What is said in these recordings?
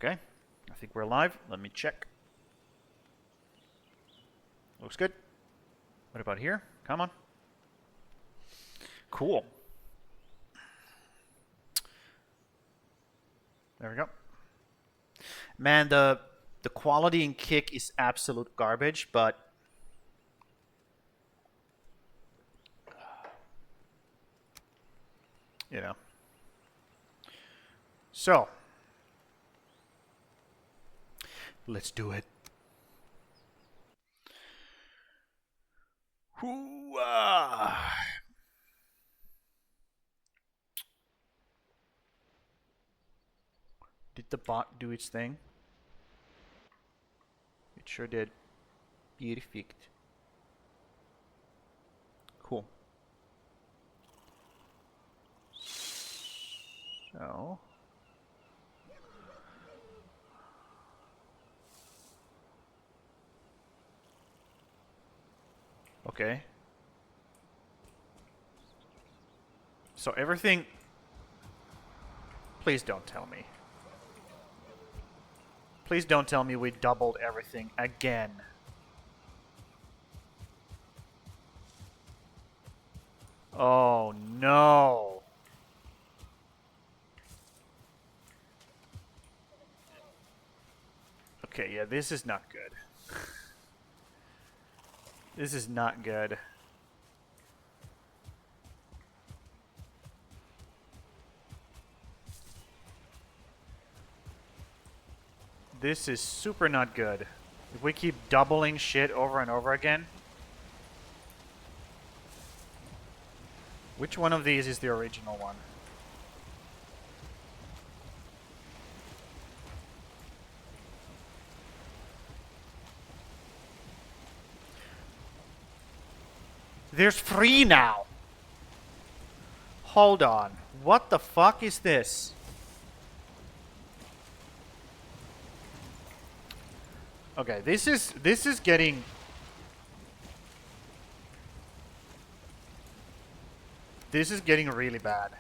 Okay. I think we're live. Let me check. Looks good. What about here? Come on. Cool. There we go. Man, the quality in Kick is absolute garbage, but you know. So, let's do it. Hoo-ah. Did the bot do its thing? It sure did. Perfect. Cool. So. Okay. So everything... Please don't tell me. Please don't tell me we doubled everything again. Oh no. Okay, yeah, this is not good. This is not good. This is super not good. If we keep doubling shit over and over again. Which one of these is the original one? There's 3 now. Hold on. What the fuck is this? Okay, this is getting... This is getting really bad.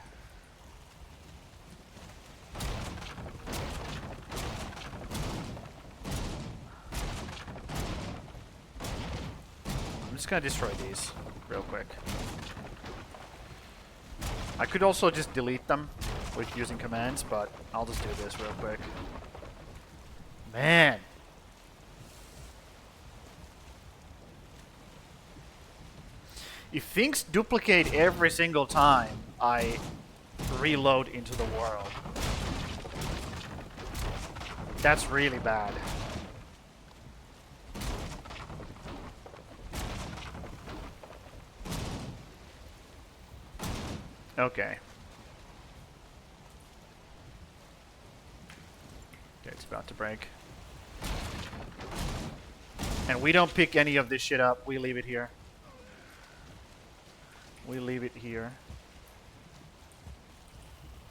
I'm just gonna destroy these real quick. I could also just delete them with using commands, but I'll just do this real quick. Man. If things duplicate every single time I reload into the world, that's really bad. Okay. Okay, it's about to break. And we don't pick any of this shit up, we leave it here. We leave it here.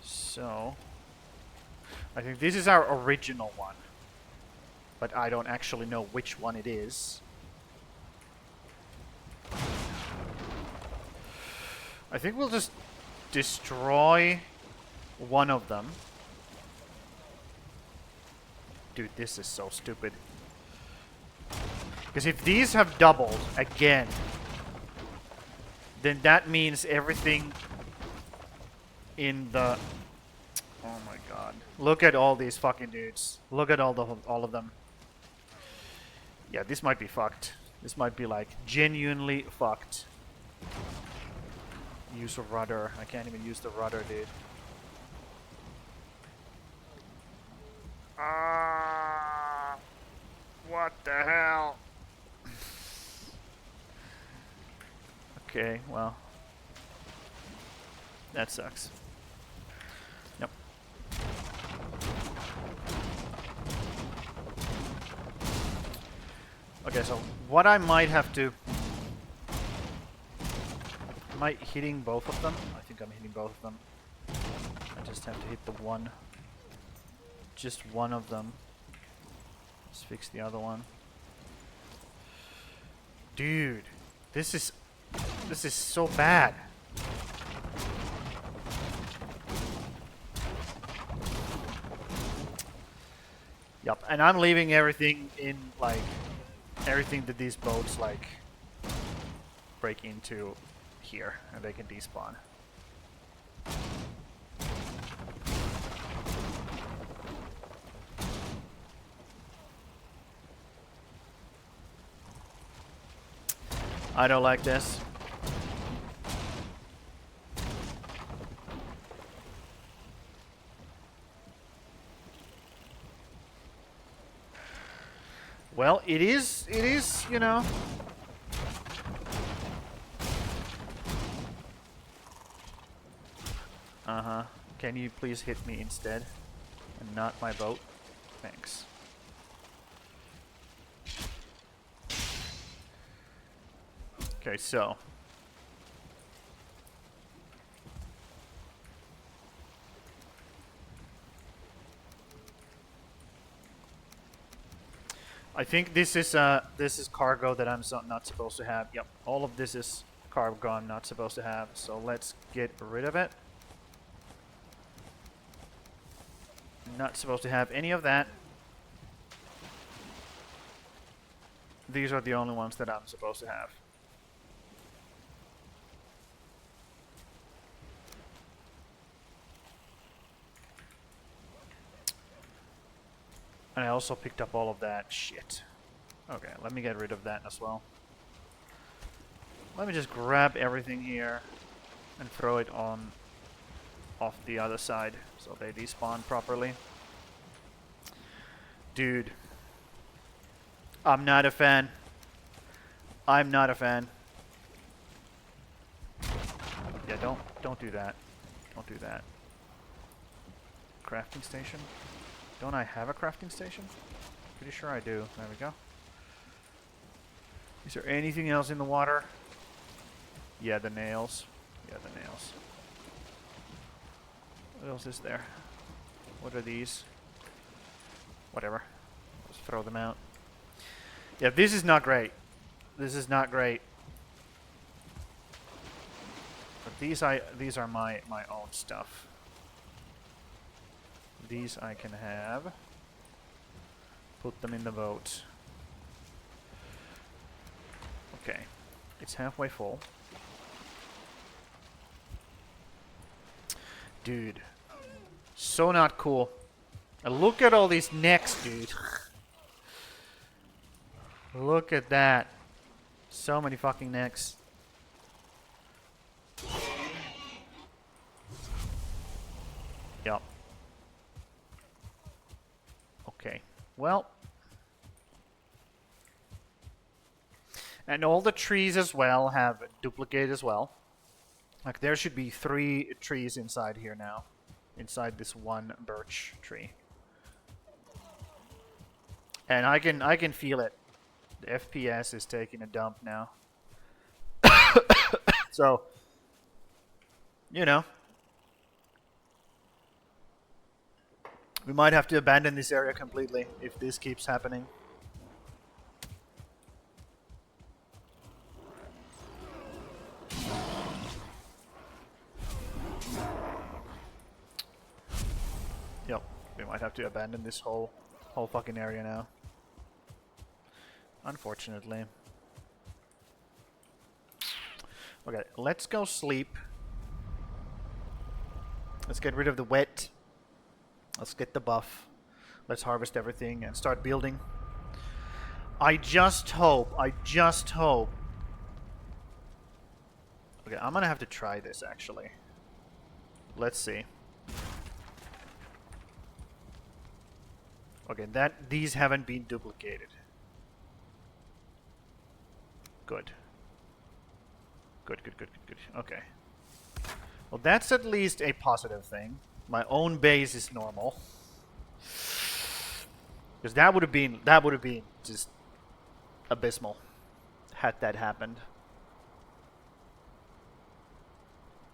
So, I think this is our original one. But I don't actually know which one it is. I think we'll just destroy one of them. Dude, this is so stupid. Because if these have doubled again, then that means everything in the... Oh my god. Look at all these fucking dudes. Look at all of them. Yeah, this might be fucked. This might be like genuinely fucked. Use a rudder. I can't even use the rudder, dude. What the hell? Okay, well. That sucks. Yep. Okay, so what I might have to... Am I hitting both of them? I think I'm hitting both of them. I just have to hit the one. Just one of them. Let's fix the other one. Dude, this is so bad. Yep, and I'm leaving everything in, like, everything that these boats, like, break into here, and they can despawn. I don't like this. Well, it is, you know. Uh-huh. Can you please hit me instead? And not my boat? Thanks. Okay, so. I think this is cargo that I'm not supposed to have. Yep, all of this is cargo I'm not supposed to have. So let's get rid of it. Not supposed to have any of that. These are the only ones that I'm supposed to have. And I also picked up all of that shit. Okay, let me get rid of that as well. Let me just grab everything here and throw it on off the other side so they despawn properly. Dude. I'm not a fan. I'm not a fan. Yeah, don't do that. Don't do that. Crafting station? Don't I have a crafting station? Pretty sure I do. There we go. Is there anything else in the water? Yeah, the nails. Yeah, the nails. What else is there? What are these? Whatever. Let's throw them out. Yeah, this is not great. This is not great. But these are my own stuff. These I can have. Put them in the boat. Okay. It's halfway full. Dude. So not cool. And look at all these necks, dude. Look at that. So many fucking necks. Yep. Okay. Well. And all the trees as well have duplicate as well. Like there should be 3 trees inside here now. Inside this one birch tree. And I can feel it. The FPS is taking a dump now. So, you know. We might have to abandon this area completely if this keeps happening. Yep, we might have to abandon this whole fucking area now. Unfortunately. Okay, let's go sleep. Let's get rid of the wet. Let's get the buff. Let's harvest everything and start building. I just hope. Okay, I'm gonna have to try this actually. Let's see. Okay, these haven't been duplicated. Good. Good. Okay. Well, that's at least a positive thing. My own base is normal. Because that would have been just abysmal had that happened.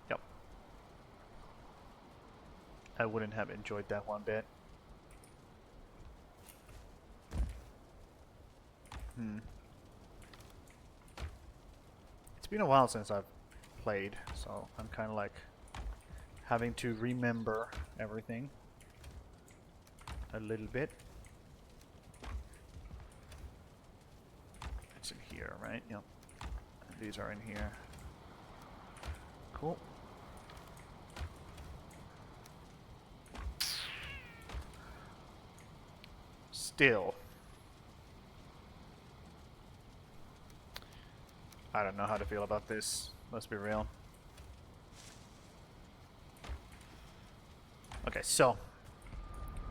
Yep. I wouldn't have enjoyed that one bit. It's been a while since I've played, so I'm kind of like having to remember everything a little bit. here, right? Yep. These are in here. Cool. Still. I don't know how to feel about this. Let's be real. Okay, so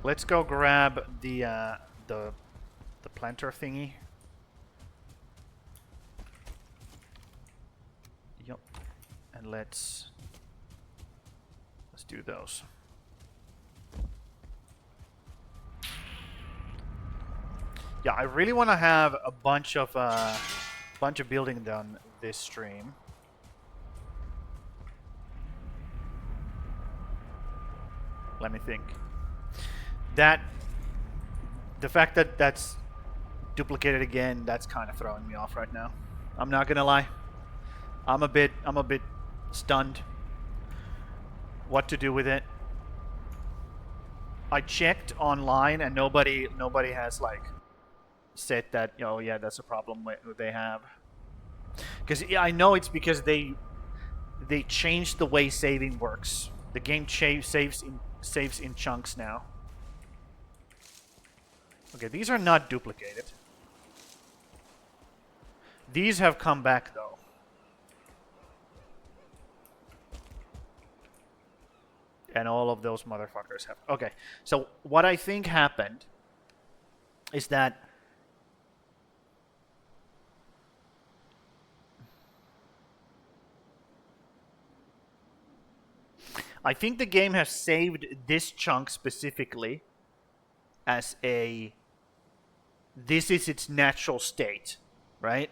let's go grab the planter thingy. Yep. And let's do those. Yeah, I really want to have a bunch of building done this stream. Let me think. The fact that that's duplicated again, that's kind of throwing me off right now. I'm not gonna lie. I'm a bit stunned. What to do with it? I checked online and nobody has like said that, oh yeah, that's a problem they have. Because yeah, I know it's because they changed the way saving works. The game saves in chunks now. Okay, these are not duplicated. These have come back though. And all of those motherfuckers have. Okay, so what I think happened is that I think the game has saved this chunk specifically as this is its natural state, right?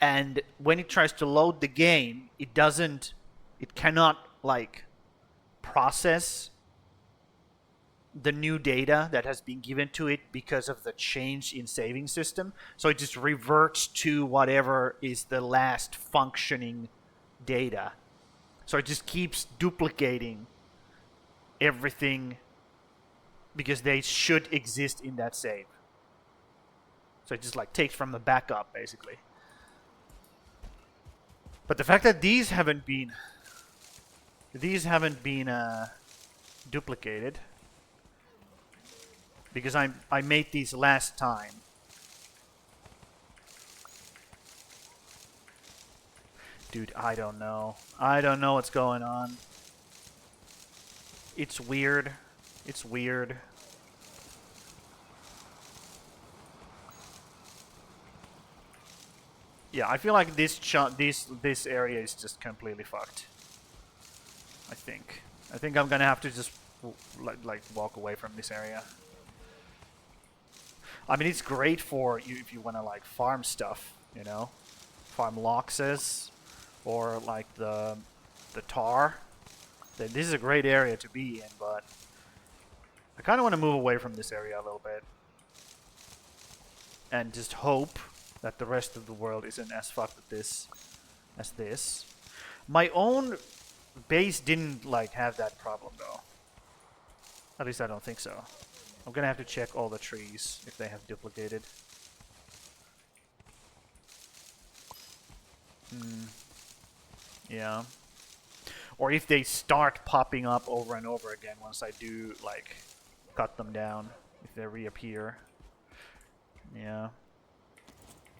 And when it tries to load the game, it cannot like process the new data that has been given to it because of the change in saving system. So it just reverts to whatever is the last functioning data. So it just keeps duplicating everything because they should exist in that save. So it just like takes from the backup basically. But the fact that these haven't been duplicated because I made these last time. Dude, I don't know. I don't know what's going on. It's weird. It's weird. Yeah, I feel like this area is just completely fucked. I think I'm gonna have to just like walk away from this area. I mean, it's great for you if you want to like farm stuff, you know, farm loxes or like the tar. Then this is a great area to be in, but I kind of want to move away from this area a little bit and just hope that the rest of the world isn't as fucked with this as this. My own base didn't like have that problem though. At least I don't think so. I'm gonna have to check all the trees if they have duplicated. Yeah. Or if they start popping up over and over again once I do like cut them down, if they reappear. Yeah.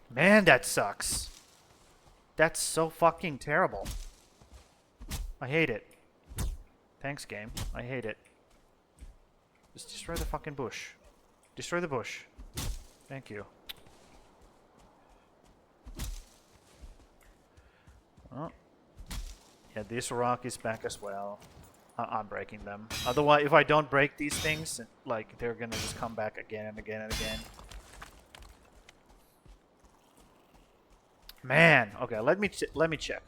Man, that sucks. That's so fucking terrible. I hate it. Thanks, game. I hate it. Just destroy the fucking bush. Destroy the bush. Thank you. Oh. Yeah, this rock is back as well. I'm breaking them. Otherwise, if I don't break these things, like, they're gonna just come back again and again and again. Man, okay, let me check.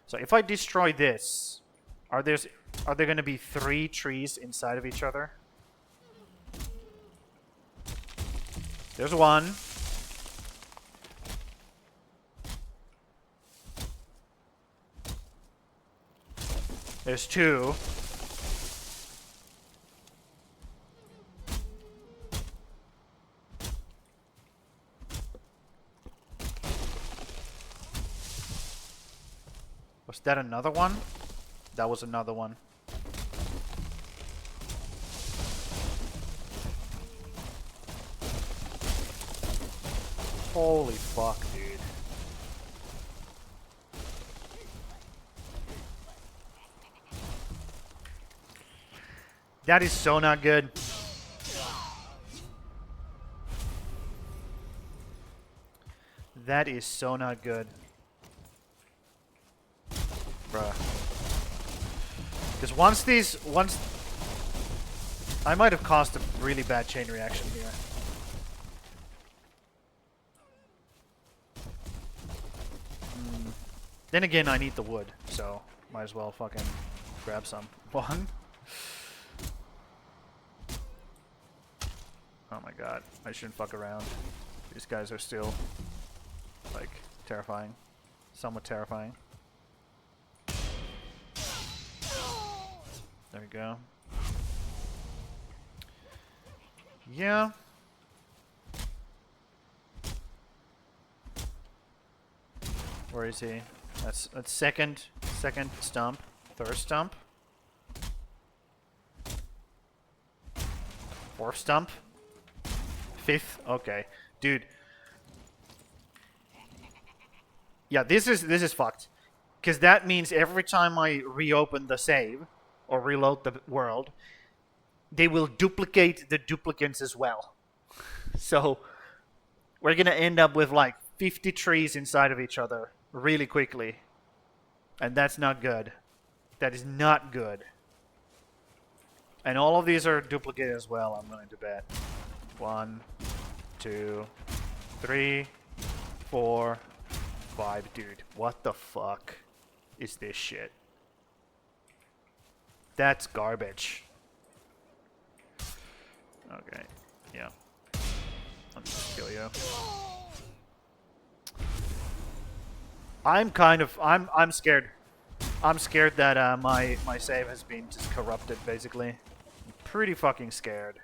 So if I destroy this, are there gonna be 3 trees inside of each other? There's one. There's 2. that another one? That was another one. Holy fuck, dude. That is so not good. That is so not good. Bruh. Because once... I might have caused a really bad chain reaction here. Then again, I need the wood, so might as well fucking grab some. One. Oh my god, I shouldn't fuck around. These guys are still, like, terrifying. Somewhat terrifying. There we go. Yeah. Where is he? That's second stump. Third stump. Fourth stump. Fifth. Okay. Dude. Yeah, this is fucked. Because that means every time I reopen the save, or reload the world, they will duplicate the duplicants as well. So, we're gonna end up with like 50 trees inside of each other really quickly. And that's not good. That is not good. And all of these are duplicated as well, I'm willing to bet. 1, 2, 3, 4, 5. Dude, what the fuck is this shit? That's garbage. Okay, yeah. Let me just kill you. I'm scared. I'm scared that my save has been just corrupted, basically. I'm pretty fucking scared.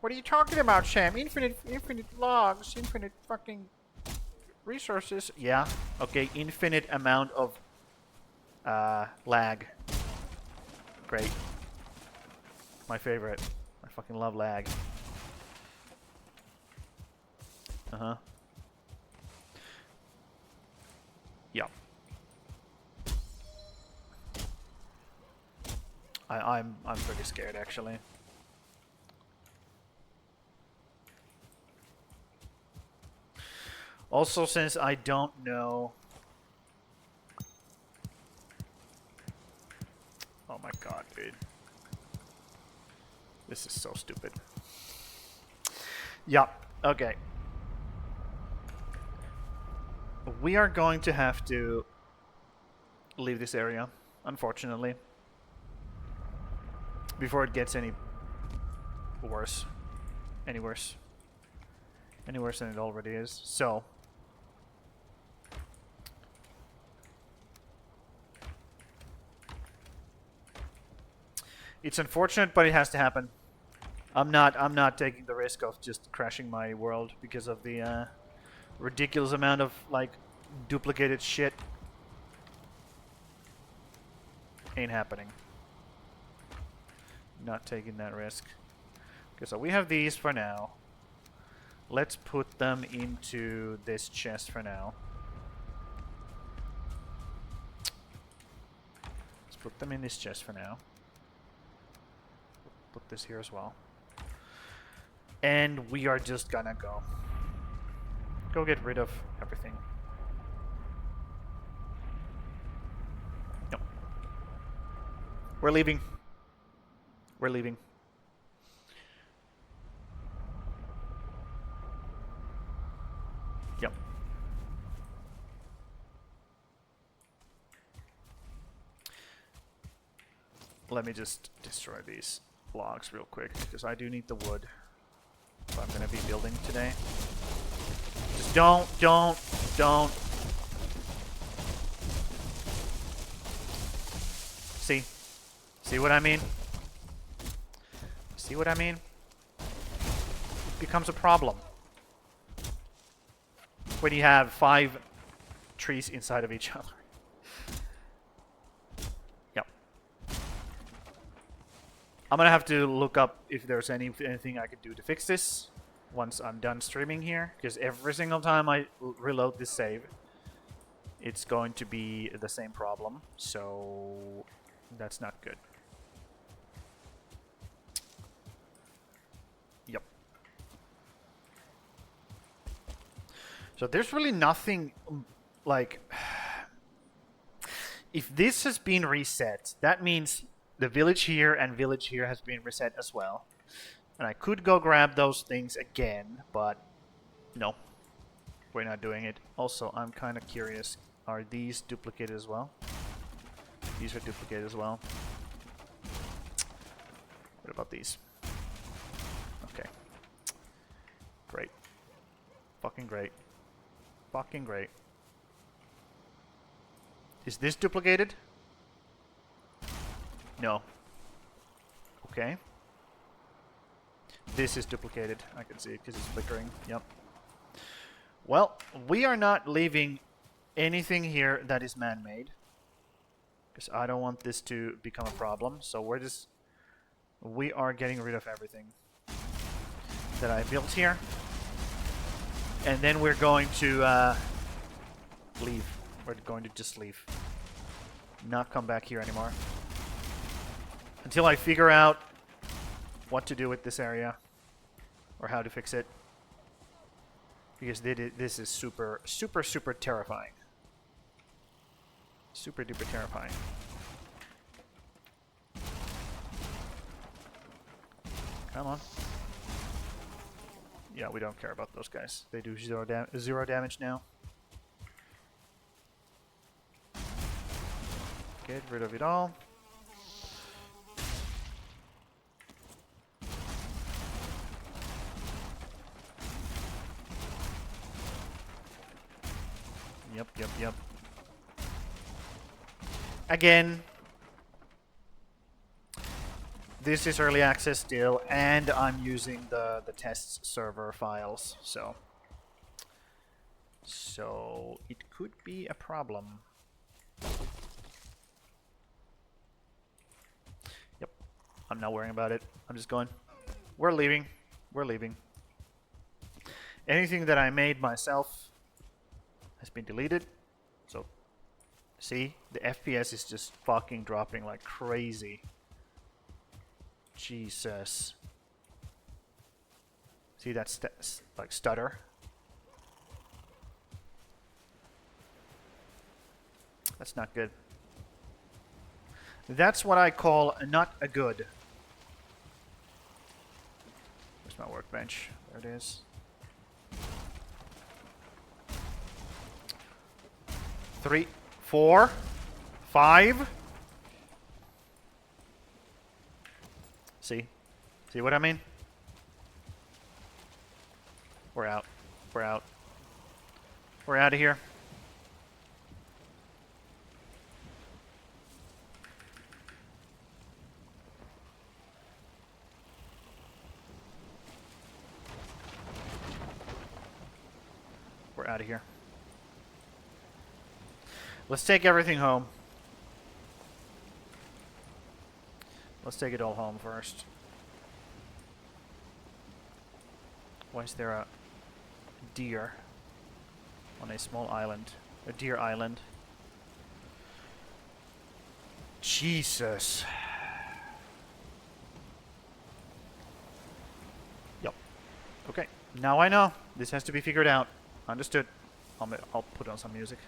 What are you talking about, Sam? Infinite logs, infinite fucking resources. Yeah, okay, infinite amount of lag. Great. My favorite. I fucking love lag. Uh-huh. Yeah. I'm pretty scared, actually. Also, since I don't know... Oh my god, dude. This is so stupid. Yeah, okay. We are going to have to leave this area, unfortunately. Before it gets any worse. Any worse. Any worse than it already is. So... It's unfortunate, but it has to happen. I'm not taking the risk of just crashing my world because of the ridiculous amount of like duplicated shit. Ain't happening. Not taking that risk. Okay, so we have these for now. Let's put them into this chest for now. Let's put them in this chest for now. Put this here as well. And we are just gonna go get rid of everything. No. We're leaving. We're leaving. Yep. Let me just destroy these logs real quick, because I do need the wood if I'm going to be building today. Just don't. See what I mean? See what I mean? It becomes a problem when you have 5 trees inside of each other. Yep. I'm gonna have to look up if there's anything I could do to fix this once I'm done streaming here, because every single time I reload this save, it's going to be the same problem, so that's not good. Yep. So there's really nothing, like... If this has been reset, that means the village here and village here has been reset as well. And I could go grab those things again, but no. We're not doing it. Also, I'm kind of curious. Are these duplicated as well? These are duplicated as well. What about these? Okay. Great. Fucking great. Fucking great. Is this duplicated? No. Okay. This is duplicated. I can see it because it's flickering. Yep. Well, we are not leaving anything here that is man-made, because I don't want this to become a problem. So we are getting rid of everything that I built here, and then we're going to leave. We're going to just leave, not come back here anymore until I figure out what to do with this area or how to fix it, because this is super, super, super terrifying. Super duper terrifying. Come on. Yeah, we don't care about those guys. They do zero damage now. Get rid of it all. Yep. Again, this is early access still, and I'm using the test server files, so it could be a problem. Yep, I'm not worrying about it. I'm just going. We're leaving. We're leaving. Anything that I made myself has been deleted. So, see? The FPS is just fucking dropping like crazy. Jesus. See that like stutter? That's not good. That's what I call not a good. Where's my workbench? There it is. 3, 4, 5. See? See what I mean? We're out. We're out. We're out of here. We're out of here. Let's take everything home. Let's take it all home first. Why is there a deer on a small island? A deer island. Jesus. Yep. Okay. Now I know. This has to be figured out. Understood. I'll put on some music.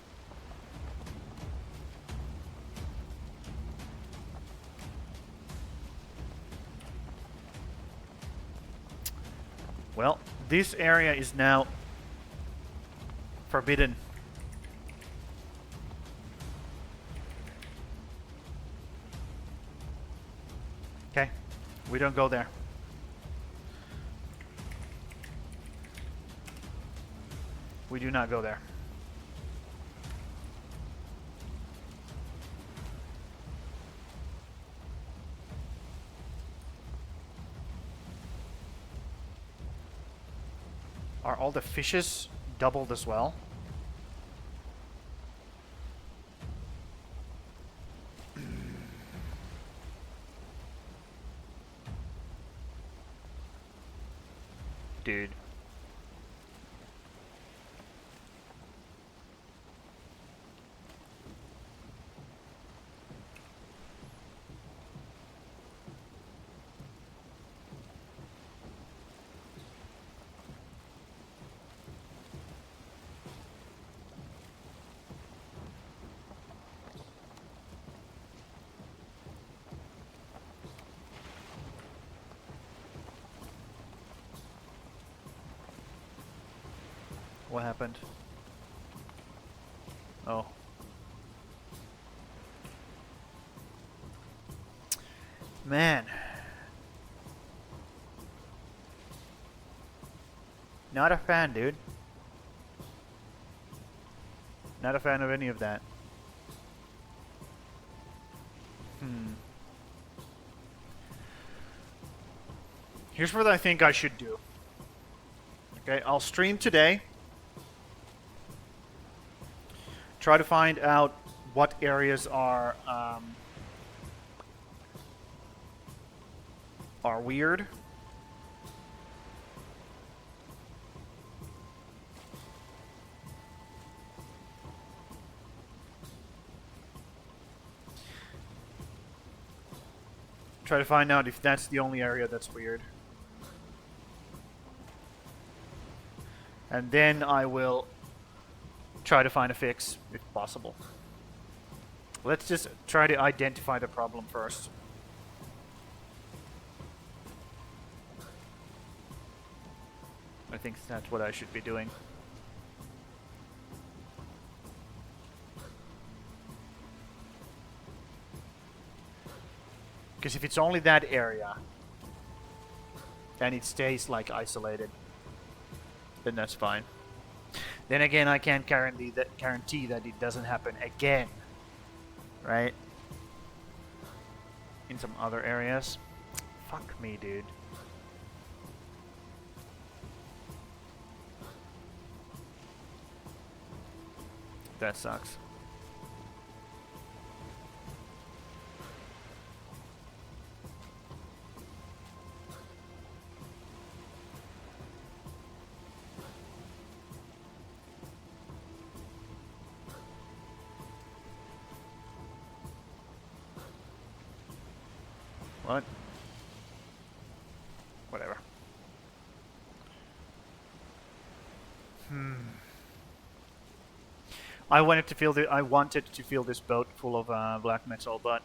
Well, this area is now forbidden. Okay, we don't go there. We do not go there. Are all the fishes doubled as well? Dude. What happened? Oh. Man. Not a fan, dude. Not a fan of any of that. Here's what I think I should do. Okay, I'll stream today. Try to find out what areas are weird. Try to find out if that's the only area that's weird. And then I will try to find a fix, if possible. Let's just try to identify the problem first. I think that's what I should be doing. Because if it's only that area, and it stays like isolated, then that's fine. Then again, I can't guarantee that it doesn't happen again, right? In some other areas. Fuck me, dude. That sucks. What? Whatever. I wanted to fill this boat full of black metal, but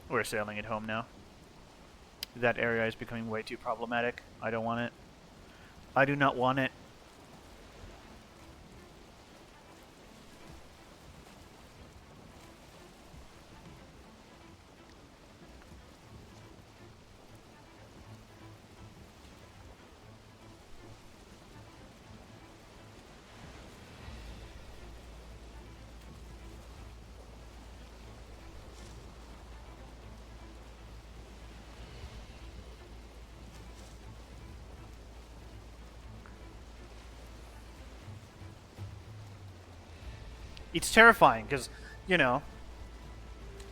we're sailing it home now. That area is becoming way too problematic. I don't want it. I do not want it. It's terrifying because, you know,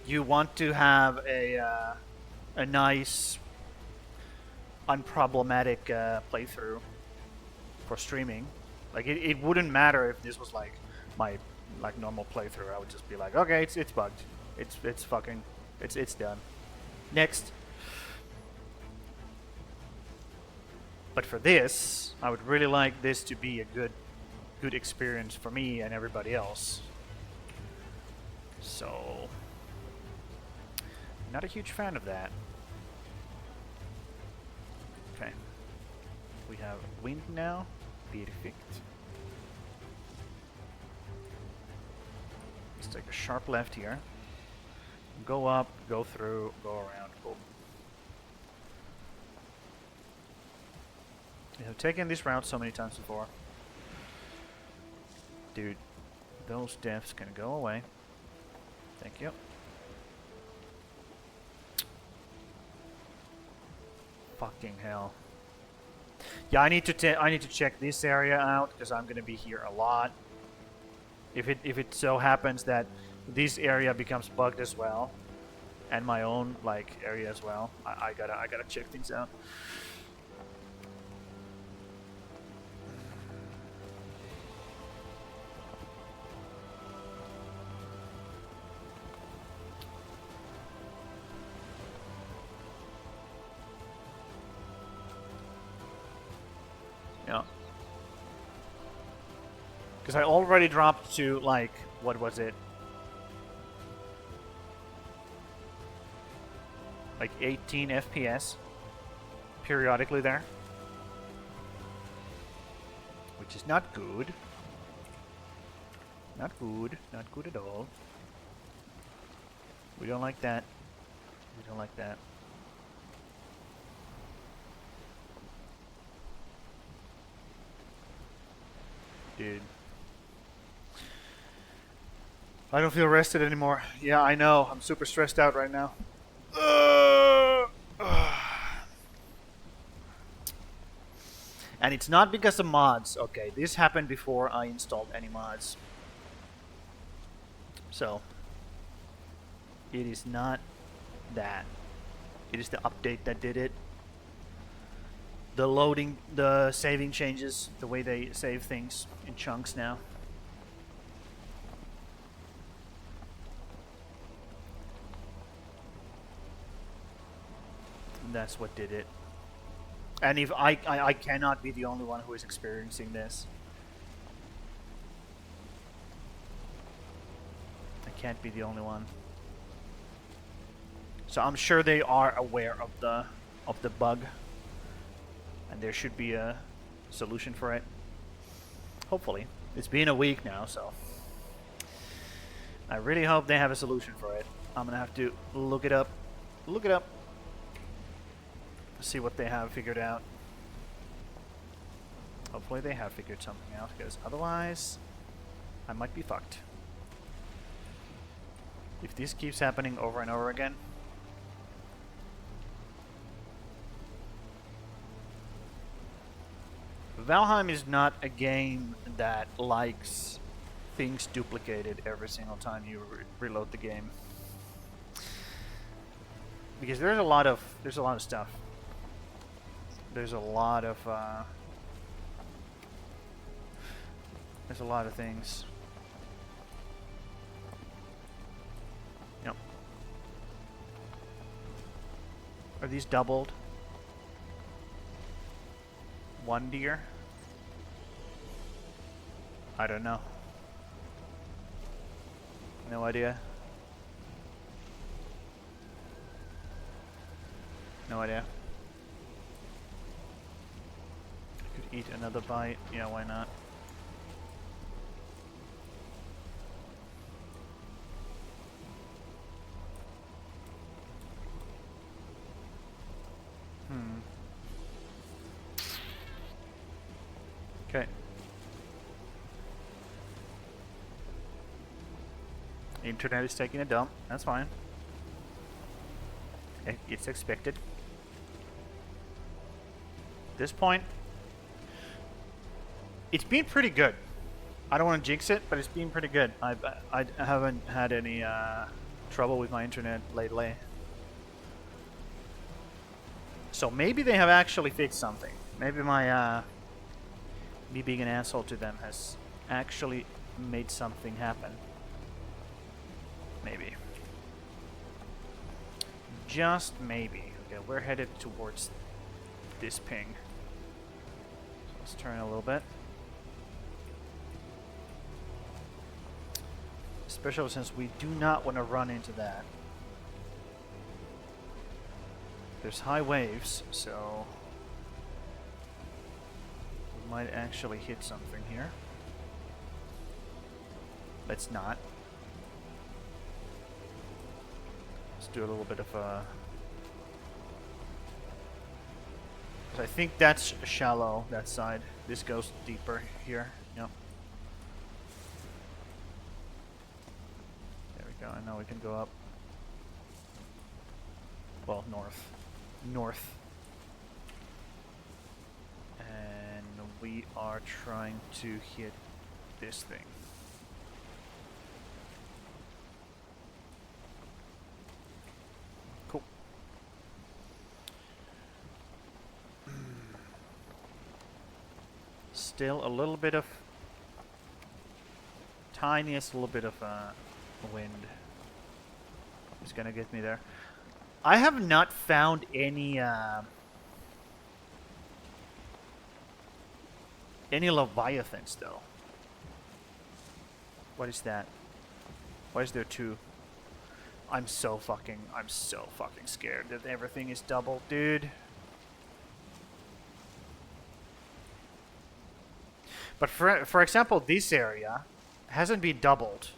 you want to have a nice, unproblematic playthrough for streaming. Like it wouldn't matter if this was like my normal playthrough. I would just be like, okay, it's bugged. It's fucking it's done. Next. But for this, I would really like this to be a good experience for me and everybody else. So, not a huge fan of that. Okay. We have wind now. Perfect. Let's take a sharp left here. Go up, go through, go around, boom. We have taken this route so many times before. Dude, those deaths can go away. Thank you. Fucking hell. Yeah, I need to check this area out because I'm gonna be here a lot. If it so happens that this area becomes bugged as well, and my own like area as well, I gotta check things out. Because I already dropped to, like, what was it? Like 18 FPS periodically there. Which is not good. Not good. Not good at all. We don't like that. We don't like that. Dude. I don't feel rested anymore. Yeah, I know. I'm super stressed out right now. And it's not because of mods. Okay, this happened before I installed any mods. So, it is not that. It is the update that did it. The loading, the saving changes, the way they save things in chunks now. And that's what did it. And if I cannot be the only one who is experiencing this. I can't be the only one. So I'm sure they are aware of the bug. And there should be a solution for it. Hopefully. It's been a week now, so I really hope they have a solution for it. I'm gonna have to look it up. Look it up. See what they have figured out. Hopefully they have figured something out, because otherwise I might be fucked. If this keeps happening over and over again. Valheim is not a game that likes things duplicated every single time you reload the game. Because there's a lot of stuff. There's a lot of things. Yep. Are these doubled? One deer? I don't know. No idea. No idea. Could eat another bite. Yeah, why not? Okay. Internet is taking a dump. That's fine. It's expected. At this point, it's been pretty good. I don't want to jinx it, but it's been pretty good. I haven't had any trouble with my internet lately. So maybe they have actually fixed something. Maybe my me being an asshole to them has actually made something happen. Maybe. Just maybe. Okay, we're headed towards this ping. So let's turn a little bit. Especially since we do not want to run into that. There's high waves, so we might actually hit something here. Let's not. Let's do a little bit of a... I think that's shallow, that side. This goes deeper here. Yep. There we go, and now we can go up. Well, north. North. And we are trying to hit this thing. Cool. Still a little bit of tiniest little bit of wind is gonna get me there. I have not found any leviathans though. What is that? Why is there two? I'm so fucking scared that everything is doubled, dude. But for example, this area hasn't been doubled.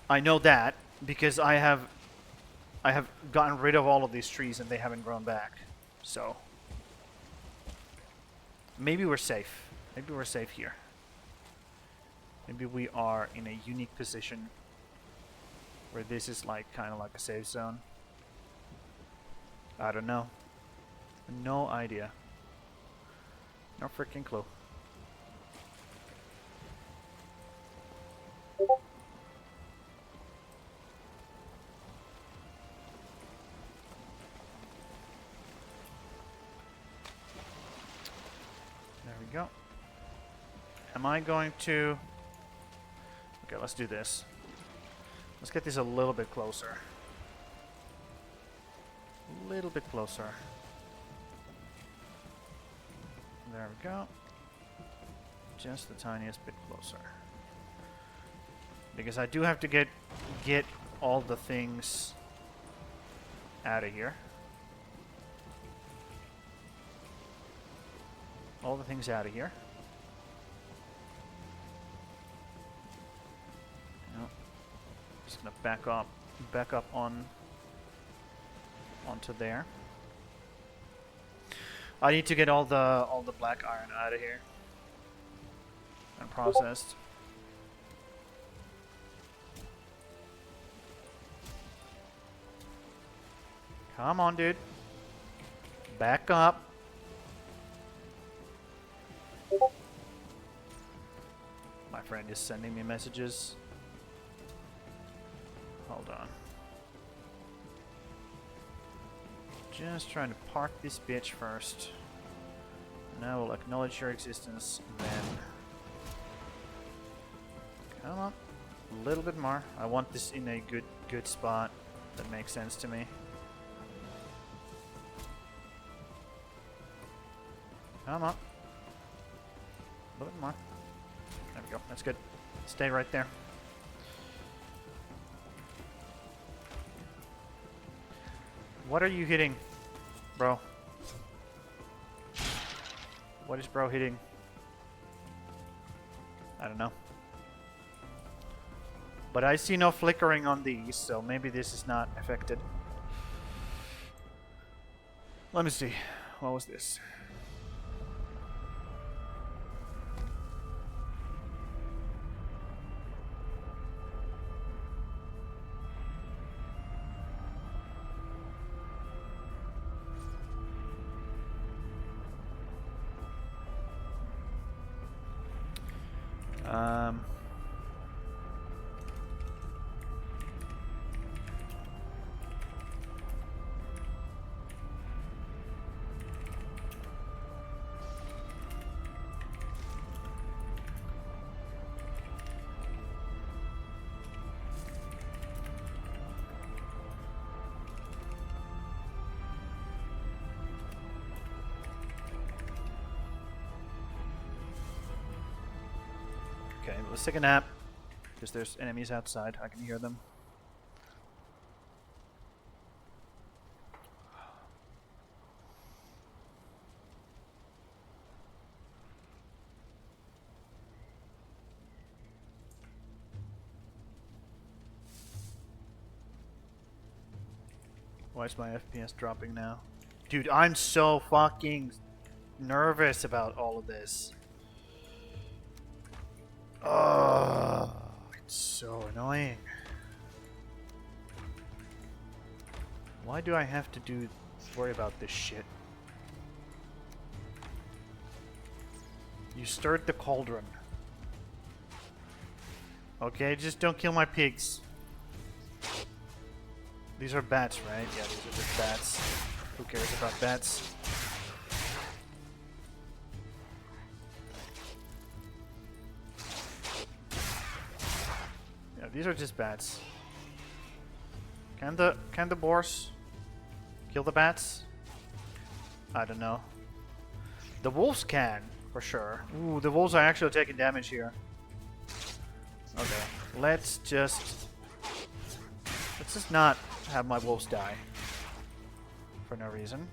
I know that because I have gotten rid of all of these trees and they haven't grown back. So maybe we're safe. Maybe we're safe here. Maybe we are in a unique position where this is like kind of like a safe zone. I don't know. No idea. No freaking clue. There we go. Am I going to... Okay, let's do this. Let's get this a little bit closer. A little bit closer. There we go. Just the tiniest bit closer. Because I do have to get all the things out of here. All the things out of here. No. Just gonna back up onto there. I need to get all the black iron out of here and processed. Come on, dude. Back up. My friend is sending me messages. Hold on. Just trying to park this bitch first. And I will acknowledge your existence then. Come on. A little bit more. I want this in a good spot that makes sense to me. Come on. A little bit more. There we go. That's good. Stay right there. What are you hitting, bro? What is bro hitting? I don't know. But I see no flickering on these, so maybe this is not affected. Let me see. What was this? Okay, let's take a nap. Because there's enemies outside. I can hear them. Why is my FPS dropping now? Dude, I'm so fucking nervous about all of this. Oh, it's so annoying. Why do I have to worry about this shit? You stirred the cauldron. Okay, just don't kill my pigs. These are bats, right? Yeah, these are just bats. Who cares about bats? Yeah, these are just bats. Can the boars kill the bats? I don't know. The wolves can. For sure. Ooh, the wolves are actually taking damage here. Okay. Let's just not have my wolves die. For no reason.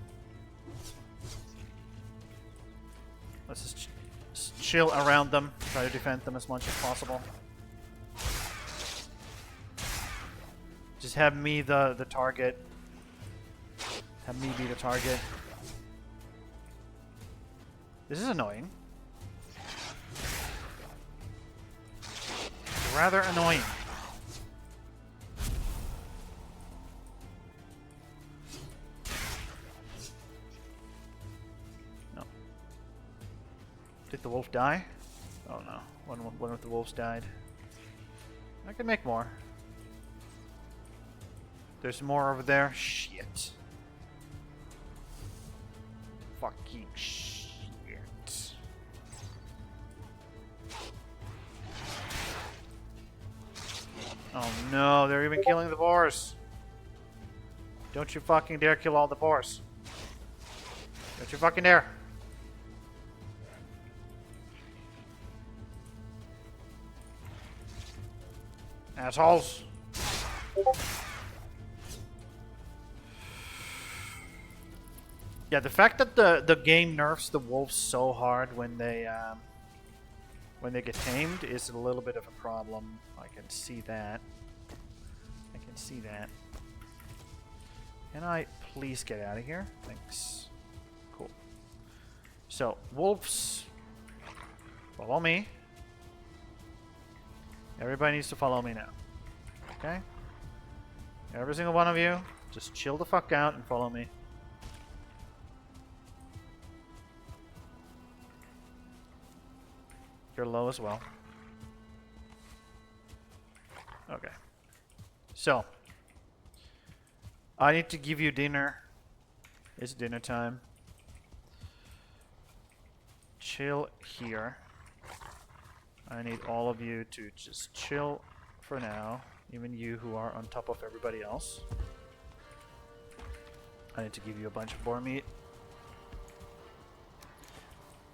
Let's just chill around them. Try to defend them as much as possible. Just have me the target. Have me be the target. This is annoying. Rather annoying. No. Did the wolf die? Oh no. One of the wolves died. I can make more. There's more over there. Shit. Fucking shit. Oh no, they're even killing the boars. Don't you fucking dare kill all the boars. Don't you fucking dare. Assholes. Yeah, the fact that the game nerfs the wolves so hard when they get tamed is a little bit of a problem. I can see that. I can see that. Can I please get out of here? Thanks. Cool. So, wolves, follow me. Everybody needs to follow me now. Okay? Every single one of you, just chill the fuck out and follow me. You're low as well. Okay. So, I need to give you dinner. It's dinner time. Chill here. I need all of you to just chill for now. Even you who are on top of everybody else. I need to give you a bunch of boar meat.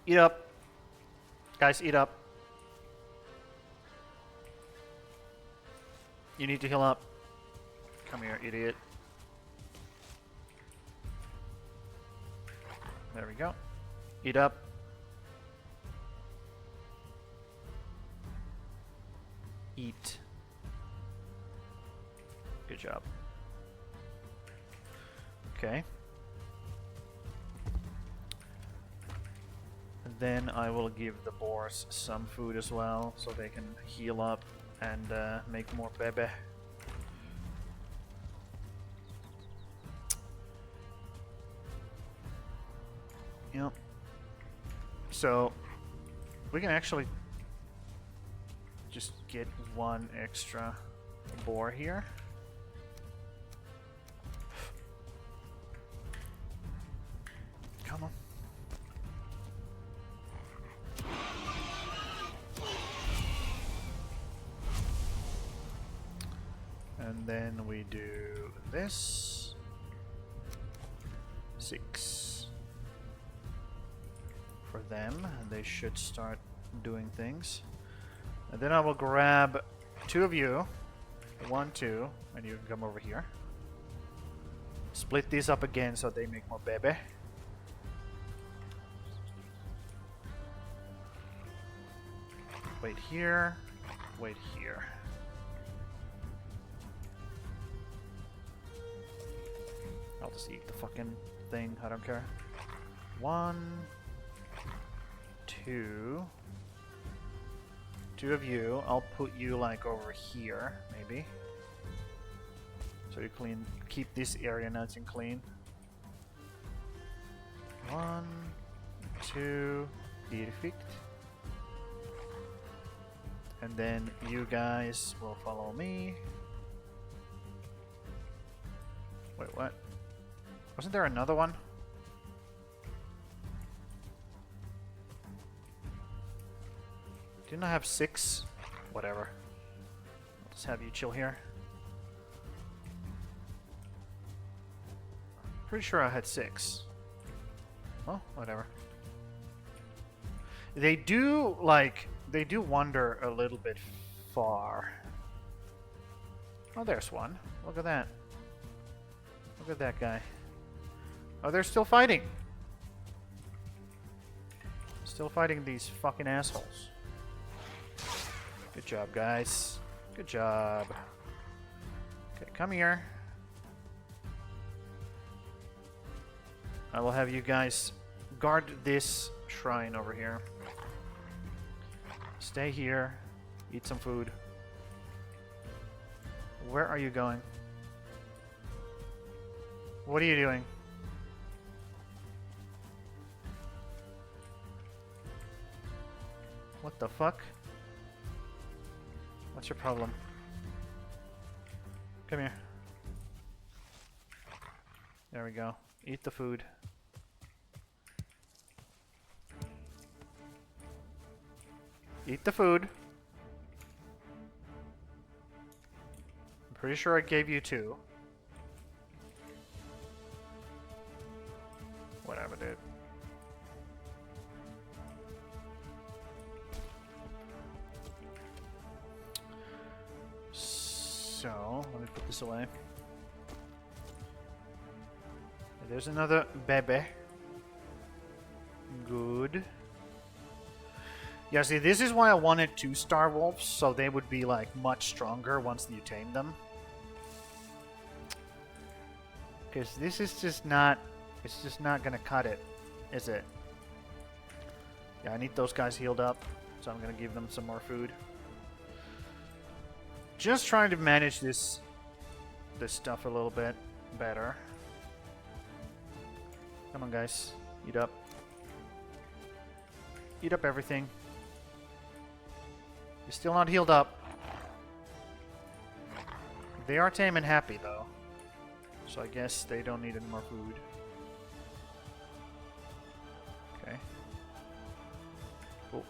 Eat up. Guys, eat up. You need to heal up. Come here, idiot. There we go. Eat up. Eat. Good job. Okay. Then I will give the boars some food as well, so they can heal up and make more bebe. Yep. So we can actually just get one extra boar here. Come on. And then we do this. 6. For them, and they should start doing things. And then I will grab 2 of you. 1, 2, and you can come over here. Split these up again so they make more bebe. Wait here. Wait here. I'll just eat the fucking thing. I don't care. 1, 2. 2 of you. I'll put you like over here, maybe. So you clean. Keep this area nice and clean. 1, 2. Perfect. And then you guys will follow me. Wait, what? Wasn't there another one? Didn't I have 6? Whatever. I'll just have you chill here. Pretty sure I had 6. Well, whatever. They do, like, they do wander a little bit far. Oh, there's one. Look at that. Look at that guy. Oh, they're still fighting. Still fighting these fucking assholes. Good job, guys. Good job. Okay, come here. I will have you guys guard this shrine over here. Stay here. Eat some food. Where are you going? What are you doing? What the fuck? What's your problem? Come here. There we go. Eat the food. Eat the food. I'm pretty sure I gave you 2. Whatever, dude. So, let me put this away. There's another baby. Good. Yeah, see, this is why I wanted 2-star wolves, so they would be, like, much stronger once you tame them. Because this is just not... It's just not gonna cut it, is it? Yeah, I need those guys healed up, so I'm gonna give them some more food. Just trying to manage this stuff a little bit better. Come on, guys. Eat up. Eat up everything. You're still not healed up. They are tame and happy, though. So I guess they don't need any more food. Okay. Cool.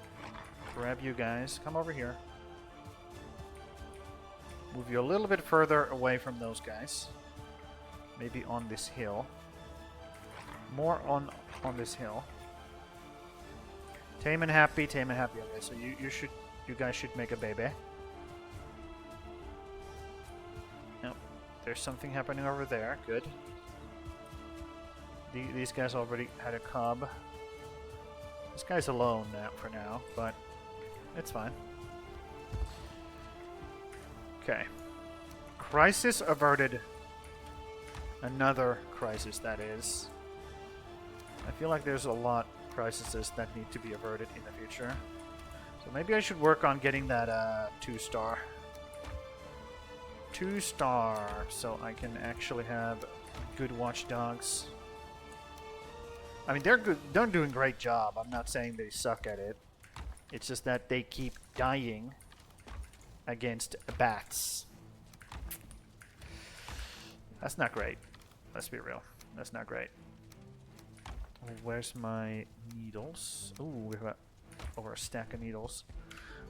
Grab you guys. Come over here. Move you a little bit further away from those guys. Maybe on this hill. More on this hill. Tame and happy, tame and happy. Okay, so you guys should make a baby. Nope. There's something happening over there. Good. These guys already had a cub. This guy's alone now for now, but it's fine. Okay. Crisis averted. Another crisis, that is. I feel like there's a lot of crises that need to be averted in the future. So maybe I should work on getting that 2-star. 2-star, so I can actually have good watchdogs. I mean, they're good. They're doing a great job. I'm not saying they suck at it. It's just that they keep dying against bats. That's not great. Let's be real. That's not great. Where's my needles? Ooh, we have over a stack of needles.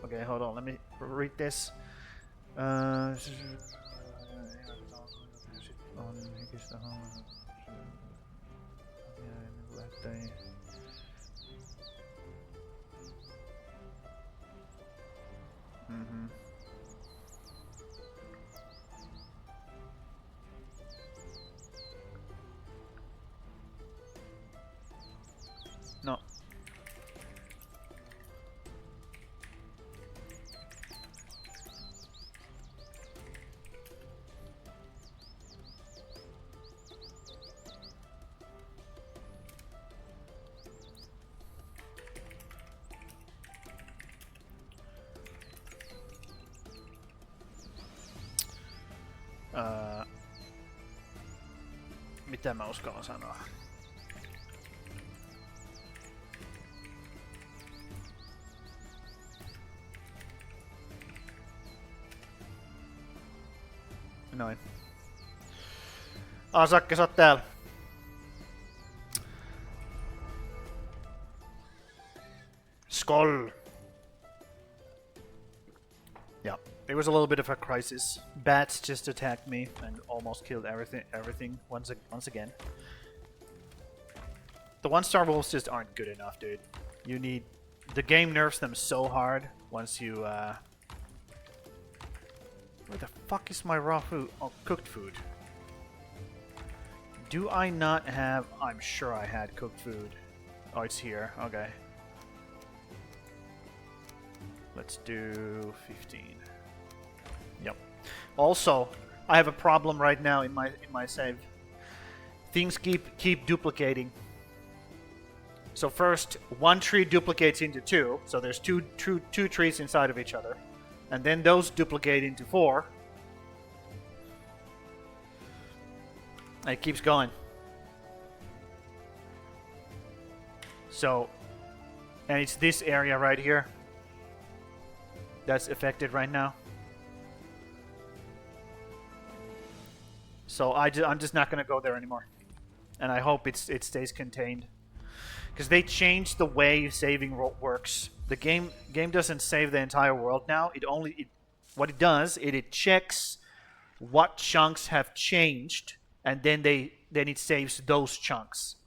Okay, hold on. Let me read this. Mm-hmm. No. Mitä mä uskallan sanoa? Noin. Sakke, sä oot täällä. Skoll! Yeah, it was a little bit of a crisis. Bats just attacked me and almost killed everything once again. The 1-star wolves just aren't good enough, dude. You need The game nerfs them so hard once you, Where the fuck is my raw food? Oh, cooked food. Do I not have... I'm sure I had cooked food. Oh, it's here. Okay. Let's do 15. Yep. Also, I have a problem right now in my save. Things keep duplicating. So first, one tree duplicates into two, so there's two trees inside of each other, and then those duplicate into 4. And it keeps going. So, and it's this area right here that's affected right now. So I'm just not gonna go there anymore, and I hope it stays contained, because they changed the way saving works. The game doesn't save the entire world now. What it does it checks what chunks have changed, and then it saves those chunks.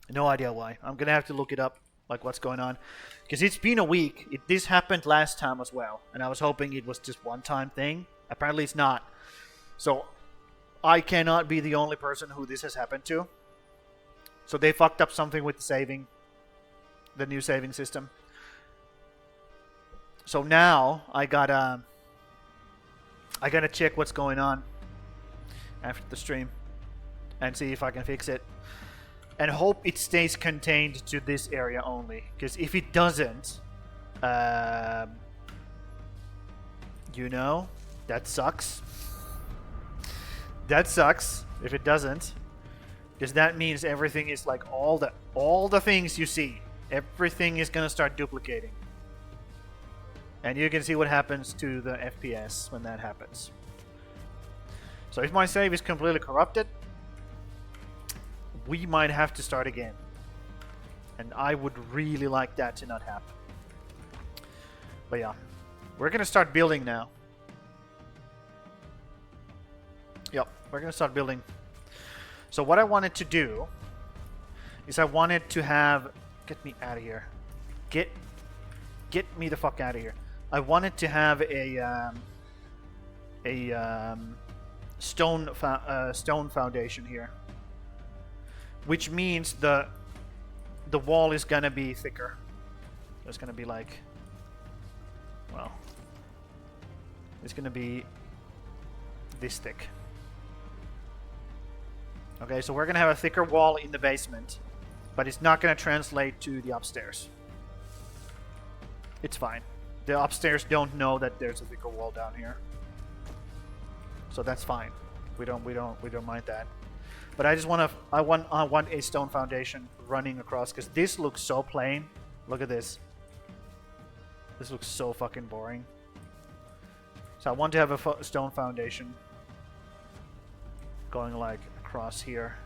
No idea why. I'm gonna have to look it up, like what's going on, because it's been a week. This happened last time as well, and I was hoping it was just one-time thing. Apparently it's not. So I cannot be the only person who this has happened to. So they fucked up something with the new saving system. So now I gotta check what's going on after the stream and see if I can fix it, and hope it stays contained to this area only. Because if it doesn't, you know, that sucks. That sucks if it doesn't, because that means everything is like all the things you see, everything is gonna start duplicating, and you can see what happens to the FPS when that happens. So if my save is completely corrupted, we might have to start again, and I would really like that to not happen. But yeah, we're gonna start building now. Yep, we're gonna start building. So what I wanted to do is I wanted to have... Get me out of here. Get me the fuck out of here. I wanted to have a stone foundation here, which means the wall is gonna be thicker. It's gonna be like, well, it's gonna be this thick. Okay, so we're gonna have a thicker wall in the basement, but it's not gonna translate to the upstairs. It's fine. The upstairs don't know that there's a thicker wall down here, so that's fine. We don't mind that. But I want a stone foundation running across, because this looks so plain. Look at this. This looks so fucking boring. So I want to have a stone foundation going like across here,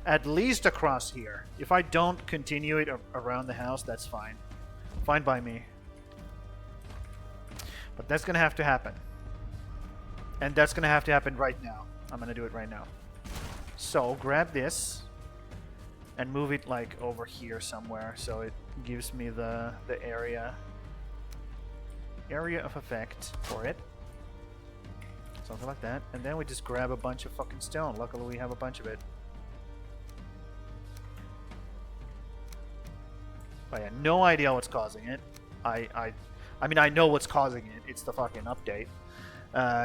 at least across here. If I don't continue it around the house, that's fine. Fine by me. But that's gonna have to happen, and that's gonna have to happen right now. I'm gonna do it right now. So grab this and move it like over here somewhere, so it gives me the area of effect for it. Something like that. And then we just grab a bunch of fucking stone. Luckily we have a bunch of it. But yeah, no idea what's causing it. I mean, I know what's causing it. It's the fucking update.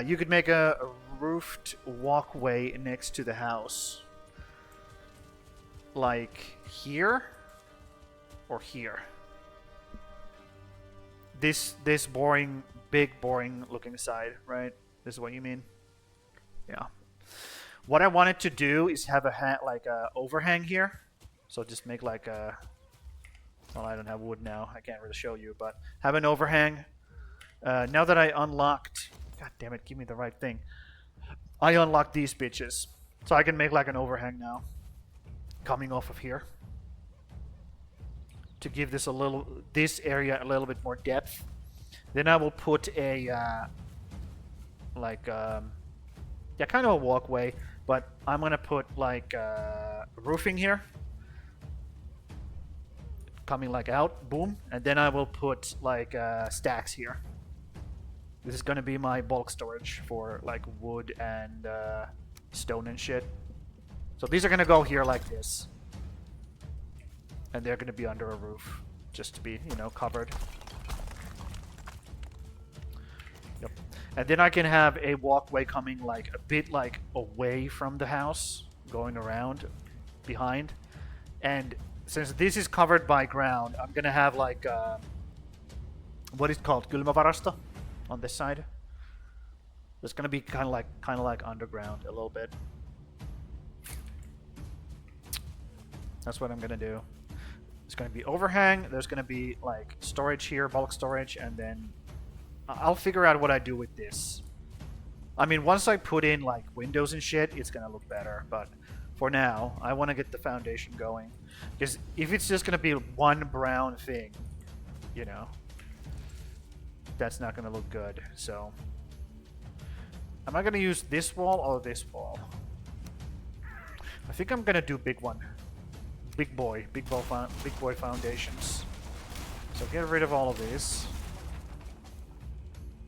You could make a roofed walkway next to the house. Like here or here. This boring, big boring looking side, right? This is what you mean? Yeah. What I wanted to do is have a overhang here. So just make like a... Well, I don't have wood now. I can't really show you, but have an overhang. Now that I unlocked... God damn it, give me the right thing. I unlocked these bitches. So I can make like an overhang now. Coming off of here. To give this area a little bit more depth. Then I will put a... yeah, kind of a walkway, but I'm gonna put like roofing here, coming like out, boom, and then I will put like stacks here. This is gonna be my bulk storage for like wood and stone and shit. So these are gonna go here like this, and they're gonna be under a roof, just to be, you know, covered. Yep. And then I can have a walkway coming like a bit like away from the house, going around behind. And since this is covered by ground, I'm gonna have like what is it called, kylmävarasto, on this side. It's gonna be kind of like underground a little bit. That's what I'm gonna do. It's gonna be overhang. There's gonna be like storage here, bulk storage, and then I'll figure out what I do with this. I mean, once I put in like windows and shit, it's gonna look better. But for now, I want to get the foundation going. Because if it's just gonna be one brown thing, you know, that's not gonna look good. So, am I gonna use this wall or this wall? I think I'm gonna do big one. Big boy foundations. So get rid of all of these.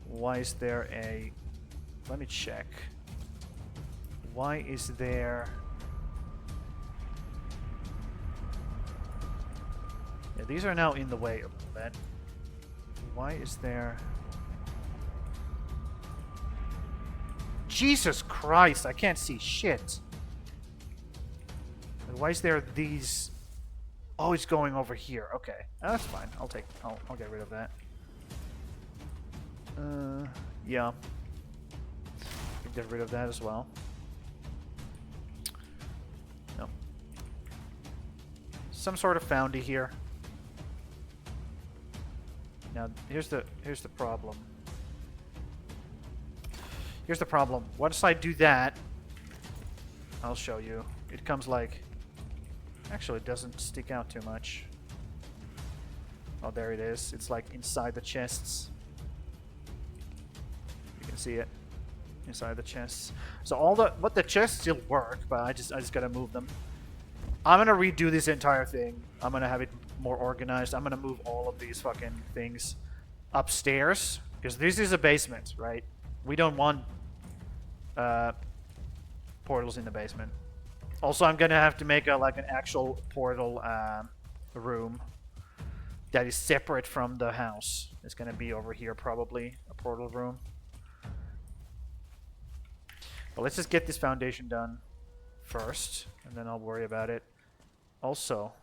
Why is there a... Let me check. Why is there... Yeah, these are now in the way a little bit. Why is there... Jesus Christ, I can't see shit. Why is there these... Oh, it's going over here. Okay, that's fine. I'll get rid of that. Yeah. Get rid of that as well. No. Some sort of foundy here. Now, here's the problem. Here's the problem. Once I do that, I'll show you. It comes like... Actually, it doesn't stick out too much. Oh, there it is. It's like inside the chests. You can see it inside the chests. So all the chests still work, but I just gotta move them. I'm gonna redo this entire thing. I'm gonna have it more organized. I'm gonna move all of these fucking things upstairs, because this is a basement, right? We don't want portals in the basement. Also, I'm gonna have to make like an actual portal room that is separate from the house. It's gonna be over here, probably a portal room. But let's just get this foundation done first, and then I'll worry about it. Also,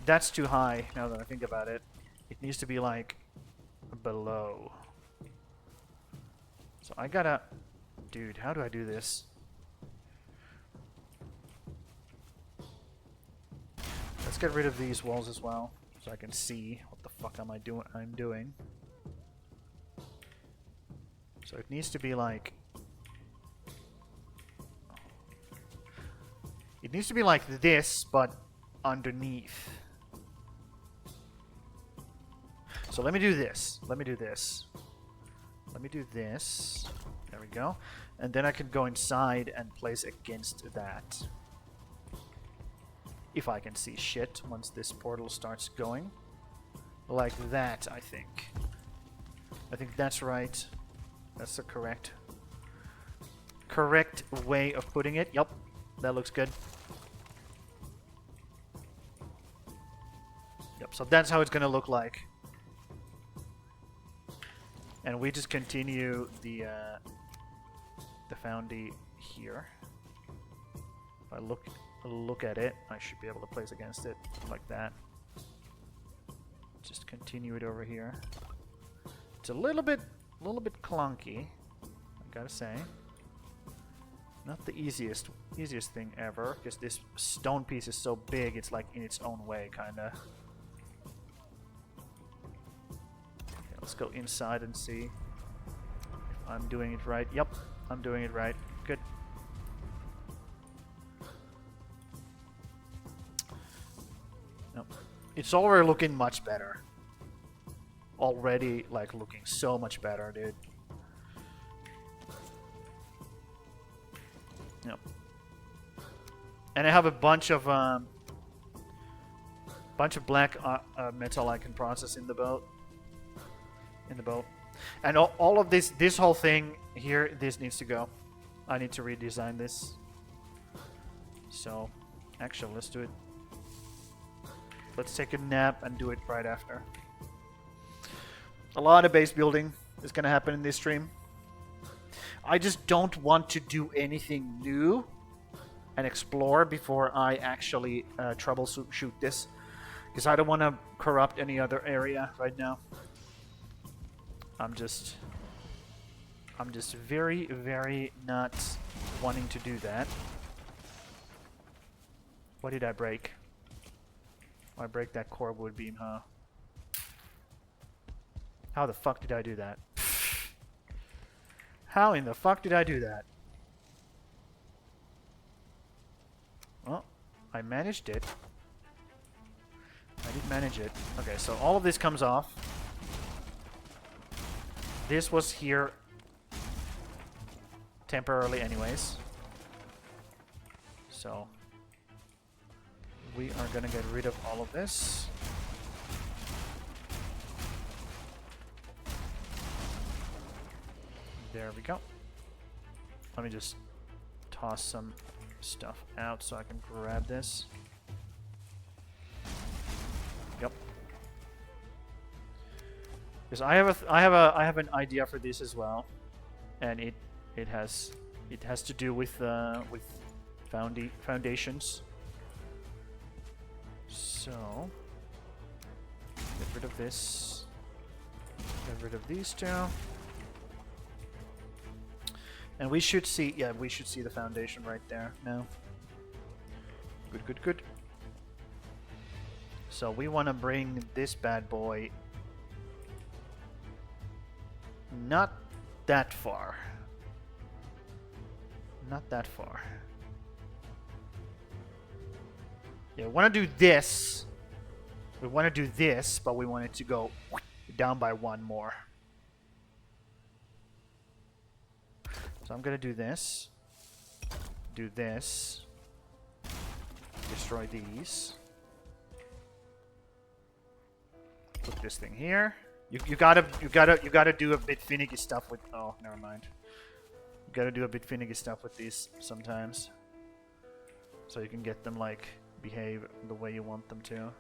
that's too high now that I think about it. It needs to be like below. So I gotta... Dude, how do I do this? Let's get rid of these walls as well, so I can see what the fuck I'm doing. So it needs to be like... It needs to be like this, but underneath. So let me do this. Let me do this. Let me do this. There we go. And then I can go inside and place against that. If I can see shit once this portal starts going. Like that, I think. I think that's right. That's the correct way of putting it. Yup, that looks good. Yep, so that's how it's gonna look like. And we just continue the foundy here. If I look at it, I should be able to place against it like that. Just continue it over here. It's a little bit clunky, I gotta say. Not the easiest thing ever, because this stone piece is so big, it's like in its own way, kinda. Okay, let's go inside and see if I'm doing it right. Yep, I'm doing it right. Good. Nope. It's already looking much better. Already, like, looking so much better, dude. Yep. And I have a bunch of Bunch of black metal I can process in the boat. And all of this whole thing here, this needs to go. I need to redesign this. So, actually, let's do it. Let's take a nap and do it right after. A lot of base building is gonna happen in this stream. I just don't want to do anything new and explore before I actually troubleshoot this. Because I don't want to corrupt any other area right now. I'm just very, very not wanting to do that. What did I break? Oh, I break that core wood beam, huh? How the fuck did I do that? How in the fuck did I do that? Well, I managed it. I did manage it. Okay, so all of this comes off. This was here temporarily anyways. So we are gonna get rid of all of this. There we go. Let me just toss some stuff out so I can grab this. Yep. Because I have an idea for this as well, and it has to do with foundations. So get rid of this. Get rid of these two. And we should see, yeah, we should see the foundation right there now. Good, good, good. So we want to bring this bad boy not that far. Not that far. Yeah, we want to do this. We want to do this, but we want it to go down by one more. So I'm going to do this. Do this. Destroy these. Put this thing here. You gotta do a bit finicky stuff with. Oh, never mind. You gotta do a bit finicky stuff with these sometimes, so you can get them like behave the way you want them to.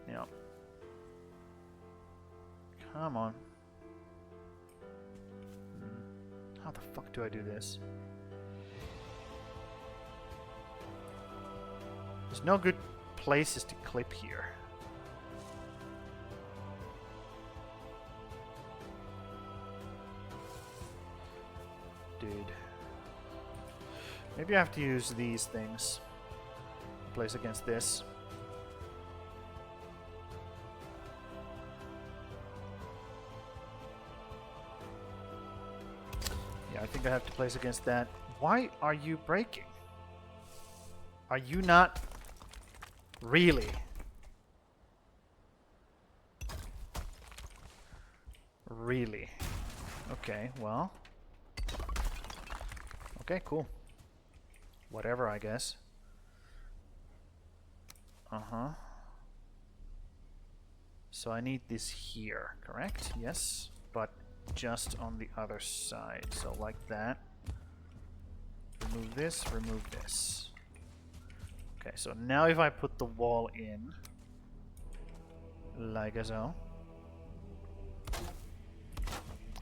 Yeah. Come on. How the fuck do I do this? There's no good places to clip here. Dude. Maybe I have to use these things. Place against this. Yeah, I think I have to place against that. Why are you breaking? Are you not... Really? Really? Okay, well. Okay, cool. Whatever, I guess. Uh-huh. So I need this here, correct? Yes, but just on the other side. So like that. Remove this, remove this. Okay, so now if I put the wall in, like so,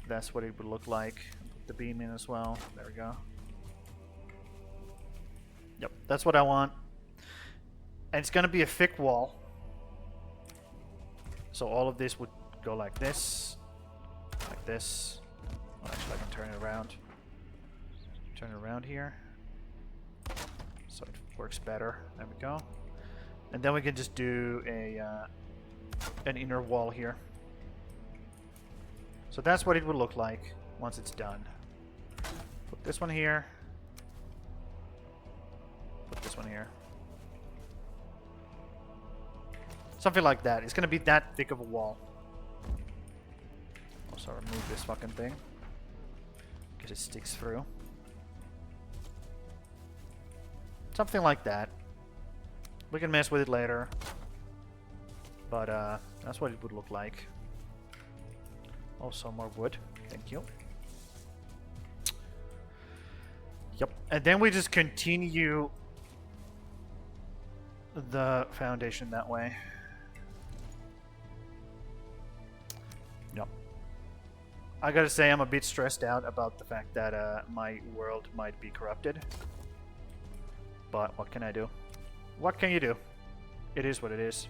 that's what it would look like. Put the beam in as well. There we go. Yep, that's what I want. And it's gonna be a thick wall. So all of this would go like this. Like this. Well, actually I can turn it around. Turn it around here. So it works better. There we go. And then we can just do a an inner wall here. So that's what it would look like once it's done. Put this one here. Put this one here. Something like that. It's gonna be that thick of a wall. Also remove this fucking thing, because it sticks through. Something like that. We can mess with it later. But that's what it would look like. Also more wood. Thank you. Yep. And then we just continue the foundation that way. Yep. I gotta say, I'm a bit stressed out about the fact that my world might be corrupted. But what can I do? What can you do? It is what it is.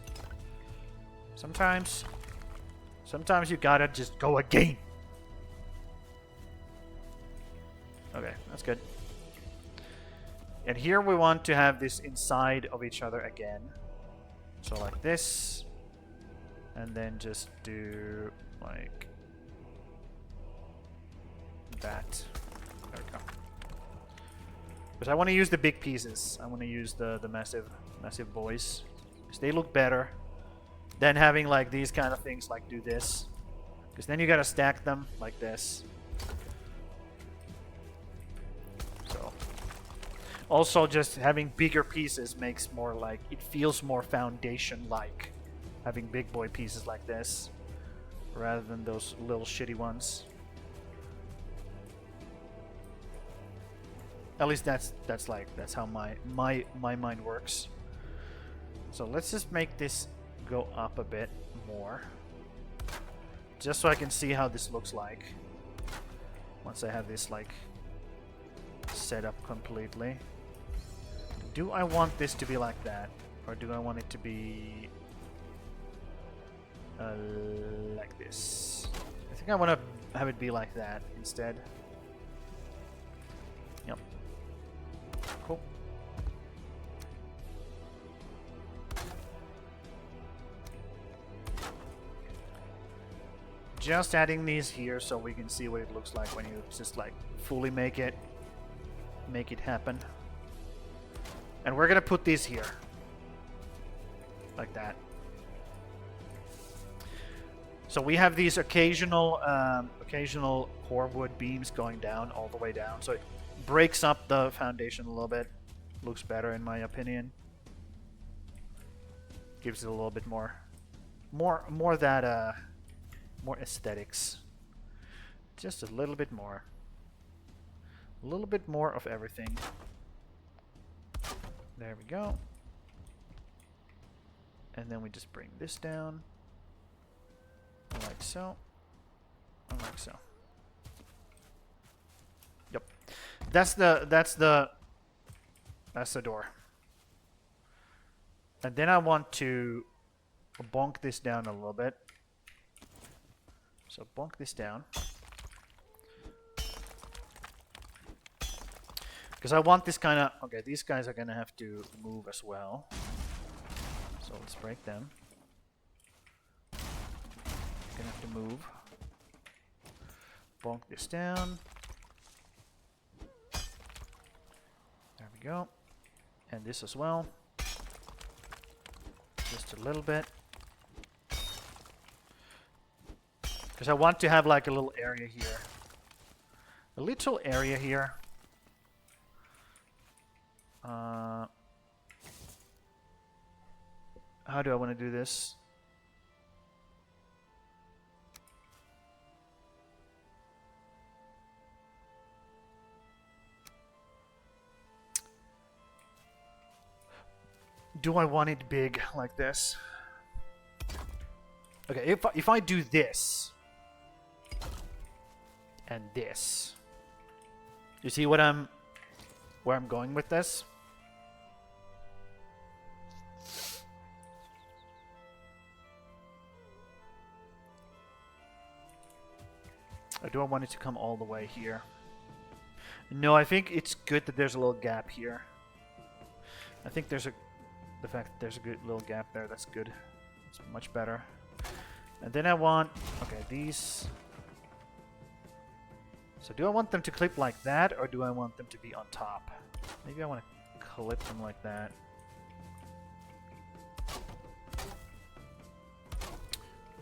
Sometimes you gotta just go again. Okay, that's good. And here we want to have this inside of each other again. So like this. And then just do like that. There we go. Because I want to use the big pieces. I want to use the massive boys. Because they look better than having like these kind of things like do this. Because then you gotta stack them like this. So also just having bigger pieces makes more like, it feels more foundation like having big boy pieces like this rather than those little shitty ones. At least that's how my mind works. So let's just make this go up a bit more, just so I can see how this looks like once I have this like set up completely. Do I want this to be like that, or do I want it to be like this? I think I want to have it be like that instead. Yep. Cool. Just adding these here so we can see what it looks like when you just like fully make it happen. And we're gonna put these here like that. So we have these occasional core wood beams going down all the way down, so it breaks up the foundation a little bit. Looks better in my opinion. Gives it a little bit more aesthetics. Just a little bit more. A little bit more of everything. There we go. And then we just bring this down. Like so. And like so. Yep. That's the door. And then I want to bonk this down a little bit. So bonk this down. Because I want this kind of... Okay, these guys are going to have to move as well. So let's break them. Gonna have to move. Bonk this down. There we go. And this as well. Just a little bit. Because I want to have like a little area here. A little area here. How do I want to do this? Do I want it big like this? Okay, if I do this and this, you see what where I'm going with this? Or do I want it to come all the way here? No, I think it's good that there's a little gap here. I think there's the fact that there's a good little gap there, that's good. It's much better. And then I want, okay, these. So do I want them to clip like that, or do I want them to be on top? Maybe I want to clip them like that.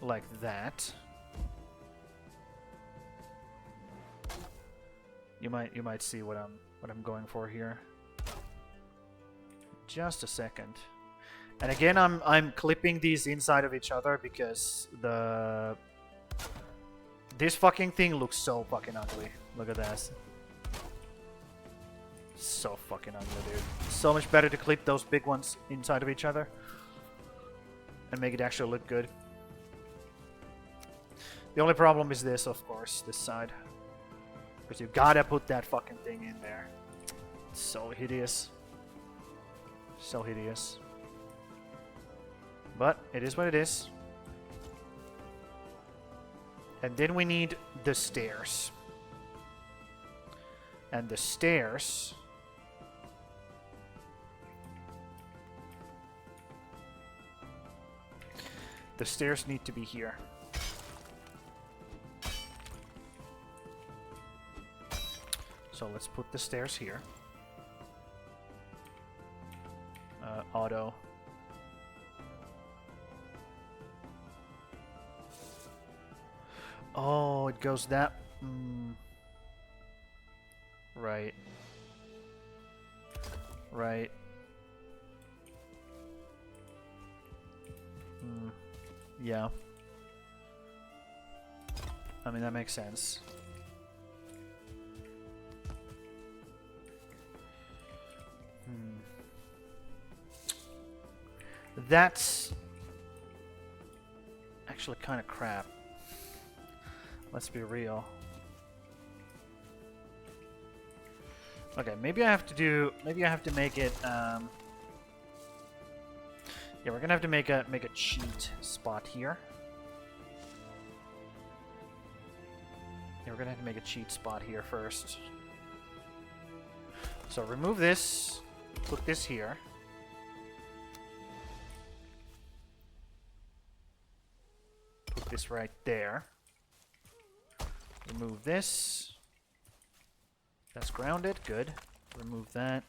Like that. You might see what I'm going for here. just a second. And again, I'm clipping these inside of each other because this fucking thing looks so fucking ugly. Look at this. So fucking ugly, dude. So much better to clip those big ones inside of each other and make it actually look good. The only problem is this, of course, this side. Because you gotta put that fucking thing in there. It's so hideous. So hideous. But it is what it is. And then we need the stairs. And the stairs... The stairs need to be here. So let's put the stairs here. Auto. Oh, it goes that... Right. Right. Yeah. I mean, that makes sense. That's actually kind of crap. Let's be real. Okay, maybe I have to do. Maybe I have to make it. Yeah, we're gonna have to make a cheat spot here. Yeah, we're gonna have to make a cheat spot here first. So remove this. Put this here. Put this right there. Remove this. That's grounded. Good. Remove that.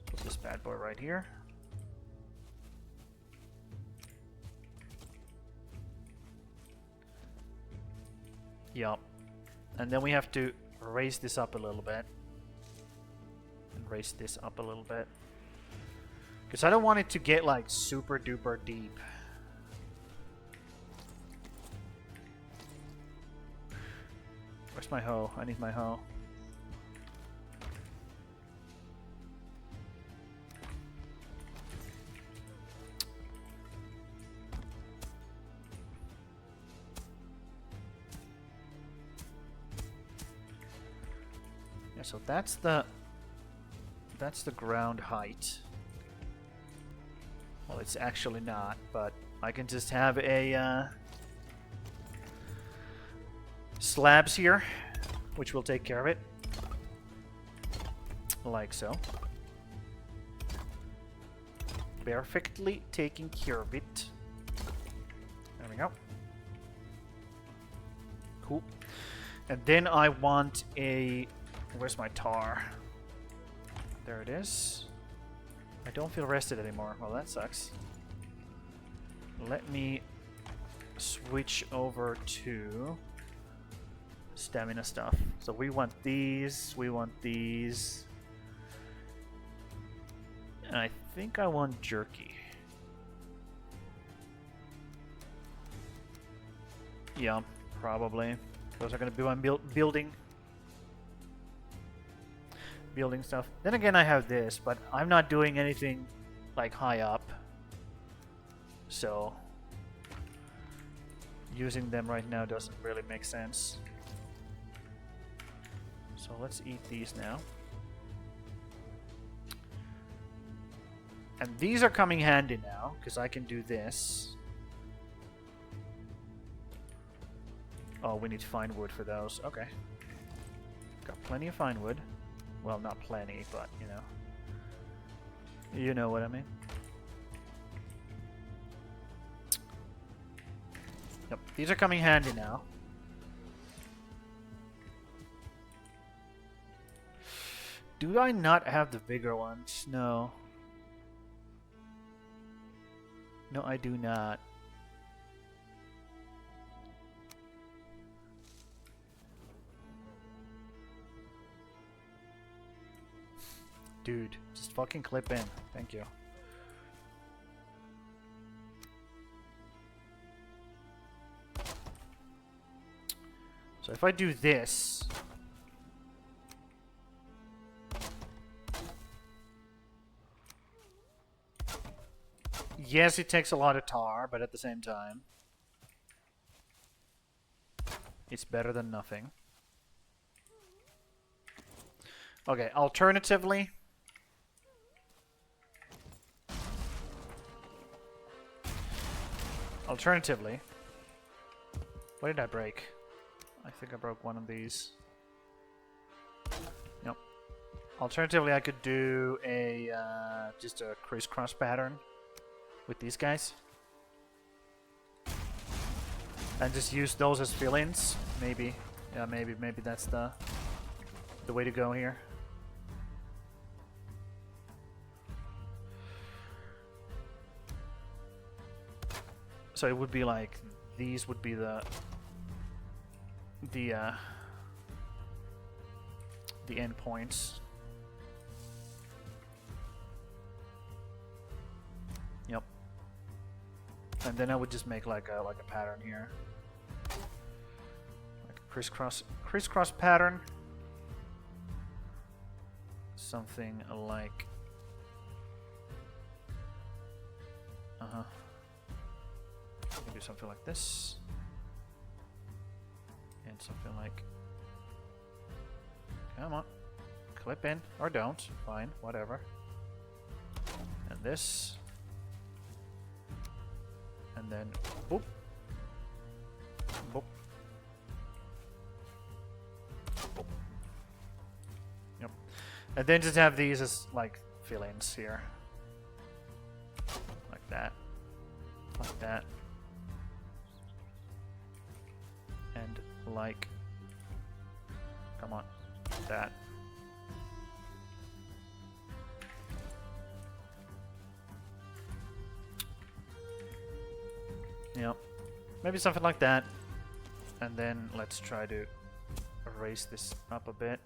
Put this bad boy right here. Yup. And then we have to raise this up a little bit. And raise this up a little bit. Because I don't want it to get like super duper deep. Where's my hoe? I need my hoe. Yeah, so that's the ground height. Well, it's actually not, but I can just have a slabs here, which will take care of it. Like so. Perfectly taking care of it. There we go. Cool. And then I want a... Where's my tar? There it is. I don't feel rested anymore. Well, that sucks. Let me switch over to stamina stuff. So we want these. We want these. And I think I want jerky. Yeah, probably. Those are going to be my building stuff. Then again, I have this, but I'm not doing anything like high up. So using them right now doesn't really make sense. So let's eat these now. And these are coming handy now, because I can do this. Oh, we need to find wood for those. Okay. Got plenty of fine wood. Well, not plenty, but, you know. You know what I mean. Yep, these are coming handy now. Do I not have the bigger ones? No. No, I do not. Dude, just fucking clip in. Thank you. So if I do this... Yes, it takes a lot of tar, but at the same time... It's better than nothing. Okay, alternatively... Alternatively... What did I break? I think I broke one of these. Nope. Alternatively, I could do a just a crisscross pattern with these guys, and just use those as fill-ins. Maybe, yeah, maybe that's the way to go here. So it would be like these would be the end points. Yep. And then I would just make like a pattern here, like a crisscross pattern, something like do something like this. And something like, come on, clip in, or don't, fine, whatever. And this, and then boop, boop, boop. Yep. And then just have these as like fill-ins here, like that, like that. And like, come on, that. Yep, maybe something like that. And then let's try to raise this up a bit.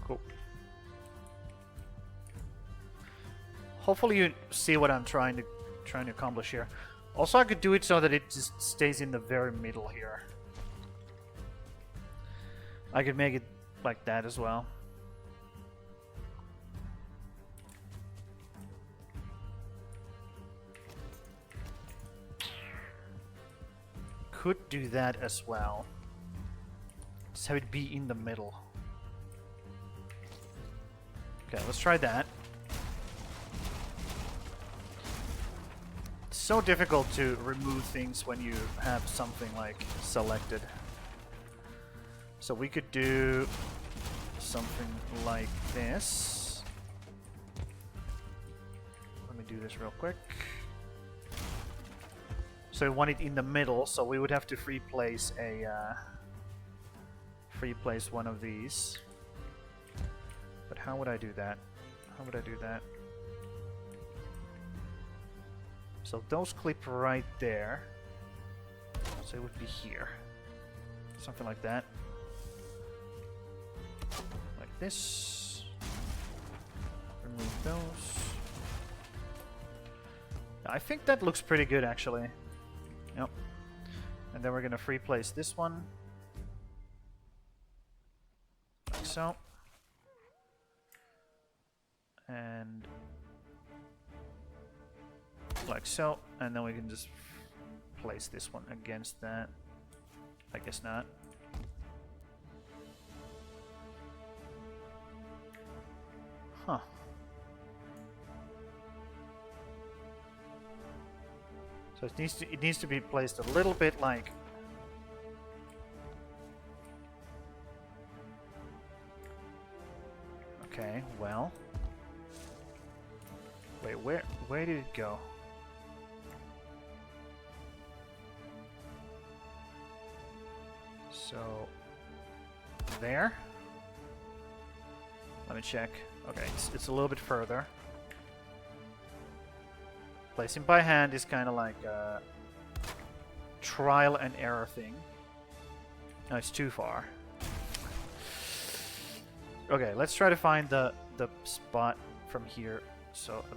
Cool. Hopefully you see what I'm trying to accomplish here. Also, I could do it so that it just stays in the very middle here. I could make it like that as well. Could do that as well. Just have it be in the middle. Okay, let's try that. It's so difficult to remove things when you have something like selected. So we could do something like this. Let me do this real quick. So we want it in the middle, so we would have to free place one of these. But how would I do that? How would I do that? So those clip right there. So it would be here. Something like that. Like this. Remove those. I think that looks pretty good, actually. Yep. And then we're gonna free place this one. Like so. And like so. And then we can just place this one against that. I guess not. Huh. So it needs to be placed a little bit like okay, well. Wait, where did it go? So there. Let me check. Okay, it's a little bit further. Placing by hand is kind of like trial and error thing. No, it's too far. Okay, let's try to find the spot from here. So a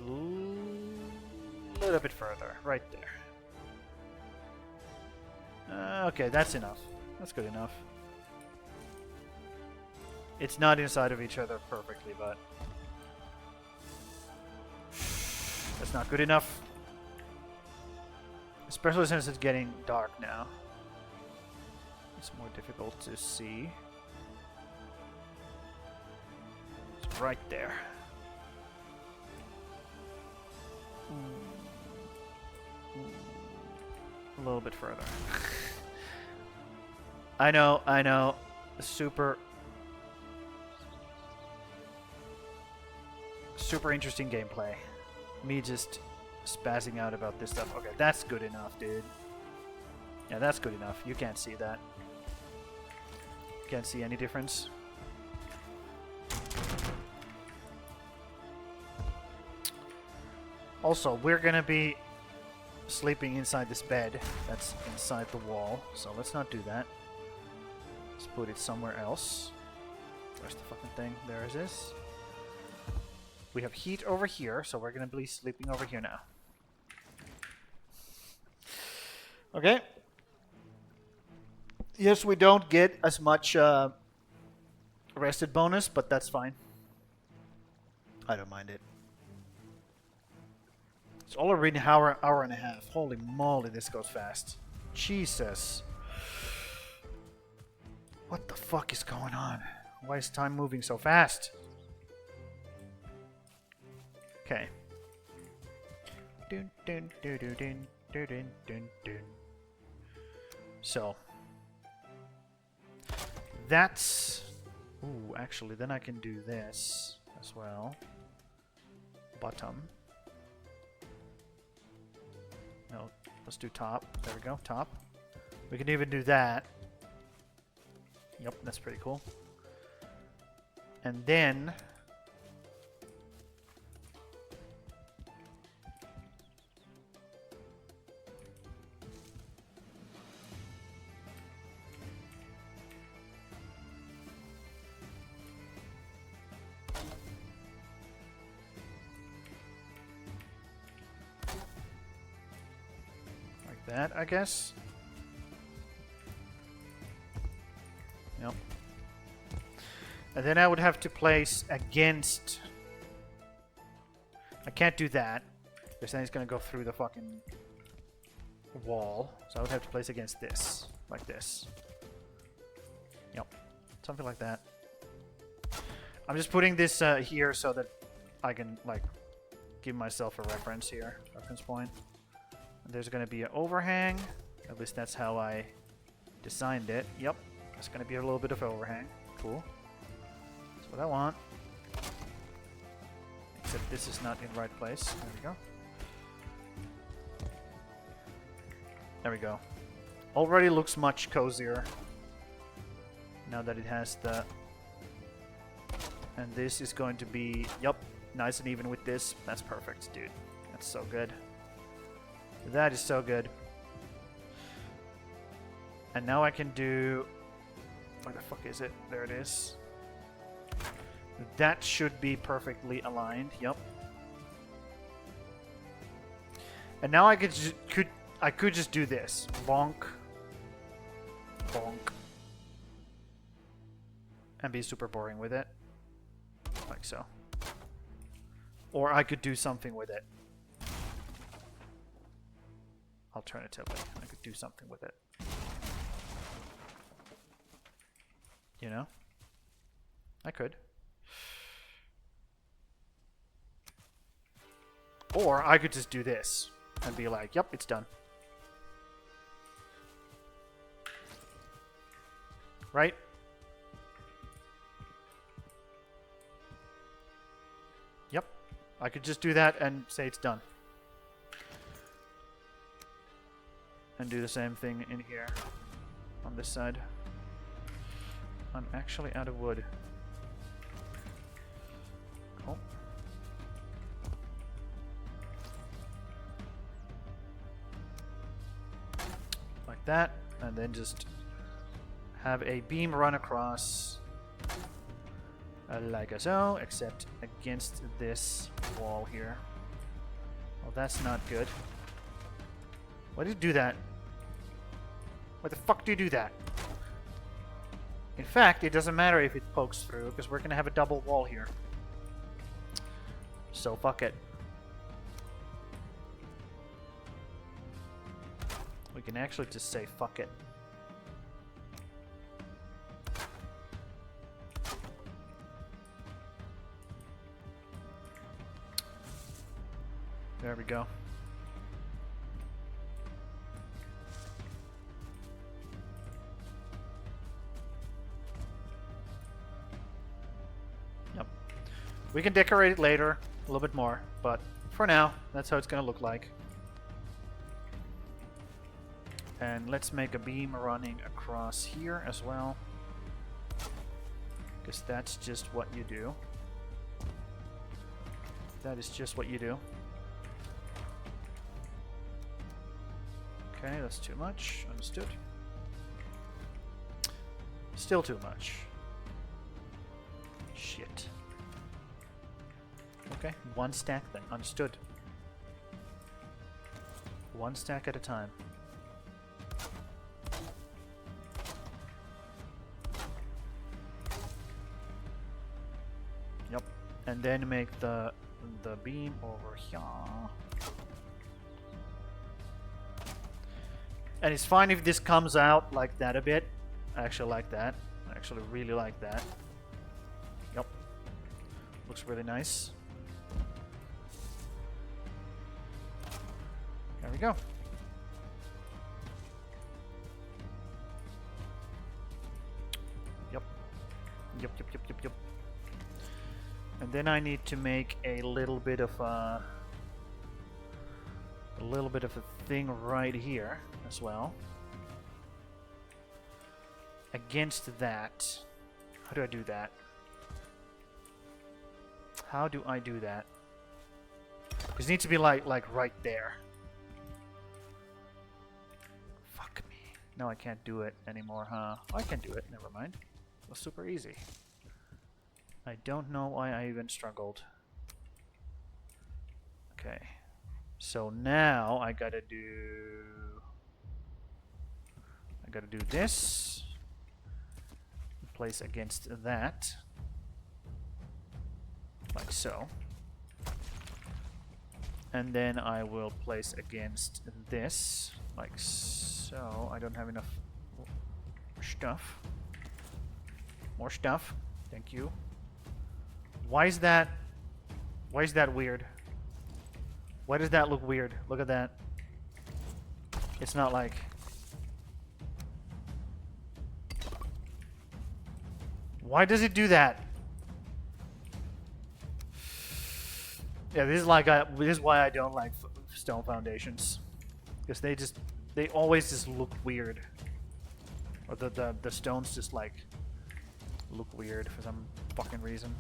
little bit further, right there. Okay, that's enough. That's good enough. It's not inside of each other perfectly, but that's not good enough. Especially since it's getting dark now. It's more difficult to see. It's right there. A little bit further. I know. Super interesting gameplay. Me just spazzing out about this stuff. Okay, that's good enough, dude. Yeah, that's good enough. You can't see that. Can't see any difference. Also, we're gonna be sleeping inside this bed that's inside the wall, so let's not do that. Let's put it somewhere else. Where's the fucking thing? There it is. We have heat over here, so we're gonna be sleeping over here now. Okay. Yes, we don't get as much rested bonus, but that's fine. I don't mind it. It's already an hour and a half. Holy moly, this goes fast. Jesus. What the fuck is going on? Why is time moving so fast? Okay. So. That's... Ooh, actually, then I can do this as well. Bottom. No, let's do top. There we go, top. We can even do that. Yep, that's pretty cool. And then... that, I guess. Yep. And then I would have to place against... I can't do that, because then it's going to go through the fucking wall. So I would have to place against this, like this. Yep. Something like that. I'm just putting this here so that I can, like, give myself a reference here. Reference point. There's going to be an overhang. At least that's how I designed it. Yep. There's going to be a little bit of overhang. Cool. That's what I want. Except this is not in the right place. There we go. There we go. Already looks much cozier. Now that it has the... And this is going to be... Yep. Nice and even with this. That's perfect, dude. That's so good. That is so good. And now I can do... Where the fuck is it? There it is. That should be perfectly aligned. Yep. And now I could just do this. Bonk. Bonk. And be super boring with it. Like so. Or I could do something with it. Alternatively, I could do something with it. You know? I could. Or I could just do this and be like, yep, it's done. Right? Yep. I could just do that and say it's done. And do the same thing in here on this side. I'm actually out of wood. Cool. Like like that, and then just have a beam run across like so, except against this wall here. Well, that's not good. Why did you do that? Why the fuck do you do that? In fact, it doesn't matter if it pokes through, because we're gonna have a double wall here. So fuck it. We can actually just say fuck it. There we go. Yep. We can decorate it later, a little bit more, but for now, that's how it's gonna look like. And let's make a beam running across here as well, because that's just what you do. That is just what you do. Okay, that's too much. Understood. Still too much. Shit. Okay, one stack then. Understood. One stack at a time. Yep. And then make the beam over here. And it's fine if this comes out like that a bit. I actually like that. I actually really like that. Yep. Looks really nice. There we go. Yep. Yep. And then I need to make a little bit of a thing right here as well. Against that. How do I do that? How do I do that? This needs to be like right there. Fuck me. No, I can't do it anymore, huh? I can do it, never mind. It was super easy. I don't know why I even struggled. Okay. So now I gotta do this. Place against that. Like so. And then I will place against this. Like so. I don't have enough stuff. More stuff. Thank you. Why is that weird? Why does that look weird? Look at that. It's not like... Why does it do that? Yeah, this is why I don't like stone foundations, because they always just look weird, or the stones just like look weird for some fucking reason.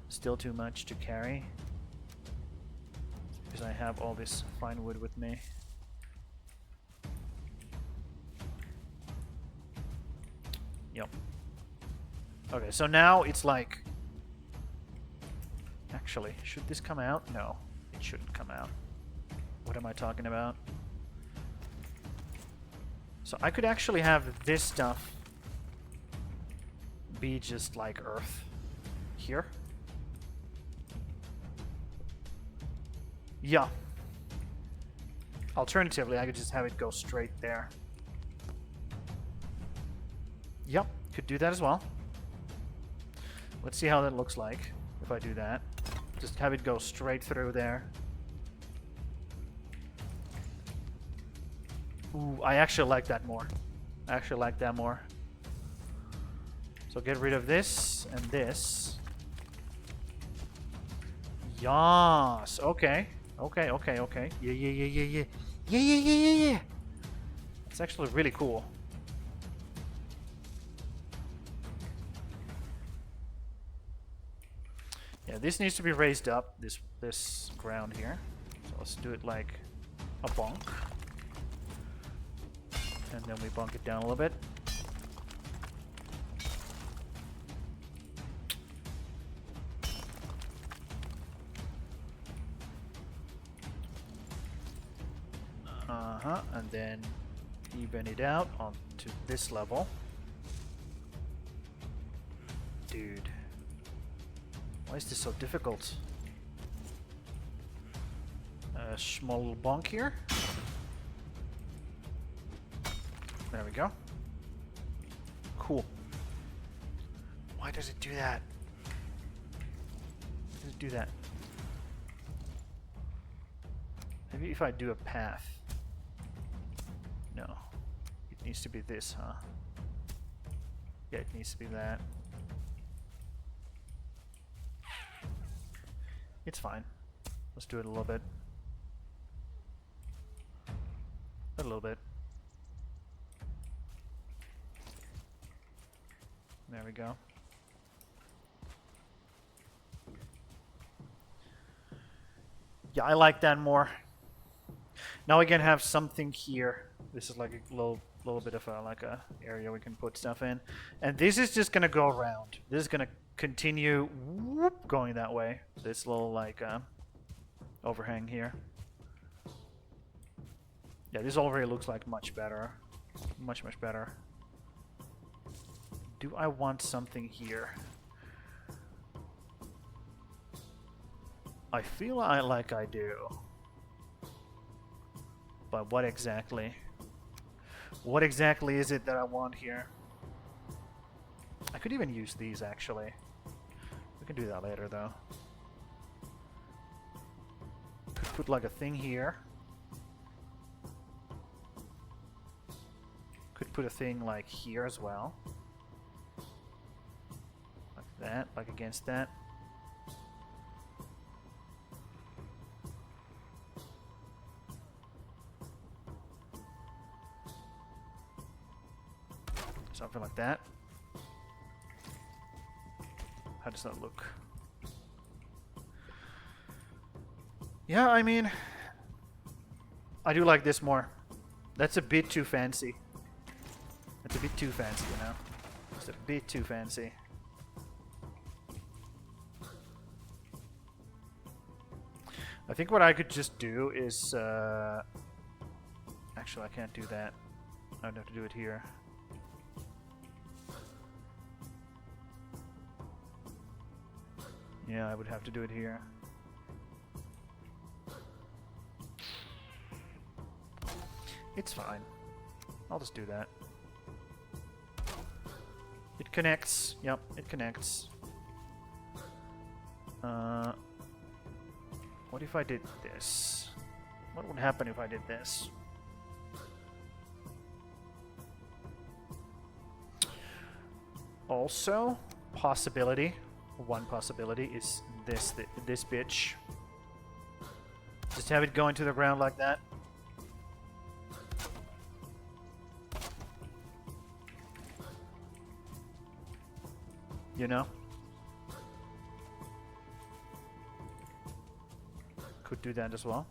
Still too much to carry, because I have all this fine wood with me. Yep. Okay, so now it's like... Actually, should this come out? No, it shouldn't come out. What am I talking about? So I could actually have this stuff be just like earth. Here. Yeah. Alternatively, I could just have it go straight there. Yep, could do that as well. Let's see how that looks like if I do that. Just have it go straight through there. Ooh, I actually like that more. I actually like that more. So get rid of this and this. Yas. Okay. Okay. Yeah. It's actually really cool. Yeah, this needs to be raised up, this ground here. So let's do it like a bonk. And then we bunk it down a little bit. And then even it out onto this level. Dude. Why is this so difficult? A small little bunk here. There we go. Cool. Why does it do that? Why does it do that? Maybe if I do a path. No. It needs to be this, huh? Yeah, it needs to be that. It's fine. Let's do it a little bit. A little bit. There we go. Yeah, I like that more. Now we can have something here. This is like a little bit of a like a area we can put stuff in, and this is just gonna go around. This is gonna continue whoop, going that way. This little like overhang here. Yeah, this already looks like much better, much better. Do I want something here? I feel like I do. But what exactly? What exactly is it that I want here? I could even use these actually. We can do that later though. Could put like a thing here. Could put a thing like here as well. Like that, like against that. Something like that. How does that look? Yeah, I mean, I do like this more. That's a bit too fancy. That's a bit too fancy, you know? It's a bit too fancy. I think what I could just do is... Actually, I can't do that. I'd have to do it here. Yeah, I would have to do it here. It's fine. I'll just do that. It connects. Yep, it connects. What if I did this? What would happen if I did this? Also, possibility. One possibility is this bitch. Just have it go into the ground like that. You know? Could do that as well.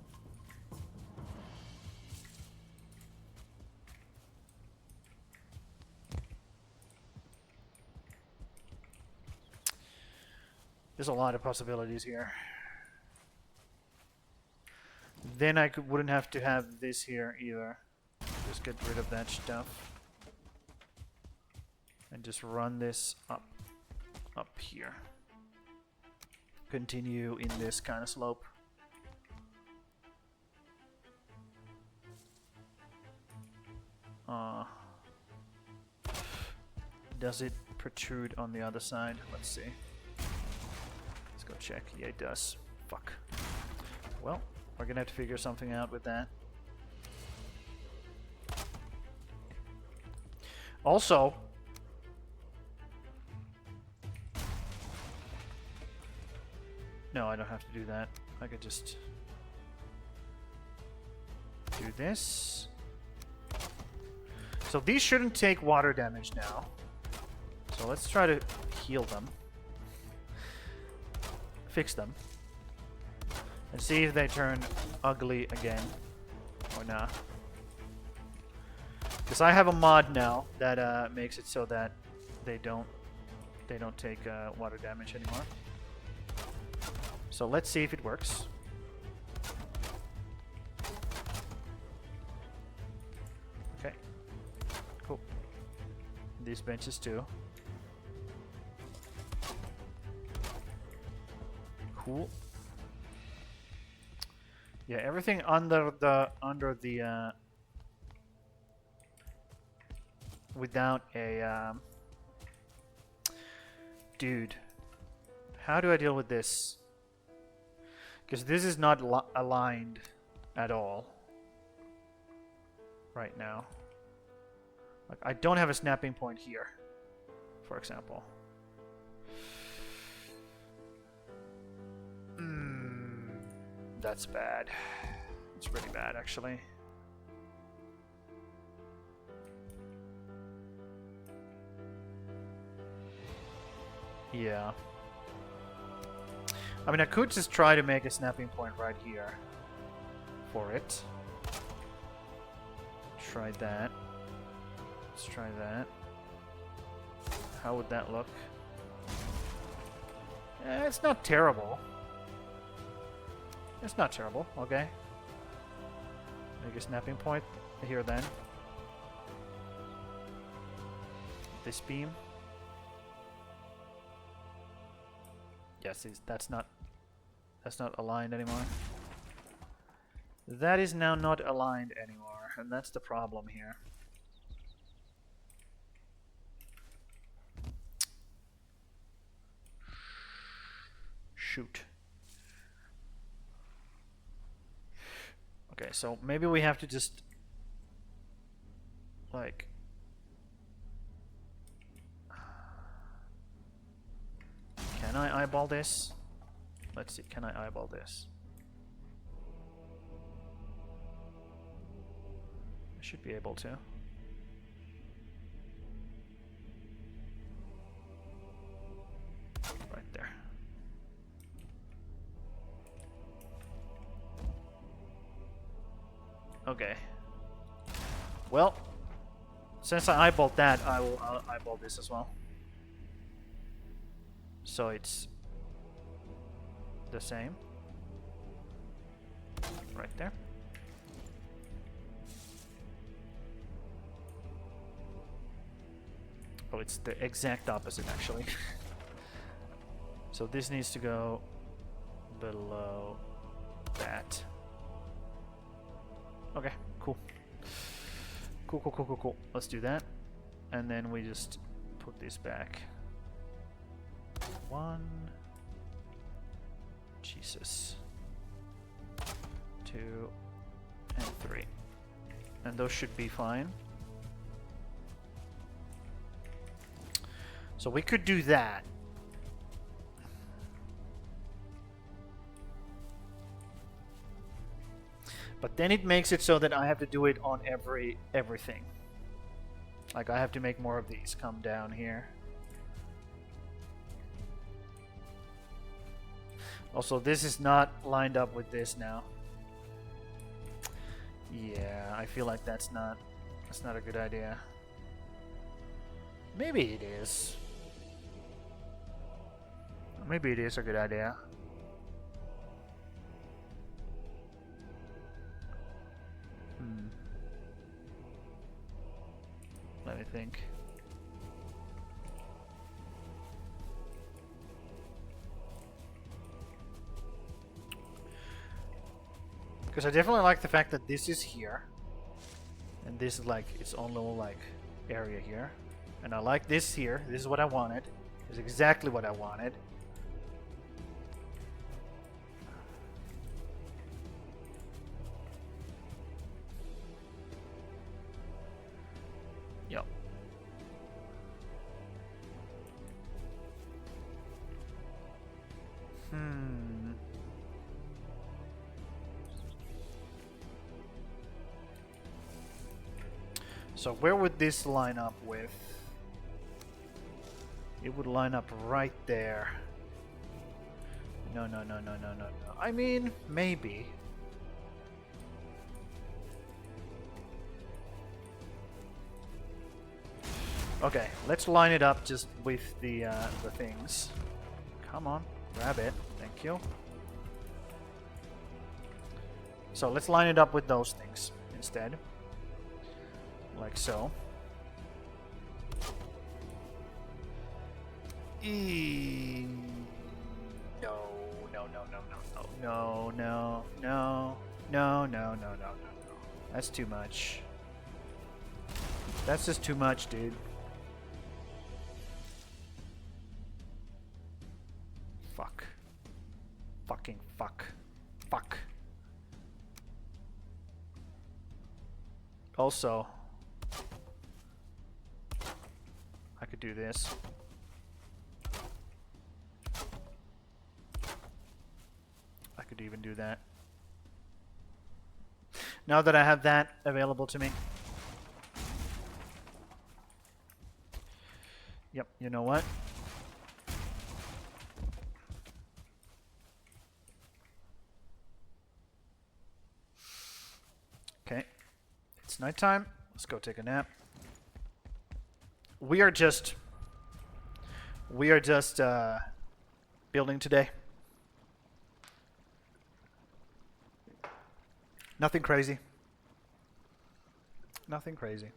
There's a lot of possibilities here. Then I wouldn't have to have this here either. Just get rid of that stuff. And just run this up here. Continue in this kind of slope. Does it protrude on the other side? Let's see. Let's go check. Yeah, it does. Fuck. Well, we're gonna have to figure something out with that. Also, no, I don't have to do that. I could just do this. So these shouldn't take water damage now. So let's try to heal them. Fix them. And see if they turn ugly again. Or not. Because I have a mod now that makes it so that they don't take water damage anymore. So let's see if it works. Okay. Cool. These benches too. Cool. Yeah, everything under the without a dude. How do I deal with this? Because this is not aligned at all right now. Like, I don't have a snapping point here, for example. That's bad. It's really bad, actually. Yeah. I mean, I could just try to make a snapping point right here for it. Try that. Let's try that. How would that look? It's not terrible. It's not terrible, okay. Make a snapping point here then. This beam. Yes, that's not aligned anymore. That is now not aligned anymore, and that's the problem here. Shoot. Okay, so maybe we have to just like can I eyeball this? Let's see, can I eyeball this? I should be able to. Right there. Okay. Well, since I eyeballed that, I'll eyeball this as well. So it's the same. Right there. Oh, it's the exact opposite, actually. So this needs to go below that. Okay, cool. Cool. Let's do that. And then we just put this back. 1. Jesus. 2 and 3. And those should be fine. So we could do that. But then it makes it so that I have to do it on everything. Like I have to make more of these come down here. Also, this is not lined up with this now. Yeah, I feel like that's not a good idea. Maybe it is. Maybe it is a good idea. Let me think. Because I definitely like the fact that this is here. And this is like its own little like area here. And I like this here. This is what I wanted. This is exactly what I wanted. Yep. So where would this line up with? It would line up right there. No. I mean, maybe. Okay, let's line it up just with the things. Come on, grab it. Thank you. So let's line it up with those things instead. Like so. No, no, no, no, no, no, no, no, no, no, no, no, no. That's too much. That's just too much, dude. Fuck. Fucking fuck. Fuck. Also, I could do this. I could even do that. Now that I have that available to me. Yep, you know what? Okay. It's nighttime. Let's go take a nap. We are just building today. Nothing crazy. Nothing crazy.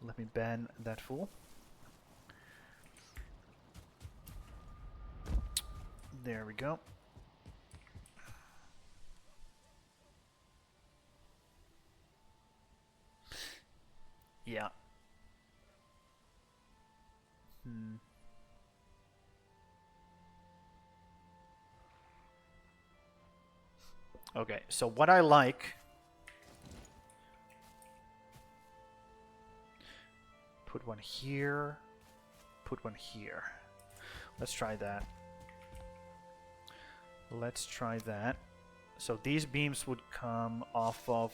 Let me ban that fool. There we go. Yeah. Okay, so what I like... Put one here. Put one here. Let's try that. Let's try that. So these beams would come off of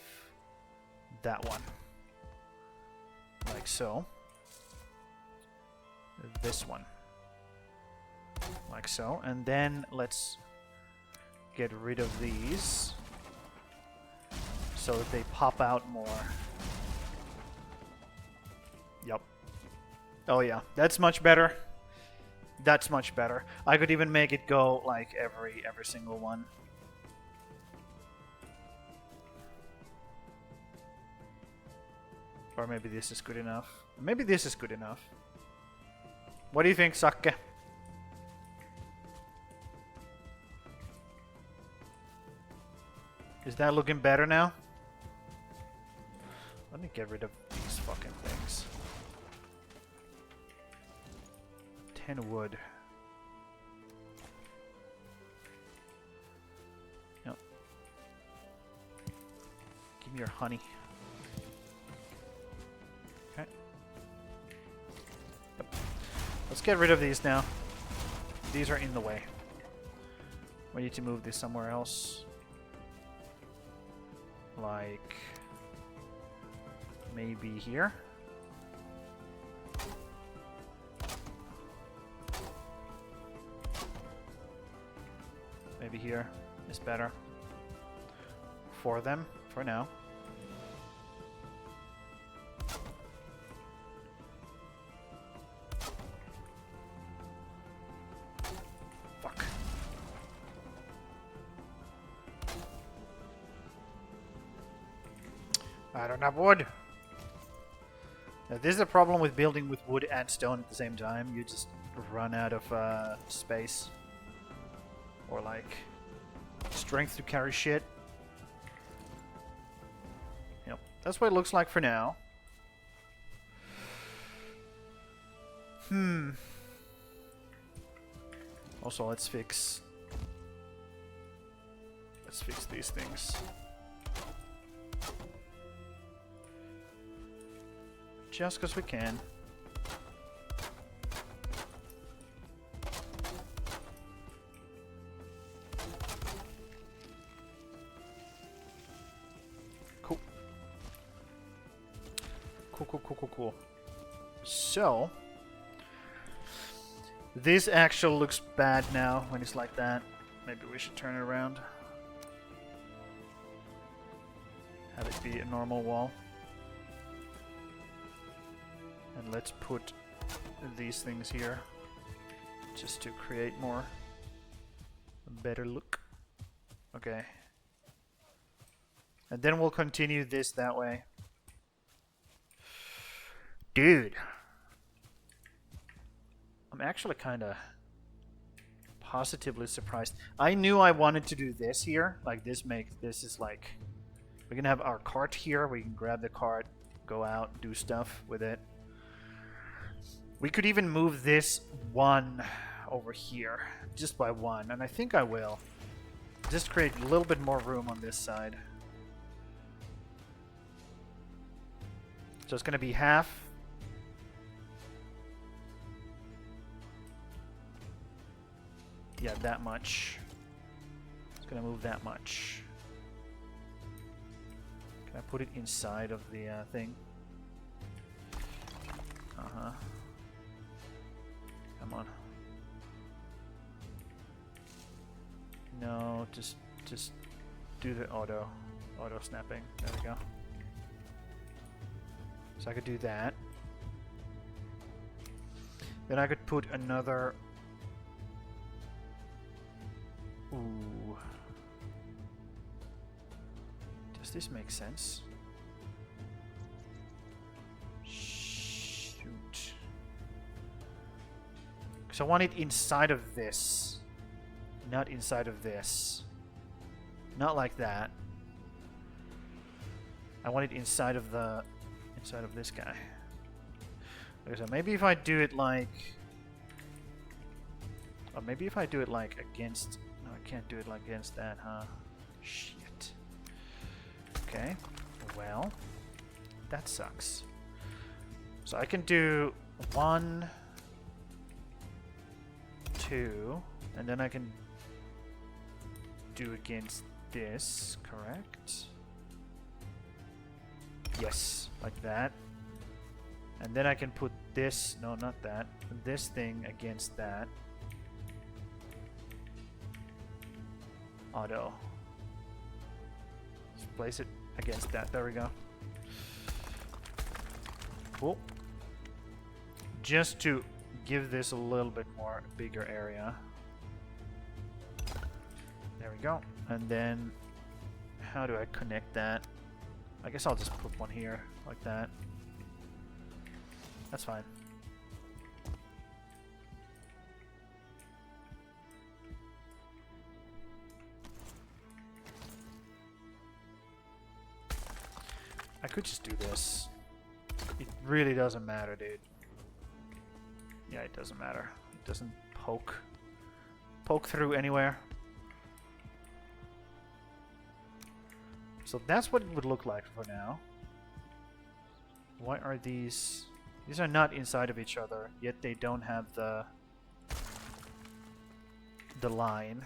that one. Like so. This one. Like so. And then let's get rid of these so that they pop out more. Yep. Oh yeah, that's much better. That's much better. I could even make it go like every single one. Or maybe this is good enough. Maybe this is good enough. What do you think, Sakke? Is that looking better now? Let me get rid of these fucking things. 10 wood. Yep. Give me your honey. Okay. Yep. Let's get rid of these now. These are in the way. We need to move this somewhere else. Like... maybe here? Maybe here is better. For them, for now. Fuck. I don't have wood. Now, this is a problem with building with wood and stone at the same time. You just run out of space. Or like strength to carry shit. Yep, that's what it looks like for now. Also, let's fix these things. Just because we can. Cool. Cool. So, this actually looks bad now when it's like that. Maybe we should turn it around. Have it be a normal wall. let's put these things here just to create more better look. Okay. And then we'll continue this that way. Dude. I'm actually kind of positively surprised. I knew I wanted to do this here. Like this is like, we can have our cart here. We can grab the cart, go out, do stuff with it. We could even move this one over here, just by one, and I think I will. Just create a little bit more room on this side. So it's gonna be half. Yeah, that much. It's gonna move that much. Can I put it inside of the thing? Uh-huh. Come on. No, just do the auto snapping. There we go. So I could do that. Then I could put another. Ooh. Does this make sense? Shoot. Because I want it inside of this. Not inside of this. Not like that. I want it inside of the... inside of this guy. Okay, so maybe if I do it like... or maybe if I do it like against... no, I can't do it like against that, huh? Shit. Okay. Well, that sucks. So I can do 1, 2, and then I can do against this, correct? Yes, like that. And then I can put this, no, not that, this thing against that. Auto. Let's place it against that. There we go. Cool. Just to give this a little bit more bigger area. There we go. And then how do I connect that? I guess I'll just put one here like that. That's fine. I could just do this. It really doesn't matter, dude. Yeah, it doesn't matter. It doesn't poke through anywhere. So that's what it would look like for now. Why are these... these are not inside of each other, yet they don't have the line.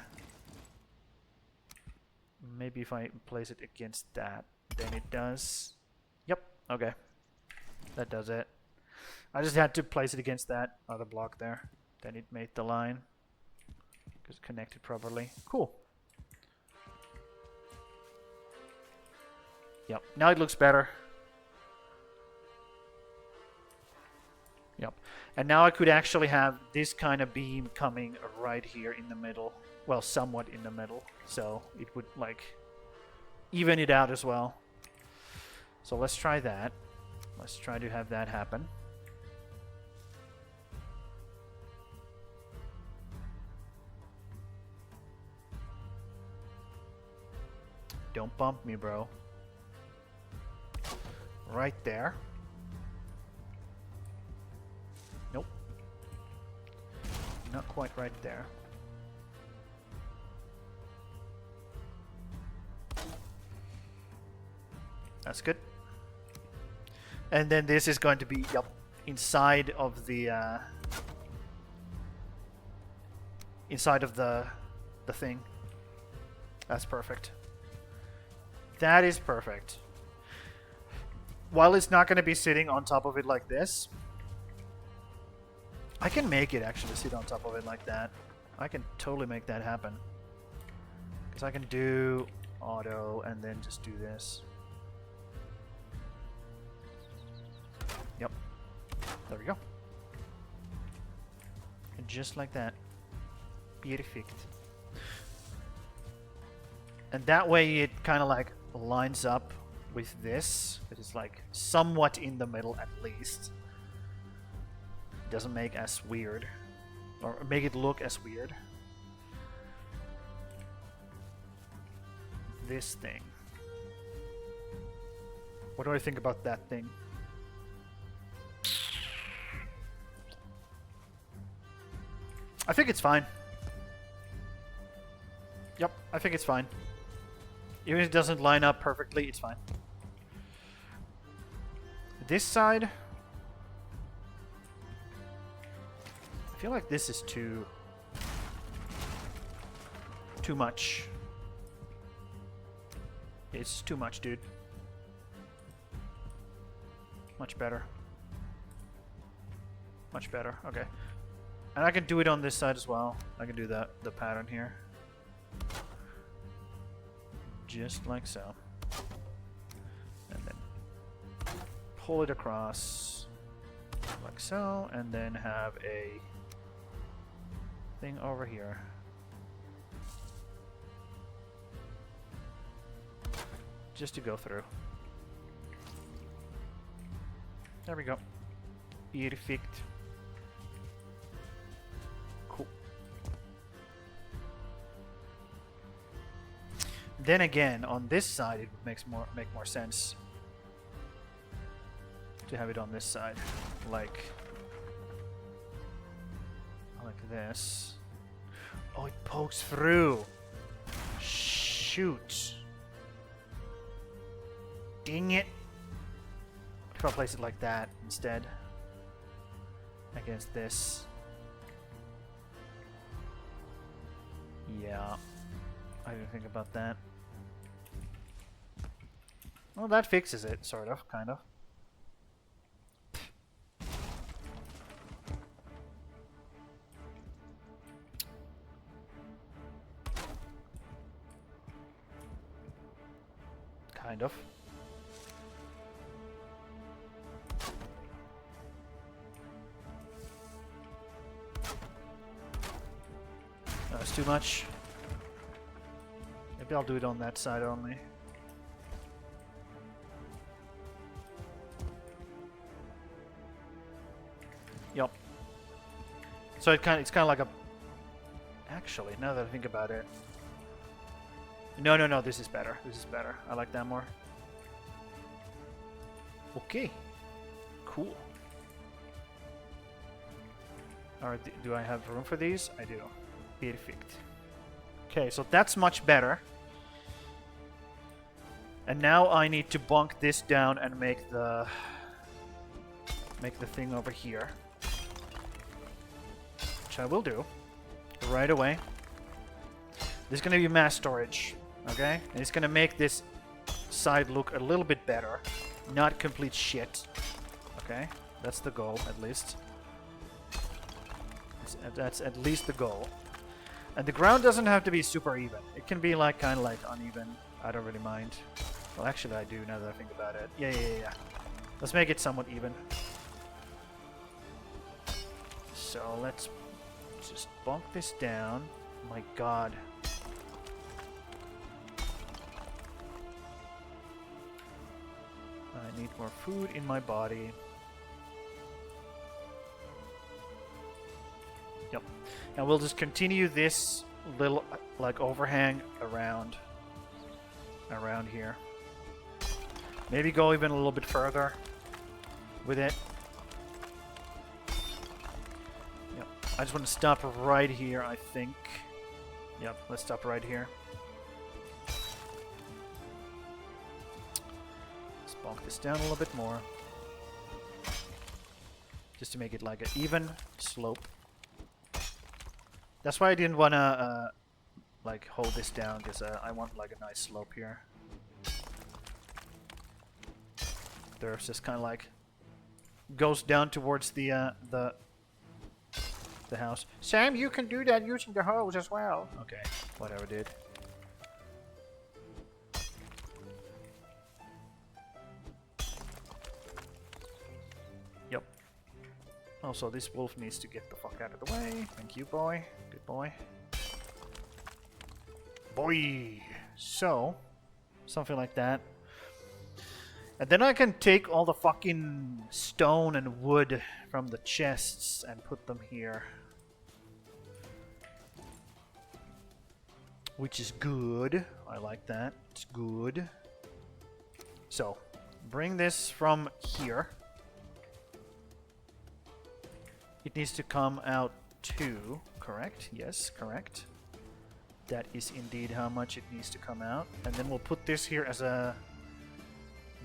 Maybe if I place it against that, then it does. Yep, okay. That does it. I just had to place it against that other block there. Then it made the line. Because it connected properly. Cool. Yep, now it looks better. Yep. And now I could actually have this kind of beam coming right here in the middle. Well, somewhat in the middle. So it would, like, even it out as well. So let's try that. Let's try to have that happen. Don't bump me, bro. Right there. Nope. Not quite right there. That's good. And then this is going to be, yep, inside of the thing. That's perfect. That is perfect. While it's not going to be sitting on top of it like this, I can make it actually sit on top of it like that. I can totally make that happen. Because I can do auto and then just do this. Yep. There we go. And just like that. Perfect. And that way it kind of like lines up with this. It is like somewhat in the middle at least. It doesn't make as weird. Or make it look as weird. This thing. What do I think about that thing? I think it's fine. Yep, I think it's fine. Even if it doesn't line up perfectly, it's fine. This side... I feel like this is too much. It's too much, dude. Much better. Much better, okay. And I can do it on this side as well. I can do the pattern here. Just like so. And then pull it across like so, and then have a thing over here. Just to go through. There we go. Perfect. Cool. Then again, on this side, it makes make more sense to have it on this side, like this. Oh, it pokes through. Shoot. Dang it. What if I place it like that instead? Against this. Yeah. I didn't think about that. Well, that fixes it, sort of, kind of. Kind of. That's too much. Maybe I'll do it on that side only. Yup. So it's kind of like a... Actually, now that I think about it... No, this is better. This is better. I like that more. Okay. Cool. Alright, do I have room for these? I do. Perfect. Okay, so that's much better. And now I need to bunk this down and make the thing over here. Which I will do. Right away. This is going to be mass storage. Okay? And it's going to make this side look a little bit better. Not complete shit. Okay? That's the goal, at least. That's at least the goal. And the ground doesn't have to be super even. It can be like kind of like uneven. I don't really mind. Well, actually I do now that I think about it. Yeah. Let's make it somewhat even. So let's just bonk this down. My god. I need more food in my body. Yep. And we'll just continue this little like overhang around here. Maybe go even a little bit further with it. Yep. I just want to stop right here, I think. Yep, let's stop right here. Let's bonk this down a little bit more. Just to make it like an even slope. That's why I didn't want to like hold this down, because I want like a nice slope here. There's just kind of like goes down towards the house. Sam, you can do that using the hose as well. Okay, whatever, dude. Yep. Also, this wolf needs to get the fuck out of the way. Thank you, boy. Good boy. Boy! So, something like that. And then I can take all the fucking stone and wood from the chests and put them here. Which is good. I like that. It's good. So, bring this from here. It needs to come out too, correct? Yes, correct. That is indeed how much it needs to come out. And then we'll put this here as a...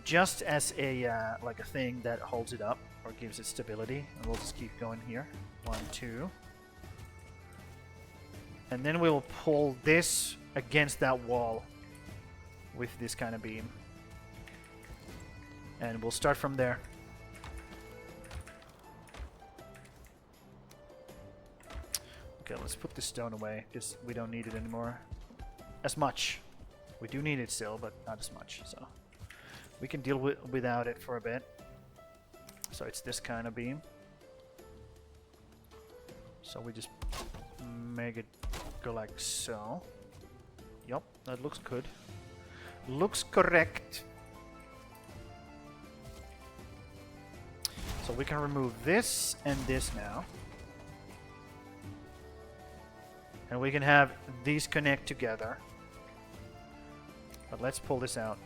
just as a, like a thing that holds it up or gives it stability. And we'll just keep going here. 1, 2. And then we'll pull this against that wall with this kind of beam. And we'll start from there. Okay, let's put this stone away, because we don't need it anymore. As much. We do need it still, but not as much, so... we can deal without it for a bit. So it's this kind of beam. So we just make it go like so. Yup, that looks good. Looks correct. So we can remove this and this now. And we can have these connect together. But let's pull this out.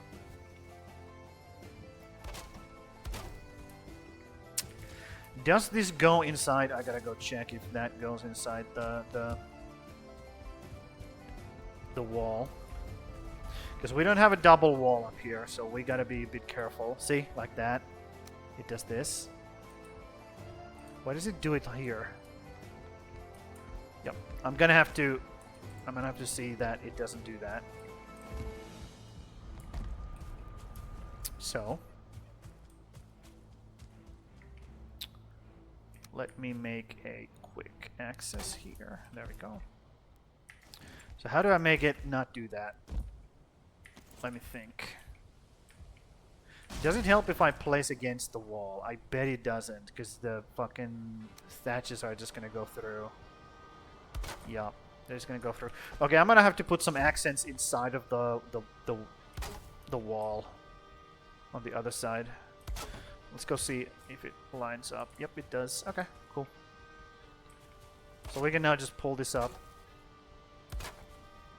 Does this go inside? I gotta go check if that goes inside the wall. Because we don't have a double wall up here, so we gotta be a bit careful. See? Like that. It does this. Why does it do it here? Yep. I'm gonna have to see that it doesn't do that. So let me make a quick access here. There we go. So how do I make it not do that? Let me think. Does it help if I place against the wall? I bet it doesn't, because the fucking thatches are just gonna go through. Yup, they're just gonna go through. Okay, I'm gonna have to put some accents inside of the wall on the other side. Let's go see if it lines up. Yep, it does. Okay, cool. So we can now just pull this up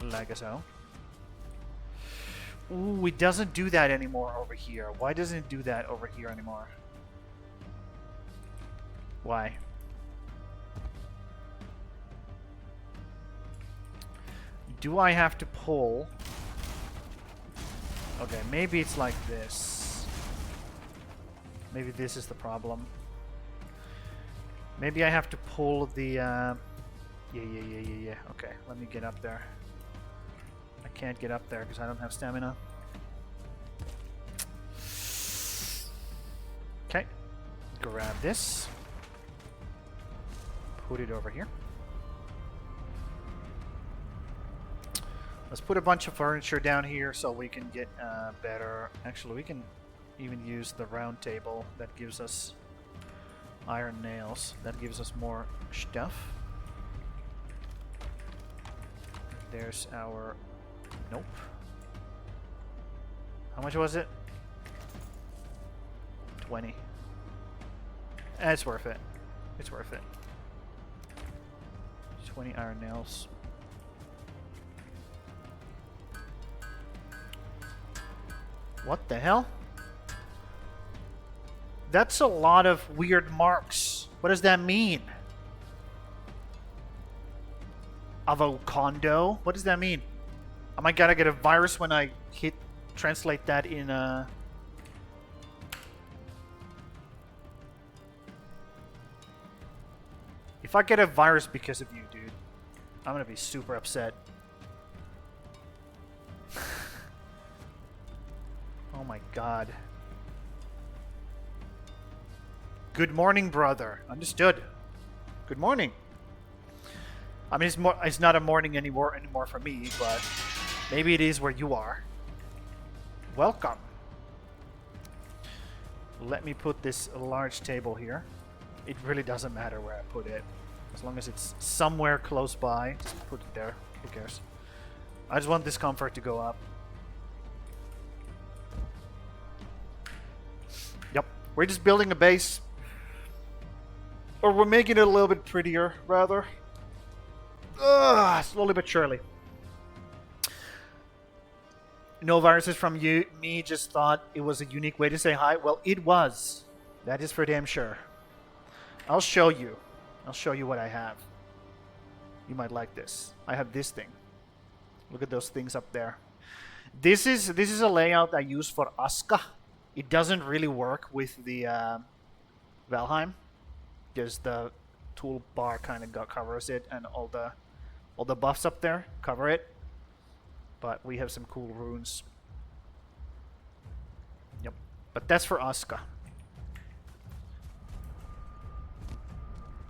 like so. Ooh, it doesn't do that anymore over here. Why doesn't it do that over here anymore? Why? Do I have to pull? Okay, maybe it's like this. Maybe this is the problem. Maybe I have to pull the... Yeah. Okay, let me get up there. I can't get up there because I don't have stamina. Okay. Grab this. Put it over here. Let's put a bunch of furniture down here so we can get better... Actually, we can even use the round table. That gives us iron nails. That gives us more stuff. There's our... Nope. How much was it? 20. It's worth it. It's worth it. 20 iron nails. What the hell? That's a lot of weird marks. What does that mean? Avocado? What does that mean? Am I gonna get a virus when I translate that in If I get a virus because of you, dude, I'm gonna be super upset. Oh my god. Good morning, brother. Understood. Good morning. I mean, it's not a morning anymore for me, but maybe it is where you are. Welcome. Let me put this large table here. It really doesn't matter where I put it. As long as it's somewhere close by, just put it there. Who cares? I just want this comfort to go up. Yep. We're just building a base. Or we're making it a little bit prettier, rather. Slowly but surely. No viruses from you. Me just thought it was a unique way to say hi. Well, it was. That is for damn sure. I'll show you. I'll show you what I have. You might like this. I have this thing. Look at those things up there. This is a layout I use for Aska. It doesn't really work with the Valheim, because the toolbar kind of covers it, and all the buffs up there cover it. But we have some cool runes. Yep. But that's for Aska.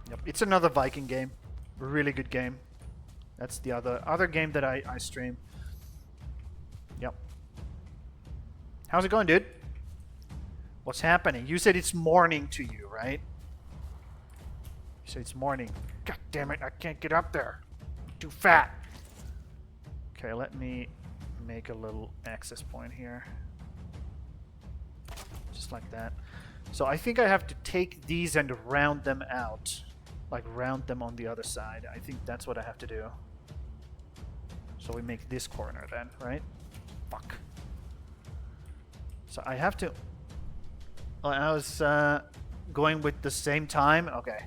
Yep. It's another Viking game. Really good game. That's the other game that I stream. Yep. How's it going, dude? What's happening? You said it's morning to you, right? You said it's morning. God damn it, I can't get up there. I'm too fat. Okay, let me make a little access point here. Just like that. So I think I have to take these and round them out. Like round them on the other side. I think that's what I have to do. So we make this corner then, right? Fuck. So I have to... Oh, I was going with the same time? Okay.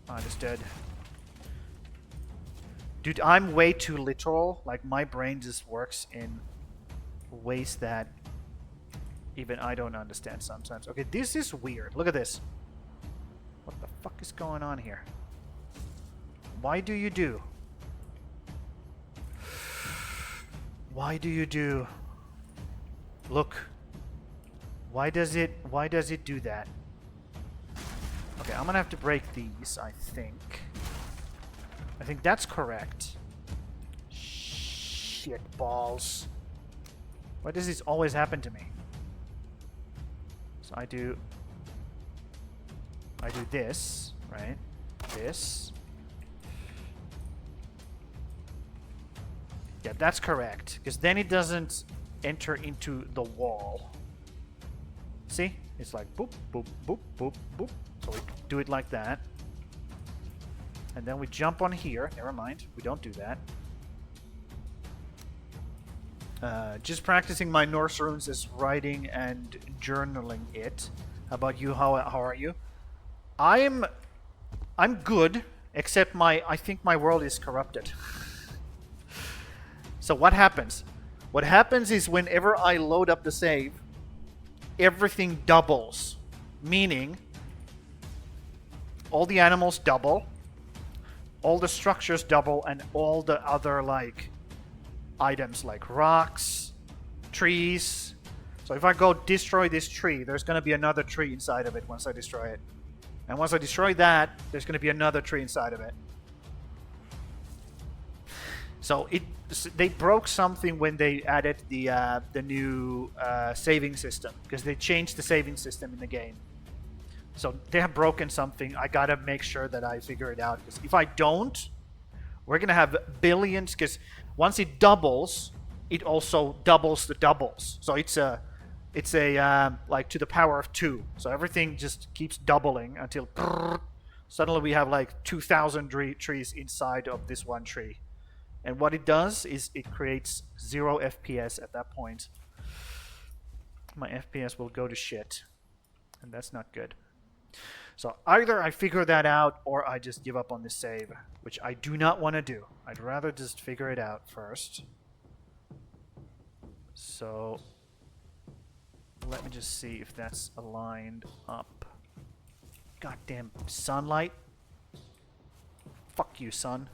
Understood. Dude, I'm way too literal. Like, my brain just works in ways that even I don't understand sometimes. Okay, this is weird. Look at this. What the fuck is going on here? Why do you do? Why do you do? Look. Why does it do that? Okay, I'm gonna have to break these, I think. I think that's correct. Shit balls. Why does this always happen to me? So I do this, right? This. Yeah, that's correct. Because then it doesn't enter into the wall. See? It's like boop, boop, boop, boop, boop. So we do it like that. And then we jump on here. Never mind. We don't do that. Just practicing my Norse runes is writing and journaling it. How about you? How are you? I'm good, except I think my world is corrupted. So what happens? What happens is whenever I load up the save, everything doubles. Meaning, all the animals double, all the structures double, and all the other, like, items like rocks, trees. So if I go destroy this tree, there's going to be another tree inside of it once I destroy it. And once I destroy that, there's going to be another tree inside of it. So they broke something when they added the new saving system, because they changed the saving system in the game. So they have broken something. I gotta make sure that I figure it out, because if I don't, we're gonna have billions. Because once it doubles, it also doubles the doubles. So it's a like to the power of 2. So everything just keeps doubling until suddenly we have like 2,000 trees inside of this one tree. And what it does is it creates 0 FPS at that point. My FPS will go to shit. And that's not good. So either I figure that out or I just give up on this save, which I do not want to do. I'd rather just figure it out first. So let me just see if that's aligned up. Goddamn sunlight. Fuck you, sun.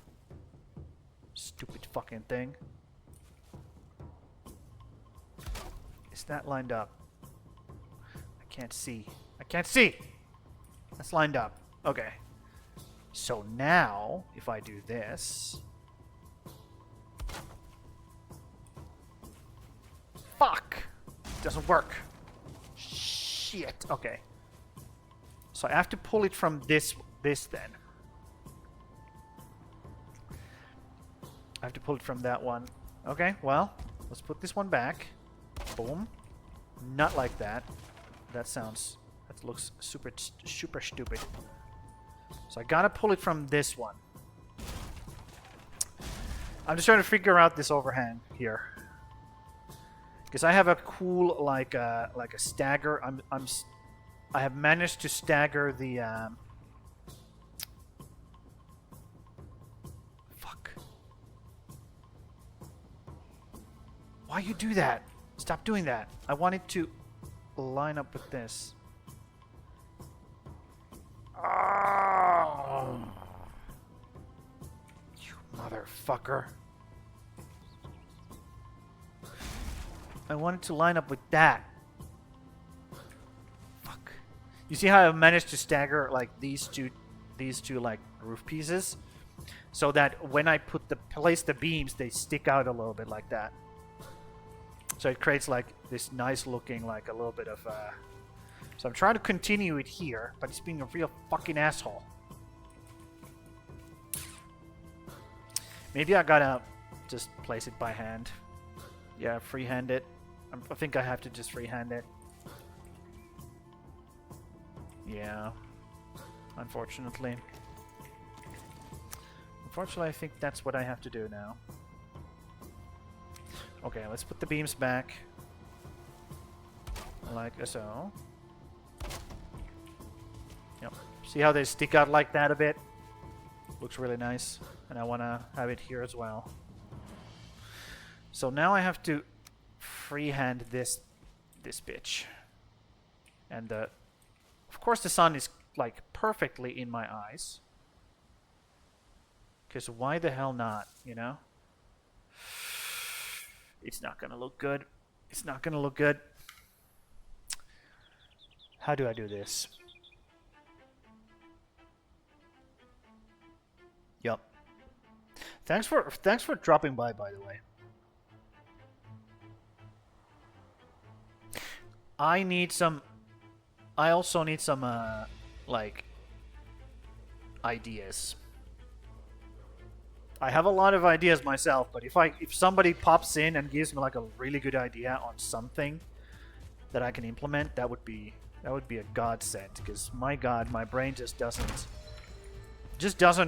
Stupid fucking thing. Is that lined up? I can't see. I can't see! That's lined up. Okay. So now, if I do this... Fuck! It doesn't work. Shit. Okay. So I have to pull it from this then. I have to pull it from that one. Okay, well, let's put this one back. Boom. Not like that. That looks super stupid. So I gotta pull it from this one. I'm just trying to figure out this overhang here. Because I have a cool, like a stagger. I have managed to stagger the, fuck. Why you do that? Stop doing that. I want it to line up with this. Oh. You motherfucker. I want it to line up with that. Fuck. You see how I've managed to stagger like these two like roof pieces? So that when I place the beams, they stick out a little bit like that. So it creates like this nice looking, like a little bit of so I'm trying to continue it here, but it's being a real fucking asshole. Maybe I gotta just place it by hand. Yeah, freehand it. I think I have to just freehand it. Yeah. Unfortunately. Unfortunately, I think that's what I have to do now. Okay, let's put the beams back. Like so. Yep. See how they stick out like that a bit? Looks really nice. And I want to have it here as well. So now I have to freehand this bitch. And of course the sun is like perfectly in my eyes. Because why the hell not, you know? It's not gonna look good. It's not gonna look good. How do I do this? Yup. Thanks for dropping by the way. I also need some like ideas. I have a lot of ideas myself, but if somebody pops in and gives me like a really good idea on something that I can implement, that would be a godsend. Because my God, my brain just doesn't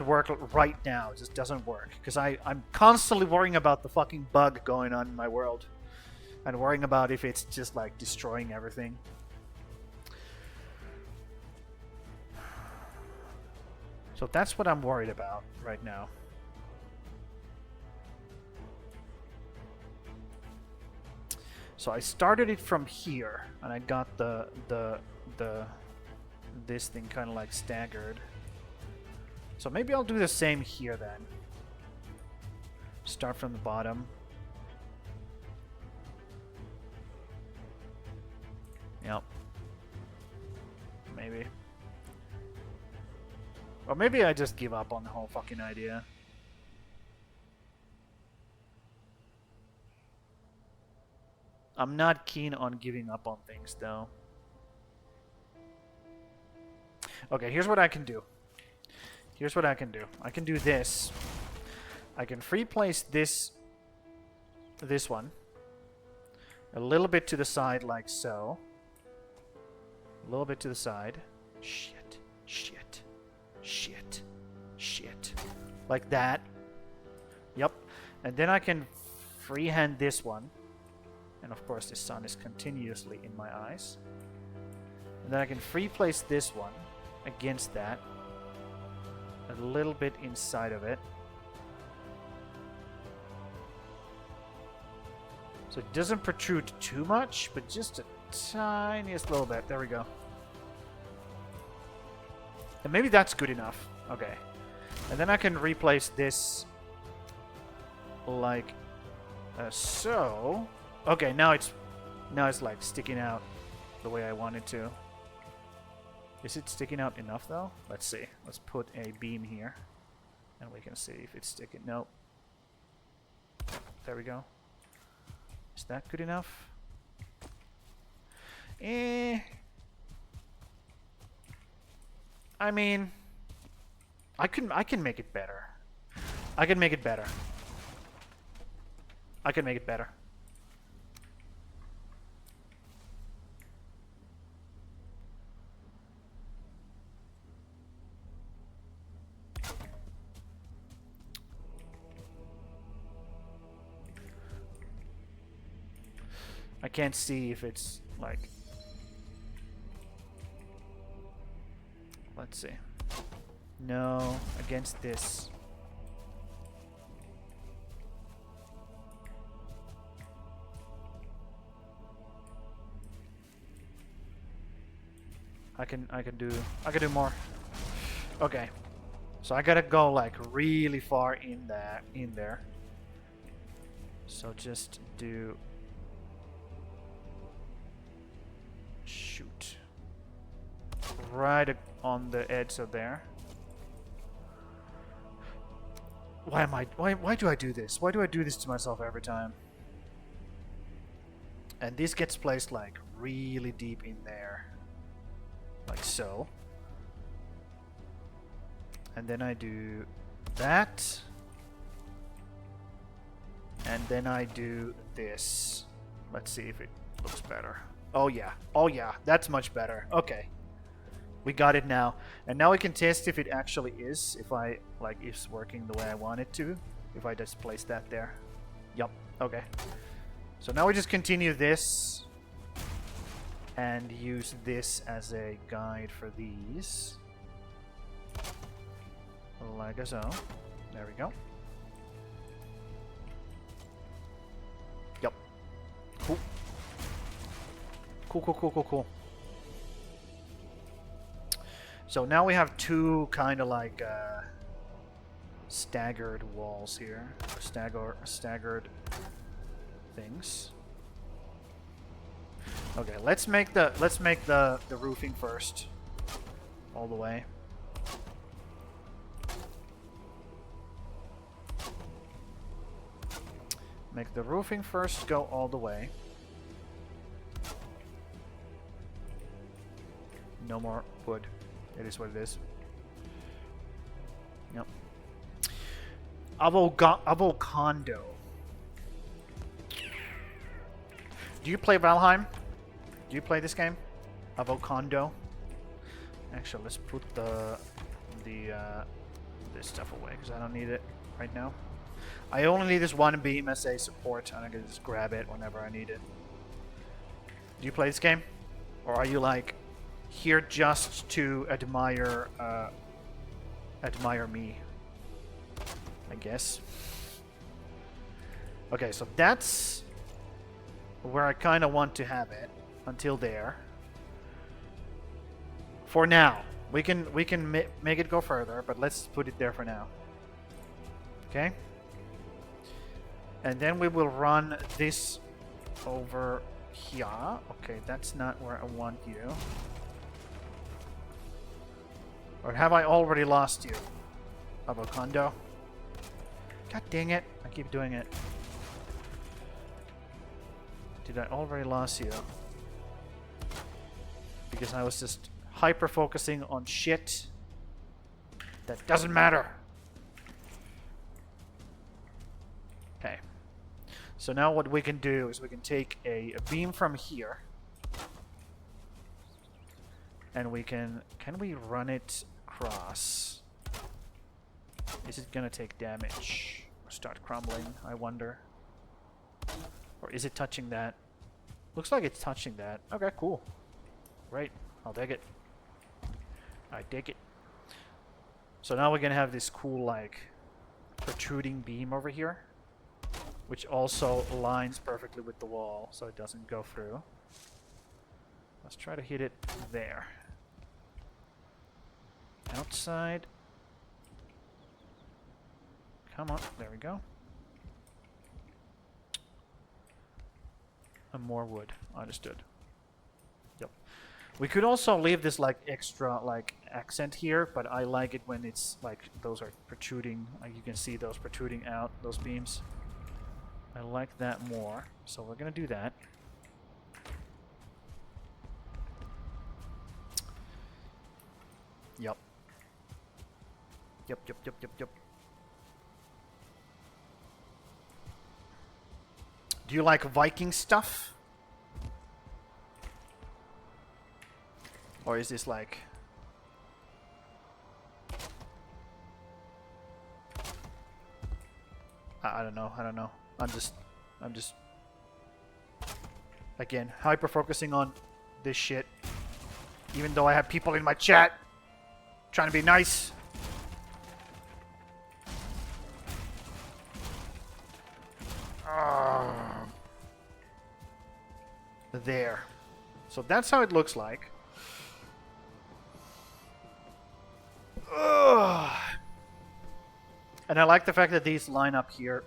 work right now. It just doesn't work because I'm constantly worrying about the fucking bug going on in my world, and worrying about if it's just like destroying everything. So that's what I'm worried about right now. So I started it from here, and I got this thing kind of like staggered. So maybe I'll do the same here then. Start from the bottom. Yep. Maybe. Or maybe I just give up on the whole fucking idea. I'm not keen on giving up on things, though. Okay, here's what I can do. Here's what I can do. I can do this. I can free place this one a little bit to the side, like so. A little bit to the side. Shit. Shit. Shit. Shit. Like that. Yep. And then I can freehand this one. And of course the sun is continuously in my eyes. And then I can free place this one against that. A little bit inside of it. So it doesn't protrude too much, but just a tiniest little bit. There we go. And maybe that's good enough. Okay. And then I can replace this like so. Okay, now it's like sticking out the way I want it to. Is it sticking out enough though? Let's see. Let's put a beam here and we can see if it's sticking. Nope. There we go. Is that good enough? I mean, I can make it better. I can make it better. I can make it better. I can't see if it's like... Let's see. No, against this. I can do more. Okay. So I gotta go like really far in there. So just do... Shoot. Right on the edge of there. Why do I do this? Why do I do this to myself every time? And this gets placed like really deep in there. Like so. And then I do that. And then I do this. Let's see if it looks better. Oh yeah. Oh yeah. That's much better. Okay. We got it now. And now we can test if it actually is. If I, like, it's working the way I want it to. If I just place that there. Yup. Okay. So now we just continue this. And use this as a guide for these. Like so. There we go. Yup. Cool. Cool. So now we have two kind of like staggered walls here. Staggered things. Okay, let's make the roofing first. All the way. Make the roofing first go all the way. No more wood. It is what it is. Yep. Avocado. Do you play Valheim? Do you play this game? Avocado. Actually, let's put this stuff away because I don't need it right now. I only need this one beam as a support, and I can just grab it whenever I need it. Do you play this game, or are you like here just to admire me? I guess. Okay, so that's where I kind of want to have it until there. For now, we can make it go further, but let's put it there for now. Okay. And then we will run this over here. Okay, that's not where I want you. Or have I already lost you? Avocado. God dang it. I keep doing it. Did I already lose you? Because I was just hyper-focusing on shit that doesn't matter. Okay. So now what we can do is we can take a beam from here. And we can we run it across? Is it gonna take damage? Or start crumbling, I wonder. Or is it touching that? Looks like it's touching that. Okay, cool. Great. I'll take it. I take it. So now we're gonna have this cool, like, protruding beam over here. Which also aligns perfectly with the wall, so it doesn't go through. Let's try to hit it there. Outside. Come on, there we go. And more wood. Understood. Yep. We could also leave this like extra like accent here, but I like it when it's like those are protruding. Like you can see those protruding out, those beams. I like that more, so we're gonna do that. Yep. Yep, yep, yep, yep, yep. Do you like Viking stuff? Or is this like... I don't know, I don't know. I'm just... Again, hyper-focusing on this shit. Even though I have people in my chat trying to be nice. There. So that's how it looks like. And I like the fact that these line up here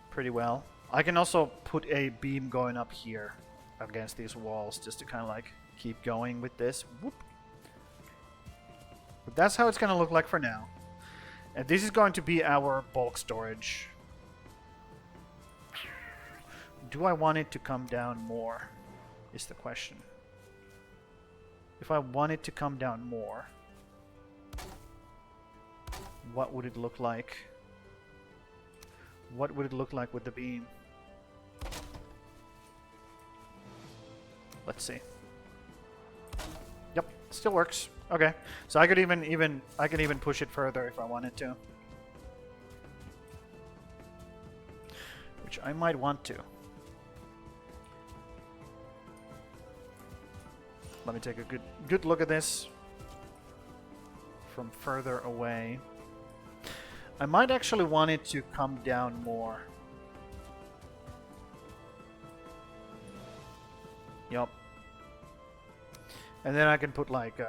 pretty well. I can also put a beam going up here against these walls just to kind of like keep going with this. Whoop. But that's how it's going to look like for now. And this is going to be our bulk storage. Do I want it to come down more? Is the question. If I want it to come down more, what would it look like? What would it look like with the beam? Let's see. Yep, still works. Okay, so I could I could even push it further if I wanted to, which I might want to. Let me take a good look at this from further away. I might actually want it to come down more. Yup. And then I can put like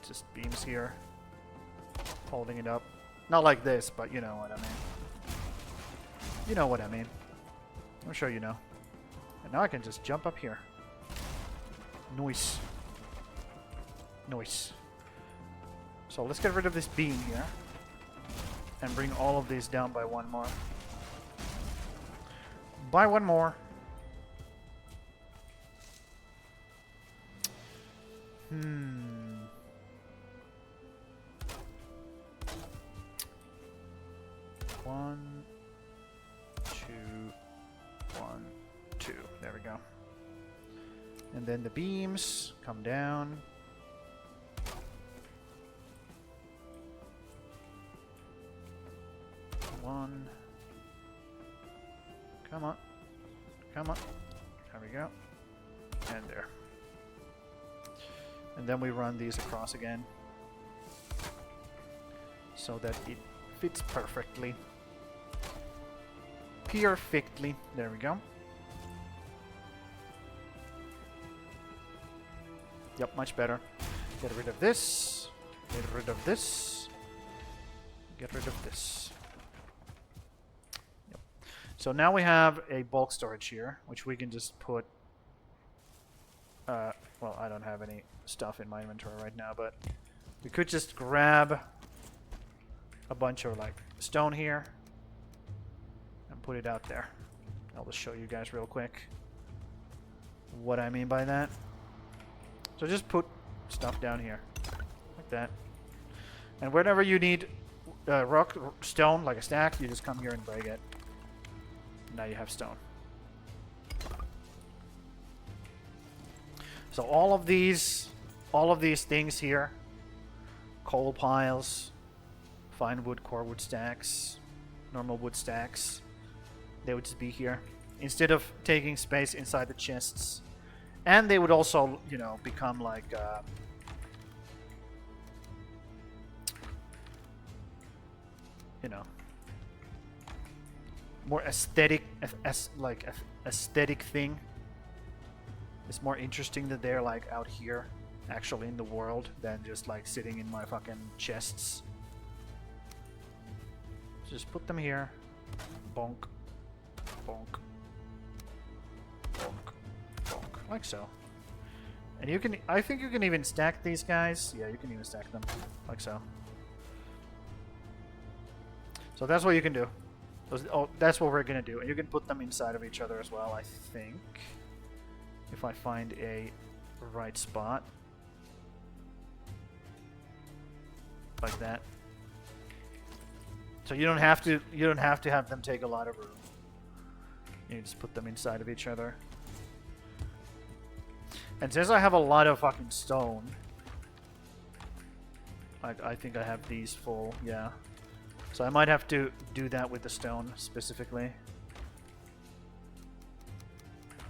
just beams here holding it up. Not like this, but you know what I mean. You know what I mean. I'm sure you know. And now I can just jump up here. Nice. Nice. So let's get rid of this beam here. And bring all of these down by one more. By one more. One, two, one, two. There we go. And then the beams come down. One. Come on. Come on. There we go. And there. And then we run these across again. So that it fits perfectly. Perfectly. There we go. Yep, much better. Get rid of this. Get rid of this. Get rid of this. Yep. So now we have a bulk storage here, which we can just put... well, I don't have any stuff in my inventory right now, but we could just grab a bunch of like stone here and put it out there. I'll just show you guys real quick what I mean by that. So just put stuff down here like that, and whenever you need rock, stone, like a stack, you just come here and break it. Now you have stone. So all of these things here, coal piles, fine wood, core wood stacks, normal wood stacks, they would just be here instead of taking space inside the chests. And they would also, you know, become like you know, more aesthetic, aesthetic thing. It's more interesting that they're like out here, actually in the world, than just like sitting in my fucking chests. Just put them here. Bonk. Bonk. Bonk. Bonk. Like so. And you can, I think you can even stack these guys. Yeah, you can even stack them. Like so. So that's what you can do. Oh, that's what we're gonna do. And you can put them inside of each other as well, I think. If I find a right spot. Like that. So you don't have to have them take a lot of room. You just put them inside of each other. And since I have a lot of fucking stone, I think I have these full, yeah. So I might have to do that with the stone specifically.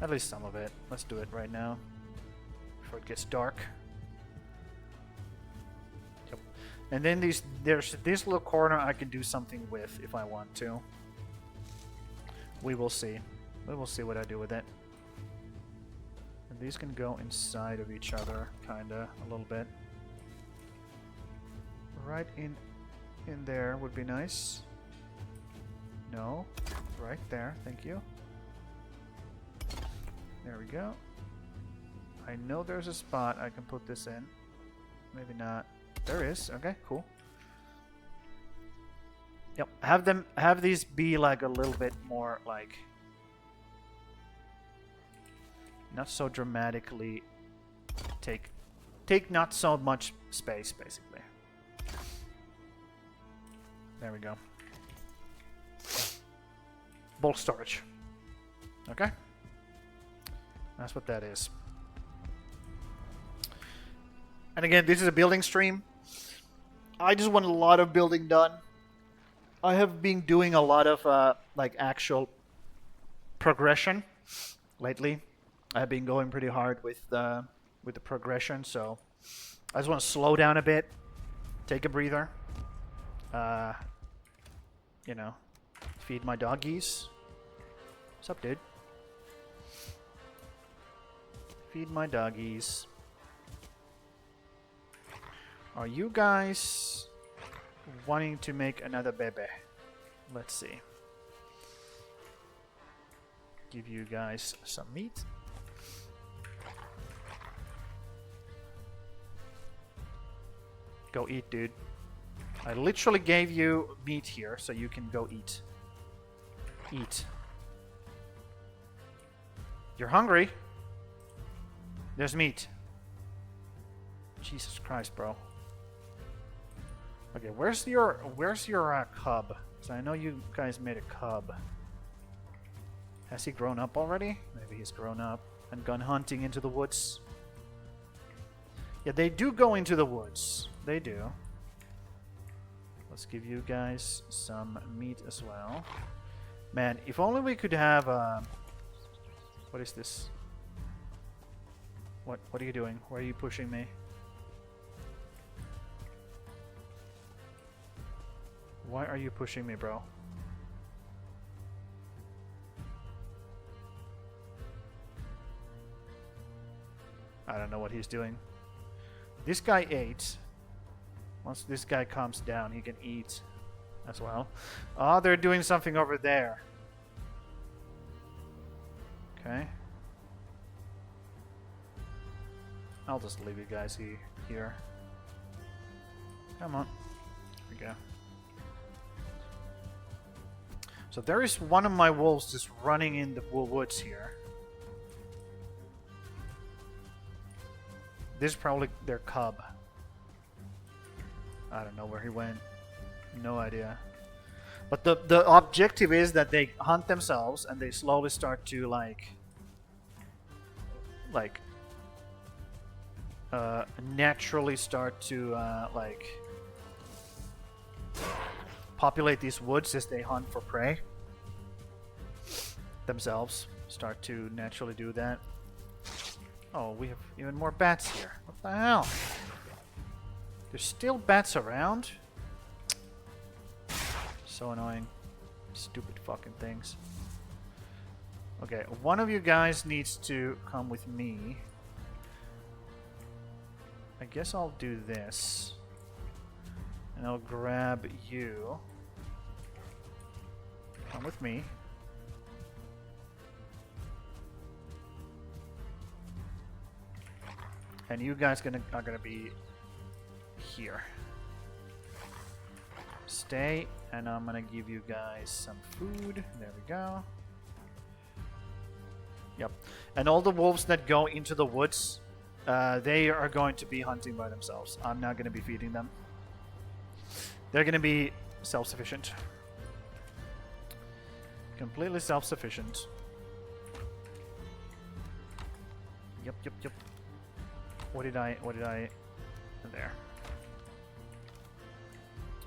At least some of it. Let's do it right now before it gets dark. Yep. And then there's this little corner I can do something with if I want to. We will see. We will see what I do with it. And these can go inside of each other, kinda, a little bit. Right in there would be nice. No, right there, thank you. There we go. I know there's a spot I can put this in. Maybe not. There is. Okay, cool. Yep. Have these be like a little bit more like not so dramatically take not so much space basically. There we go. Bulk storage. Okay. That's what that is. And again, this is a building stream. I just want a lot of building done. I have been doing a lot of like actual progression lately. I've been going pretty hard with the progression, so I just want to slow down a bit, take a breather. You know, feed my doggies. What's up, dude? Feed my doggies. Are you guys wanting to make another baby? Let's see. Give you guys some meat. Go eat, dude. I literally gave you meat here, so you can go eat. Eat. You're hungry? There's meat. Jesus Christ, bro. Okay, where's your cub? Because I know you guys made a cub. Has he grown up already? Maybe he's grown up and gone hunting into the woods. Yeah, they do go into the woods. They do. Let's give you guys some meat as well. Man, if only we could have what is this? What are you doing? Why are you pushing me? Why are you pushing me, bro? I don't know what he's doing. This guy ate. Once this guy calms down, he can eat as well. Oh, they're doing something over there. Okay. I'll just leave you guys here. Come on. Here we go. So there is one of my wolves just running in the woods here. This is probably their cub. I don't know where he went. No idea. But the objective is that they hunt themselves and they slowly start to naturally start to populate these woods as they hunt for prey. Themselves start to naturally do that. Oh, we have even more bats here. What the hell? There's still bats around? So annoying. Stupid fucking things. Okay, one of you guys needs to come with me. I guess I'll do this. And I'll grab you. Come with me. And you guys are gonna be here. Stay, and I'm gonna give you guys some food. There we go. Yep. And all the wolves that go into the woods, they are going to be hunting by themselves. I'm not gonna be feeding them. They're gonna be self-sufficient. Completely self-sufficient. Yep. What did I... There.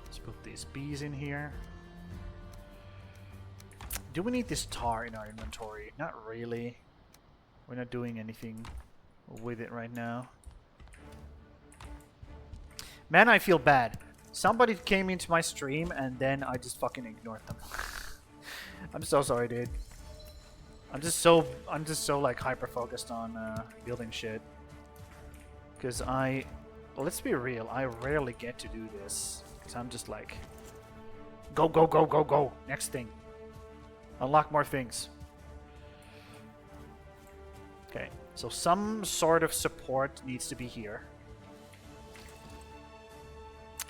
Let's put these bees in here. Do we need this tar in our inventory? Not really. We're not doing anything with it right now. Man, I feel bad. Somebody came into my stream and then I just fucking ignored them. I'm so sorry, dude. I'm just so like hyper focused on building shit. Cause well, let's be real, I rarely get to do this. Cause I'm just like, go, next thing. Unlock more things. Okay, so some sort of support needs to be here.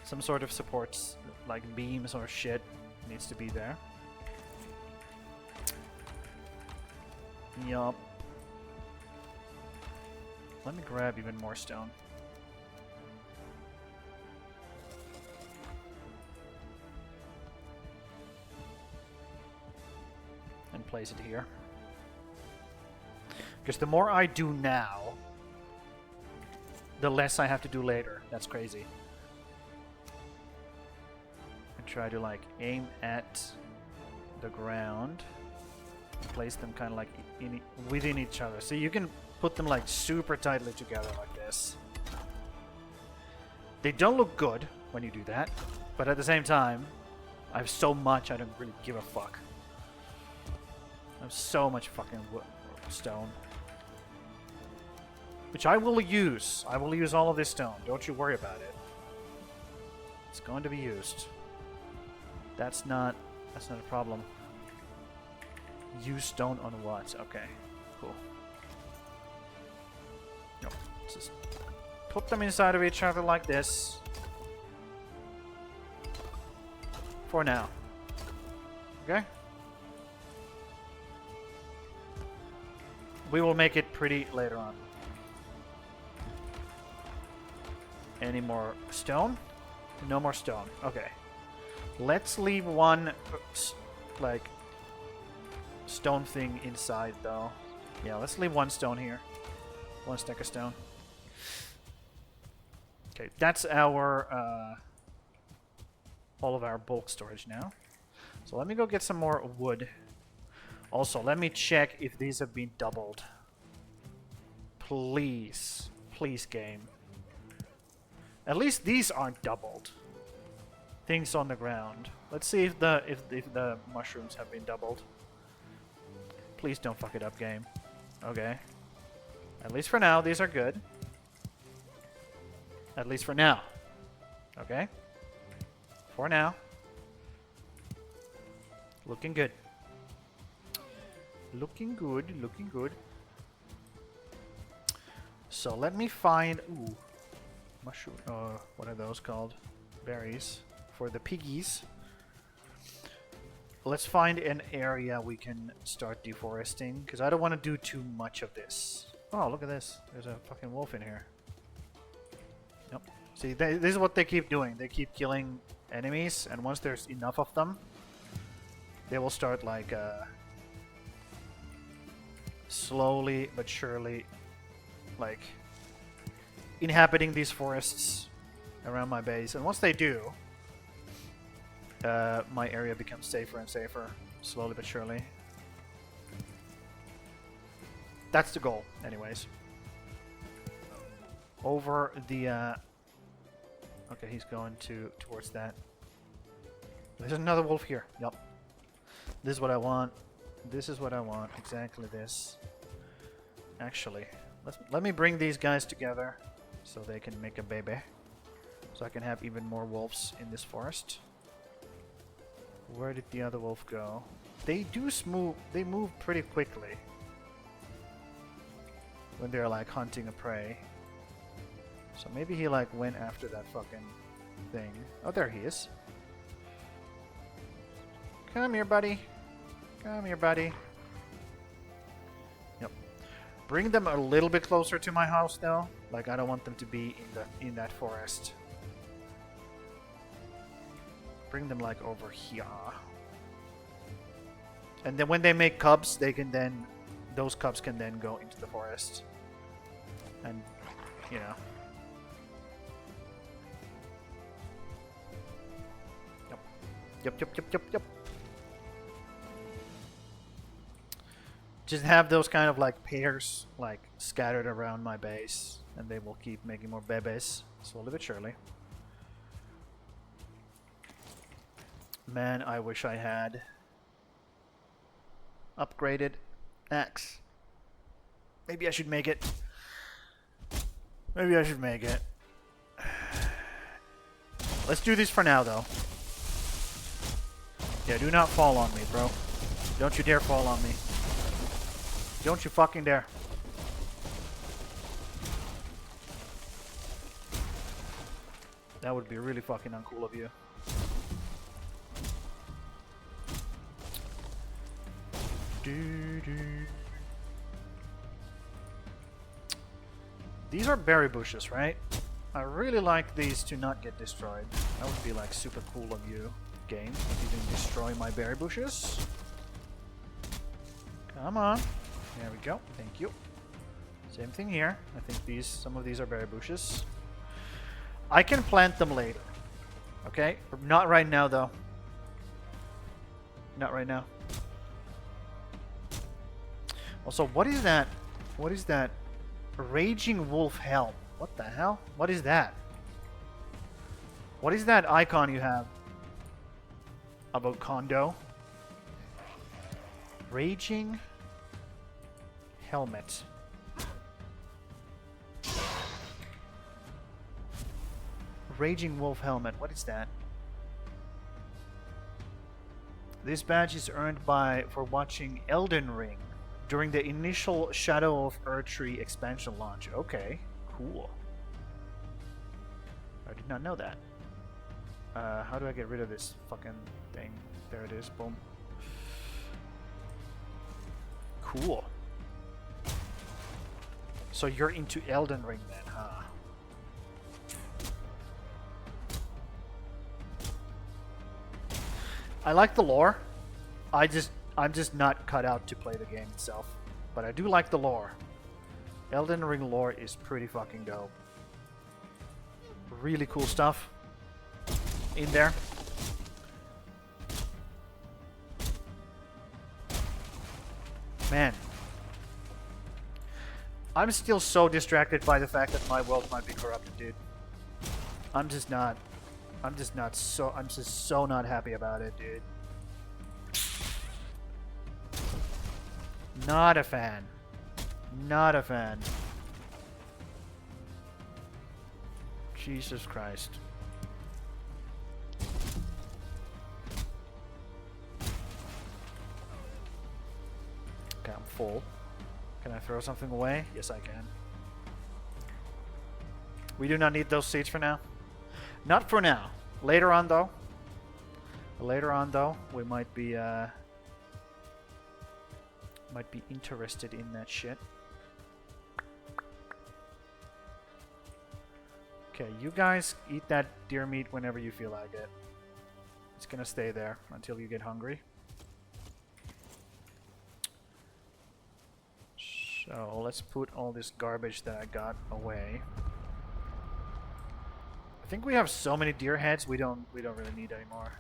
Some sort of supports, like beams or shit, needs to be there. Yup. Let me grab even more stone. And place it here. Because the more I do now, the less I have to do later. That's crazy. And try to like aim at the ground. Place them kind of like within each other. So you can put them like super tightly together like this. They don't look good when you do that, but at the same time, I have so much I don't really give a fuck. I have so much fucking stone. Which I will use. I will use all of this stone. Don't you worry about it. It's going to be used. That's not a problem. Use stone on what? Okay, cool. No, just put them inside of each other like this. For now. Okay? We will make it pretty later on. Any more stone? No more stone. Okay. Let's leave one, like, stone thing inside, though. Yeah, let's leave one stone here. One stack of stone. Okay, that's our, all of our bulk storage now. So let me go get some more wood. Also, let me check if these have been doubled. Please. Please, game. At least these aren't doubled. Things on the ground. Let's see if the mushrooms have been doubled. Please don't fuck it up, game. Okay. At least for now, these are good. At least for now. Okay. For now. Looking good. Looking good, looking good. So let me find... Ooh. Mushroom... what are those called? Berries. For the piggies. Let's find an area we can start deforesting, because I don't want to do too much of this. Oh, look at this. There's a fucking wolf in here. Yep. See, this is what they keep doing. They keep killing enemies, and once there's enough of them, they will start, like, slowly but surely, like, inhabiting these forests around my base. And once they do, my area becomes safer and safer, slowly but surely. That's the goal, anyways. Over the, okay, he's going towards that. There's another wolf here. Yup. This is what I want. This is what I want. Exactly this. Actually, let me bring these guys together so they can make a baby. So I can have even more wolves in this forest. Where did the other wolf go? They move pretty quickly when they're like hunting a prey. So maybe he like went after that fucking thing. Oh, there he is. Come here, buddy. Come here, buddy. Yep. Bring them a little bit closer to my house, though. Like, I don't want them to be in that forest. bring them like over here. And then when they make cubs, they can then, those cubs can then go into the forest. And, you know. Yep. Just have those kind of like pairs like scattered around my base, and they will keep making more bebes slowly but surely. Man, I wish I had upgraded axe. Maybe I should make it. Maybe I should make it. Let's do this for now, though. Yeah, do not fall on me, bro. Don't you dare fall on me. Don't you fucking dare. That would be really fucking uncool of you. These are berry bushes, right? I really like these to not get destroyed. That would be like super cool of you, game, if you didn't destroy my berry bushes. Come on. There we go. Thank you. Same thing here. I think some of these are berry bushes. I can plant them later. Okay? Not right now, though. Not right now. Also, what is that? What is that? Raging Wolf Helm. What the hell? What is that? What is that icon you have? About Kondo? Raging Helmet. Raging Wolf Helmet. What is that? This badge is earned for watching Elden Ring during the initial Shadow of Erdtree expansion launch. Okay, cool. I did not know that. How do I get rid of this fucking thing? There it is. Boom. Cool. So you're into Elden Ring then, huh? I like the lore. I'm just not cut out to play the game itself. But I do like the lore. Elden Ring lore is pretty fucking dope. Really cool stuff in there. Man. I'm still so distracted by the fact that my world might be corrupted, dude. I'm just so not happy about it, dude. Not a fan. Not a fan. Jesus Christ. Okay, I'm full. Can I throw something away? Yes, I can. We do not need those seeds for now. Not for now. Later on, though. Later on, though, we might be interested in that shit. Okay, you guys eat that deer meat whenever you feel like it. It's gonna stay there until you get hungry. So let's put all this garbage that I got away. I think we have so many deer heads we don't really need anymore.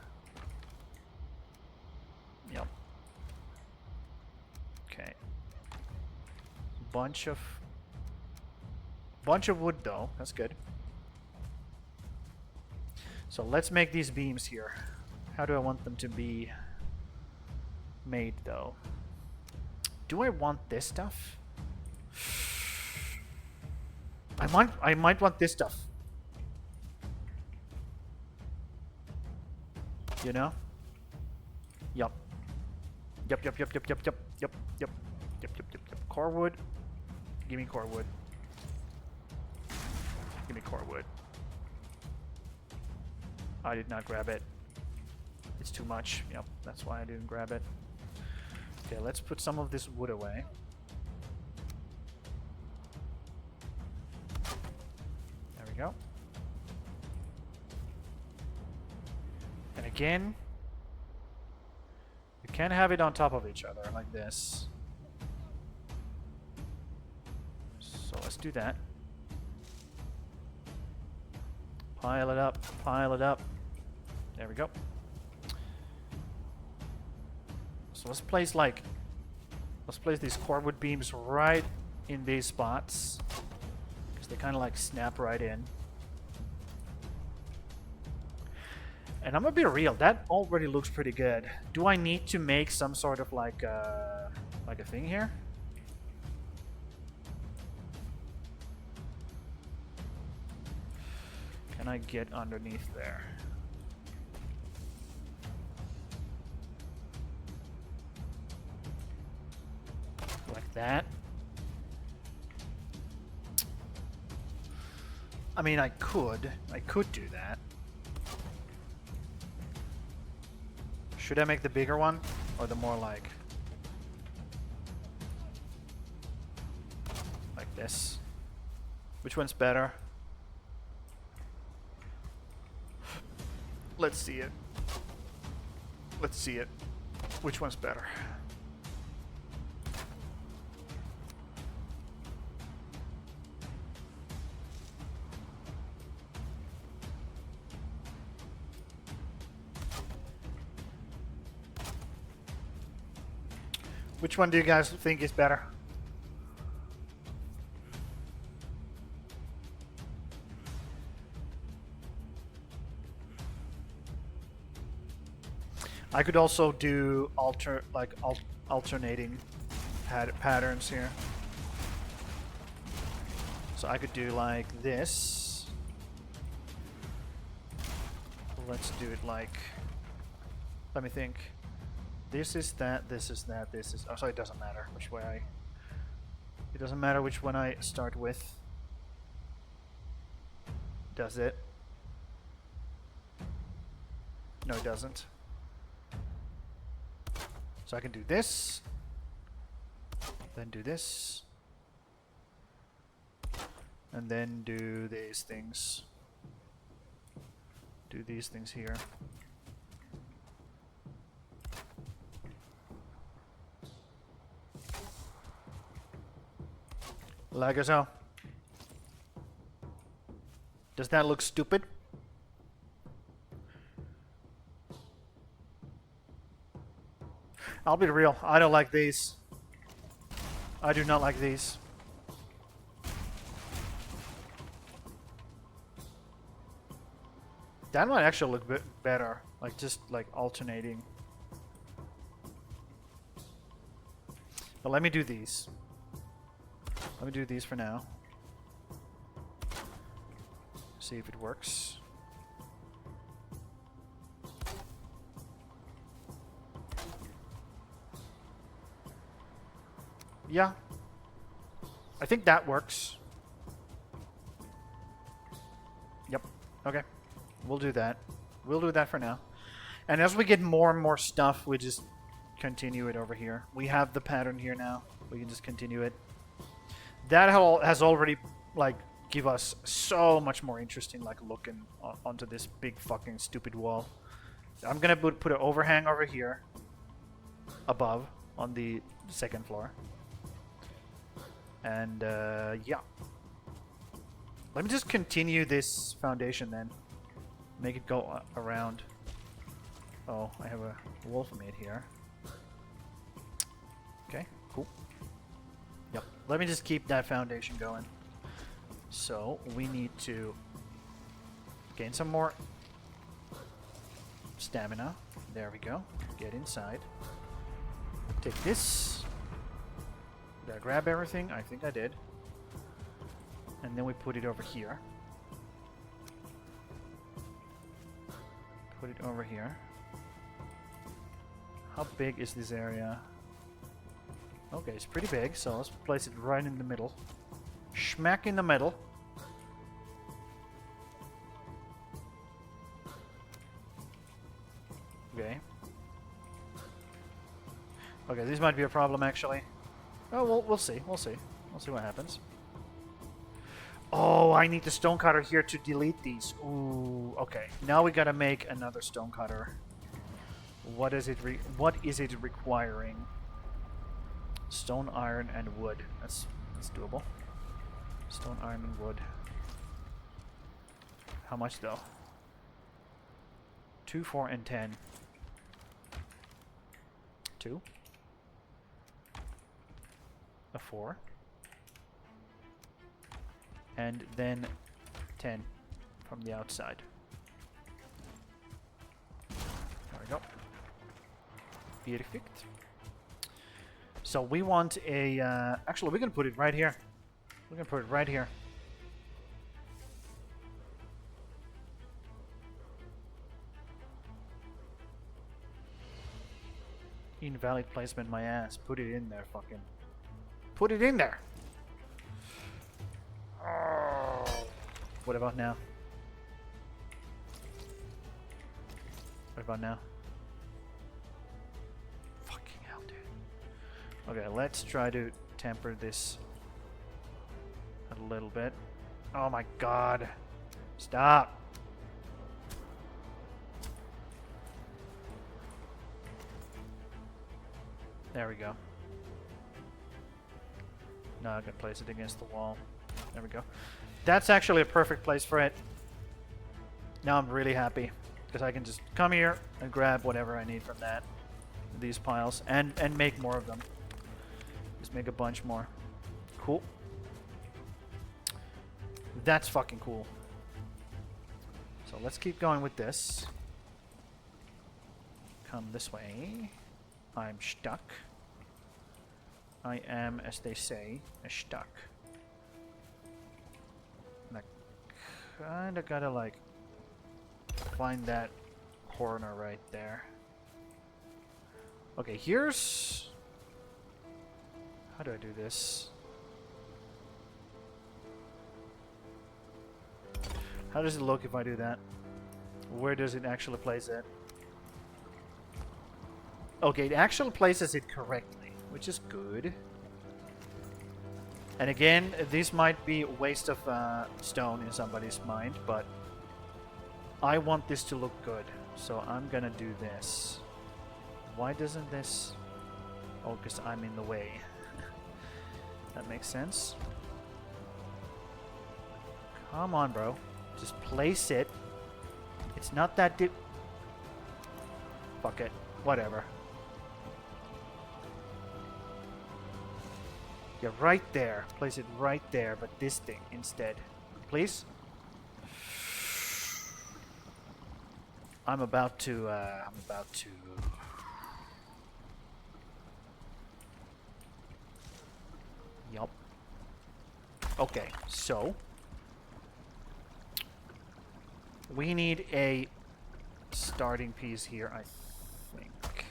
Yep. Okay. Bunch of wood though. That's good. So let's make these beams here. How do I want them to be made though? Do I want this stuff? I might want this stuff. You know? Yup. Yep. Core wood. Give me core wood. Give me core wood. I did not grab it. It's too much. Yep, that's why I didn't grab it. Okay, let's put some of this wood away. There we go. And again, you can't have it on top of each other like this. So let's do that. Pile it up, pile it up. There we go. So let's place these cordwood beams right in these spots, because they kind of like snap right in. And I'm gonna be real, that already looks pretty good. Do I need to make some sort of like a thing here? Can I get underneath there? Like that. I mean, I could do that. Should I make the bigger one or the more like this? Which one's better? Let's see it. Let's see it. Which one's better? Which one do you guys think is better? I could also do alternating patterns here. So I could do like this. Let's do it like, let me think. This is that, this is that, this is... Oh, so it doesn't matter which way I... It doesn't matter which one I start with. Does it? No, it doesn't. So I can do this. Then do this. And then do these things. Do these things here. Like so. Does that look stupid? I'll be real, I don't like these. I do not like these. That might actually look a bit better, like just like alternating. But let me do these. Let me do these for now. See if it works. Yeah. I think that works. Yep. Okay. We'll do that. We'll do that for now. And as we get more and more stuff, we just continue it over here. We have the pattern here now. We can just continue it. That has already, like, give us so much more interesting, like, looking onto this big fucking stupid wall. I'm gonna put an overhang over here, above, on the second floor. And, yeah. Let me just continue this foundation then. Make it go around. Oh, I have a wolf made here. Okay, cool. Yep. Let me just keep that foundation going. So, we need to gain some more stamina. There we go. Get inside. Take this. Did I grab everything? I think I did. And then we put it over here. Put it over here. How big is this area? Okay, it's pretty big, so let's place it right in the middle. Smack in the middle. Okay. Okay, this might be a problem actually. Oh, we'll see. We'll see. We'll see what happens. Oh, I need the stonecutter here to delete these. Ooh, okay. Now we gotta make another stonecutter. What is it requiring? Stone, iron, and wood. That's doable. Stone, iron, and wood. How much though? 2, 4, and 10. 2. A 4. And then 10 from the outside. There we go. Perfect. So we want a... actually, we're going to put it right here. We're going to put it right here. Invalid placement, my ass. Put it in there, fucking. Put it in there! Oh. What about now? What about now? Fucking hell, dude. Okay, let's try to temper this a little bit. Oh my god. Stop! There we go. Now I can place it against the wall. There we go. That's actually a perfect place for it. Now I'm really happy because I can just come here and grab whatever I need from these piles, and make more of them. Just make a bunch more. Cool. That's fucking cool. So let's keep going with this. Come this way. I'm stuck. I am, as they say, stuck. And I kinda gotta like find that corner right there. Okay, here's... How do I do this? How does it look if I do that? Where does it actually place it? Okay, it actually places it correctly, which is good. And again, this might be a waste of stone in somebody's mind, but I want this to look good, so I'm gonna do this. Why doesn't this... Oh, because I'm in the way. That makes sense. Come on, bro. Just place it. It's not that deep. Fuck it. Whatever. Yeah, right there. Place it right there, but this thing instead. Please? I'm about to... Yup. Okay, so... we need a starting piece here, I think.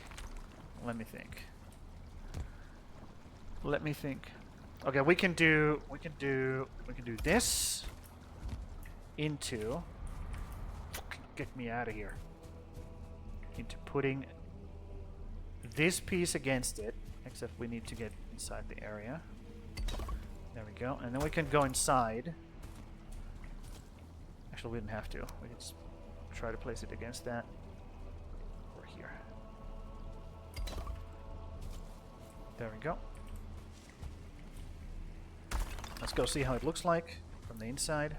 Let me think. Let me think. Okay, we can do this into... Get me out of here. Into putting this piece against it, except we need to get inside the area. There we go. And then we can go inside. Actually, we didn't have to. We can just try to place it against that. Or here. There we go. Let's go see how it looks like from the inside.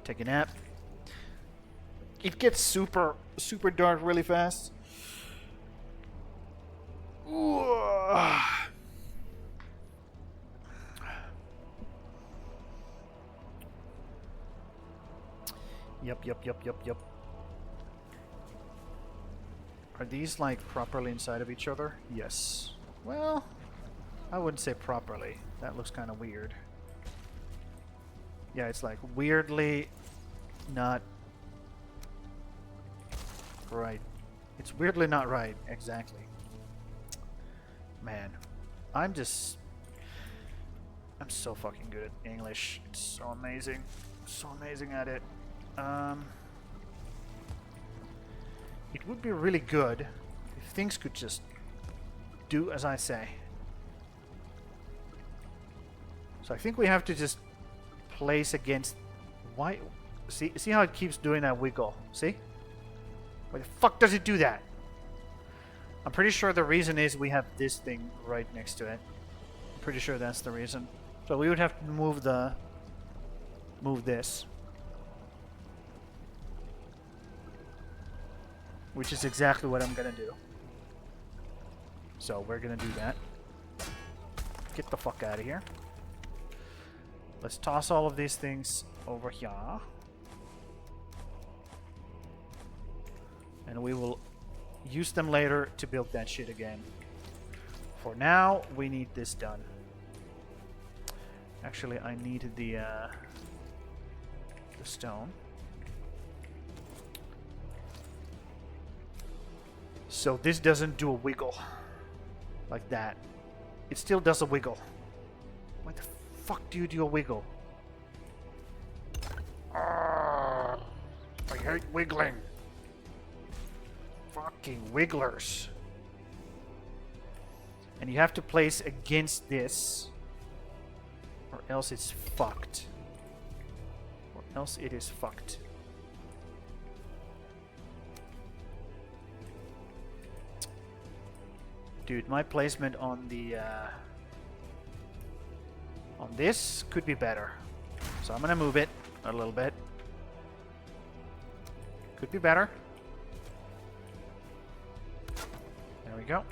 Take a nap. It gets super dark really fast. Ooh. Yep. Are these like properly inside of each other? Yes. Well, I wouldn't say properly. That looks kind of weird. Yeah, it's like weirdly not right. It's weirdly not right, exactly. Man, I'm so fucking good at English. It's so amazing. So amazing at it. It would be really good if things could just do as I say. So I think we have to just place against... Why? See how it keeps doing that wiggle? See? Why the fuck does it do that? I'm pretty sure the reason is we have this thing right next to it. I'm pretty sure that's the reason. So we would have to move this. Which is exactly what I'm gonna do. So we're gonna do that. Get the fuck out of here. Let's toss all of these things over here. And we will use them later to build that shit again. For now, we need this done. Actually, I need the stone. So this doesn't do a wiggle like that. It still does a wiggle. Why the fuck do you do a wiggle? I hate wiggling. Fucking wigglers. And you have to place against this, or else it's fucked. Or else it is fucked. Dude, my placement on the on this could be better. So I'm gonna move it a little bit. Could be better. There we go.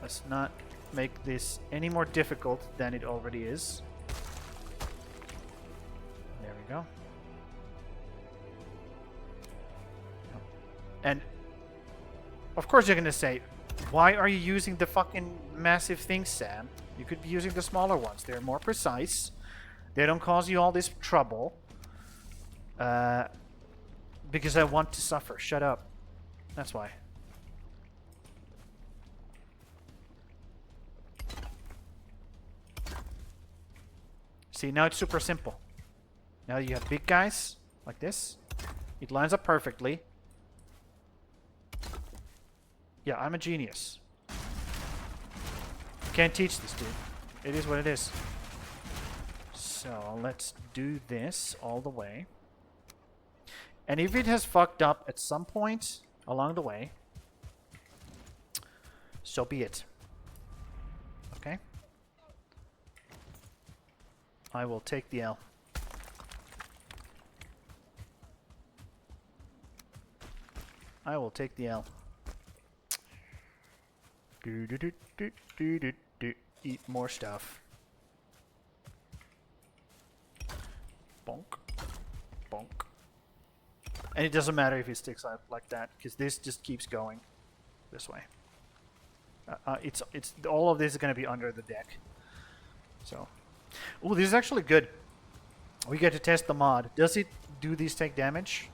Let's not make this any more difficult than it already is. There we go. And of course you're gonna say, why are you using the fucking massive things, Sam? You could be using the smaller ones. They're more precise. They don't cause you all this trouble. Because I want to suffer. Shut up. That's why. See, now it's super simple. Now you have big guys like this. It lines up perfectly. Yeah, I'm a genius. Can't teach this, dude. It is what it is. So let's do this all the way. And if it has fucked up at some point along the way, so be it. Okay? I will take the L. I will take the L. Eat more stuff. Bonk. Bonk. And it doesn't matter if it sticks out like that, because this just keeps going this way. It's all of this is going to be under the deck. So, oh, this is actually good. We get to test the mod. Does it do these take damage?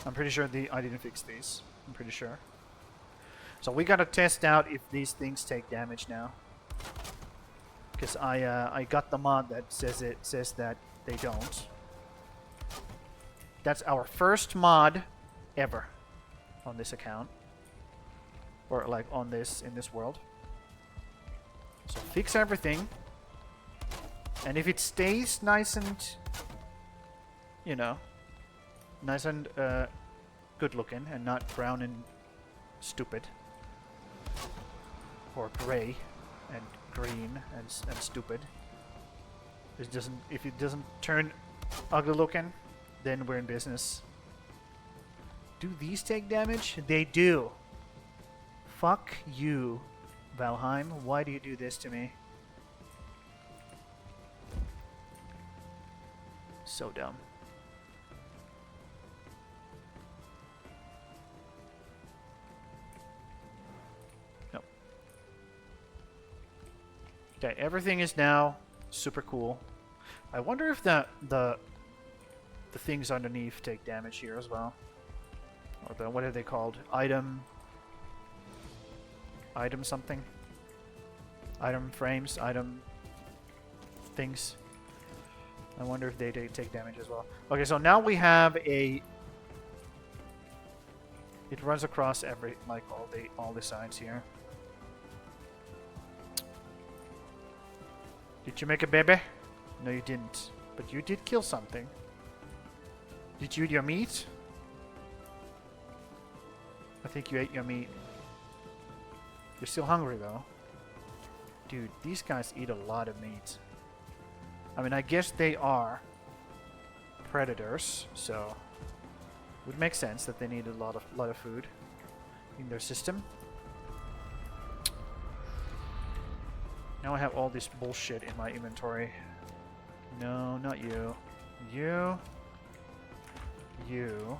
I'm pretty sure I didn't fix these. I'm pretty sure. So we gotta test out if these things take damage now. Because I got the mod that says that they don't. That's our first mod ever on this account, or like on this in this world. So fix everything, and if it stays nice and, you know, nice and good looking and not brown and stupid, or gray and green and stupid, if it doesn't turn ugly looking, then we're in business. Do these take damage? They do. Fuck you, Valheim. Why do you do this to me? So dumb. Nope. Okay, everything is now super cool. I wonder if the things underneath take damage here as well. Or the, what are they called? Item something? Item frames? Item things? I wonder if they take damage as well. Okay, so now we have a... It runs across every, like, all the sides here. Did you make a baby? No, you didn't. But you did kill something. Did you eat your meat? I think you ate your meat. You're still hungry, though. Dude, these guys eat a lot of meat. I mean, I guess they are predators, so it would make sense that they need a lot of food in their system. Now I have all this bullshit in my inventory. No, not you. You. You.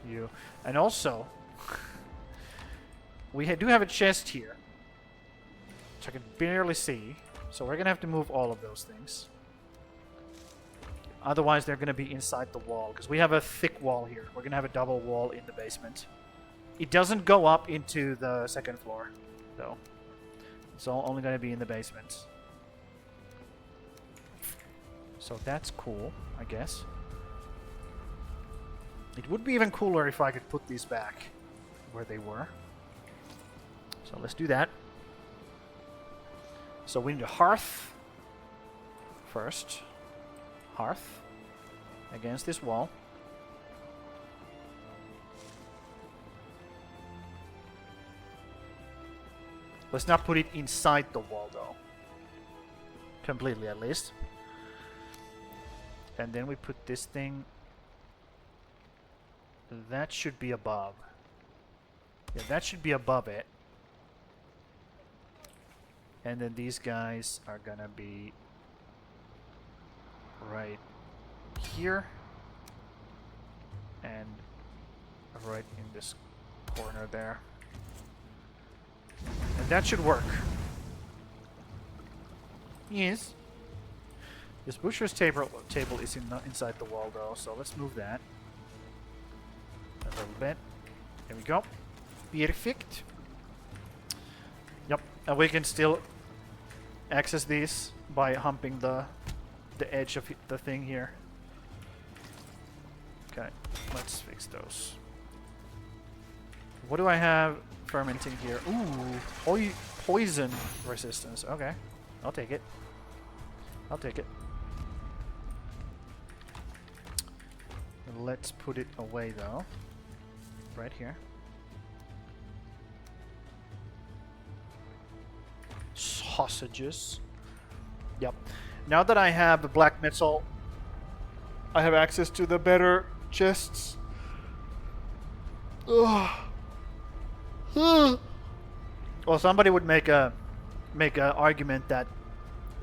You. And also, we do have a chest here, which I can barely see. So we're gonna have to move all of those things. Otherwise, they're gonna be inside the wall, because we have a thick wall here. We're gonna have a double wall in the basement. It doesn't go up into the second floor, though. It's only gonna be in the basement. So that's cool, I guess. It would be even cooler if I could put these back where they were. So let's do that. So we need a hearth first. Hearth against this wall. Let's not put it inside the wall, though. Completely, at least. And then we put this thing. That should be above. Yeah, that should be above it. And then these guys are gonna be right here. And right in this corner there. And that should work. Yes. This butcher's table is inside the wall, though, so let's move that a little bit. There we go. Perfect. Yep, and we can still access these by humping the edge of the thing here. Okay, let's fix those. What do I have fermenting here? Ooh, poison resistance. Okay, I'll take it. I'll take it. Let's put it away, though. Right here. Sausages. Yep. Now that I have the black metal, I have access to the better chests. Ugh. Well, somebody would make a argument that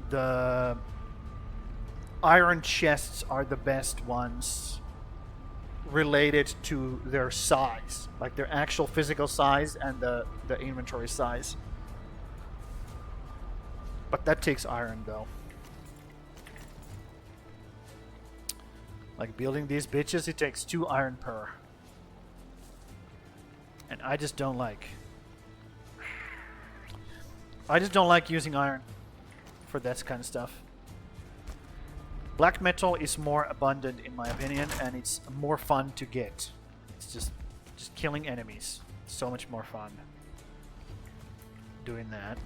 the iron chests are the best ones related to their size, like their actual physical size and the inventory size. But that takes iron, though. Like building these bitches, it takes 2 iron per. And I just don't like using iron for that kind of stuff. Black metal is more abundant in my opinion, and it's more fun to get. It's just killing enemies. So much more fun doing that.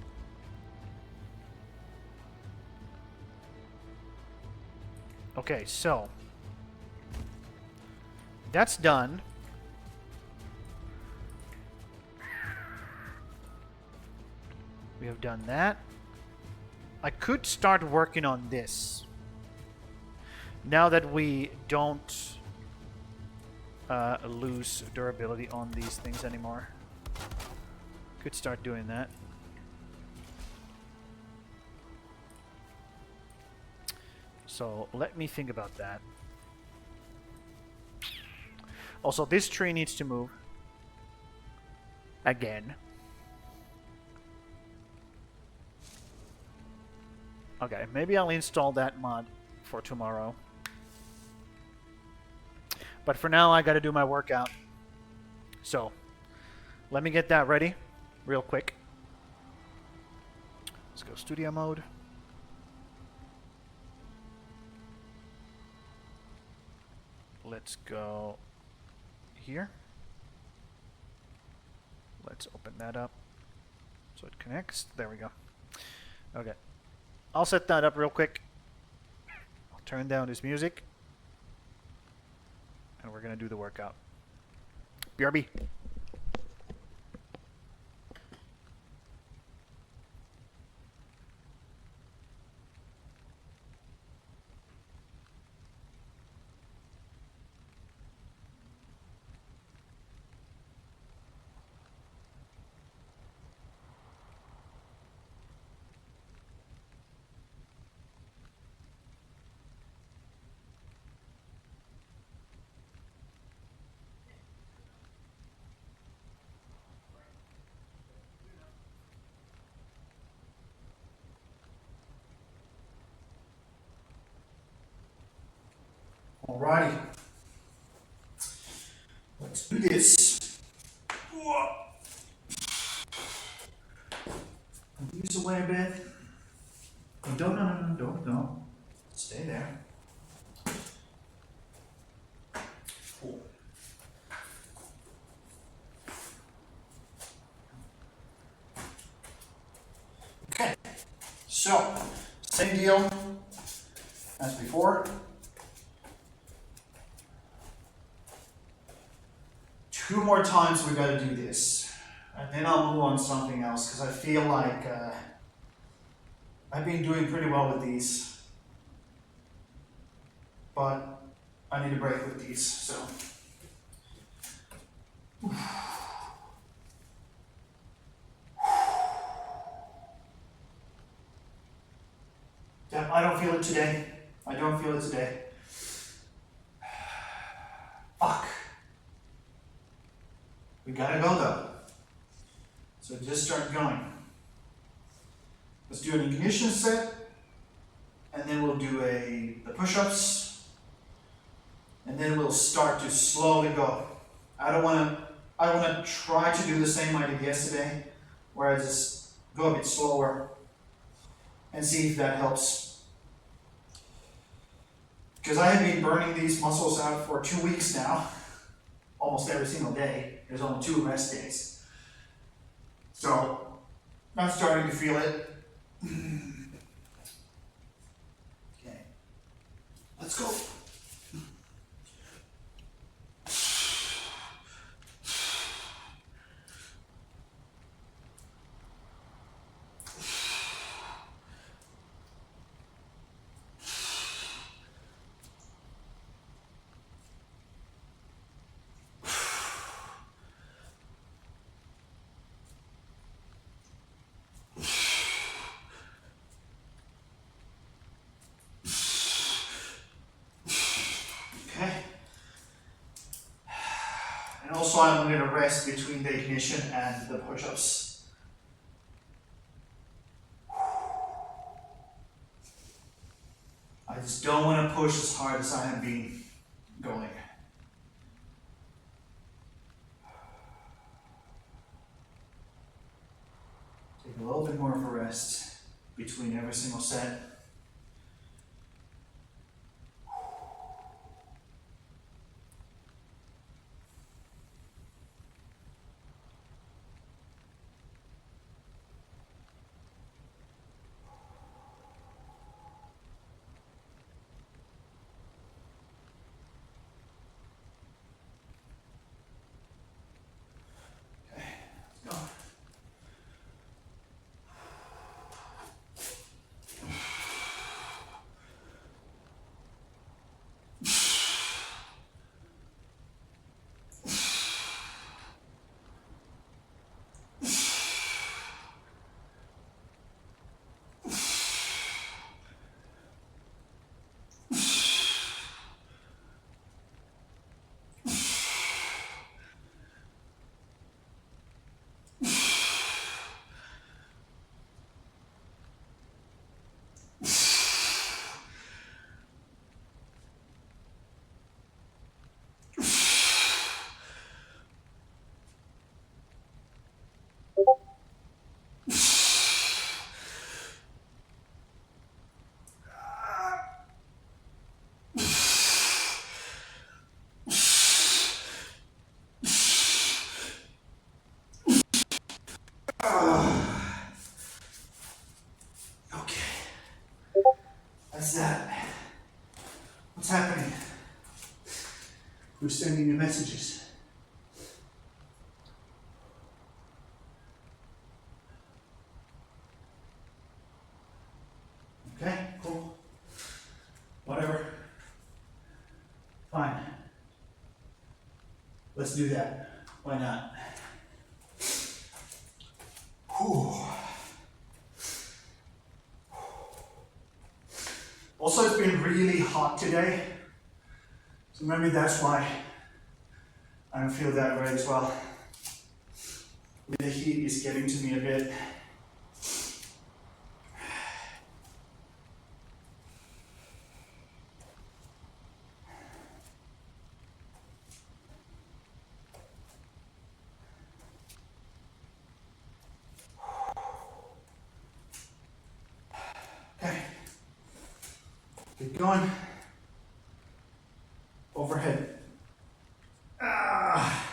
Okay, so that's done. We have done that. I could start working on this. Now that we don't lose durability on these things anymore. Could start doing that. So let me think about that. Also, this tree needs to move. Again. Okay, maybe I'll install that mod for tomorrow. But for now, I gotta do my workout. So, let me get that ready real quick. Let's go studio mode. Let's go here. Let's open that up so it connects. There we go. Okay. I'll set that up real quick turn down this music, and we're gonna do the workout. BRB. Alrighty, let's do this. Use away a bit. Don't, no, don't. Stay there. Cool. Okay, so same deal as before. 2 more times we got to do this, and then I'll move on to something else because I feel like I've been doing pretty well with these, but I need a break with these. So yeah, I don't feel it today. I don't feel it today. Fuck. We gotta go though. So just start going. Let's do an ignition set, and then we'll do the push-ups, and then we'll start to slowly go. I want to try to do the same I did yesterday, where I just go a bit slower and see if that helps. Because I have been burning these muscles out for 2 weeks now, almost every single day. There's only 2 rest days. So I'm starting to feel it. Okay, let's go. And also I'm going to rest between the ignition and the push-ups. I just don't want to push as hard as I have been going. Take a little bit more of a rest between every single set. who's sending you messages. Okay, cool. Whatever. Fine. Let's do that. Why not? Whew. Also, it's been really hot today, so maybe that's why I don't feel that great as well. The heat is getting to me a bit. Okay, keep going. Overhead. Ah.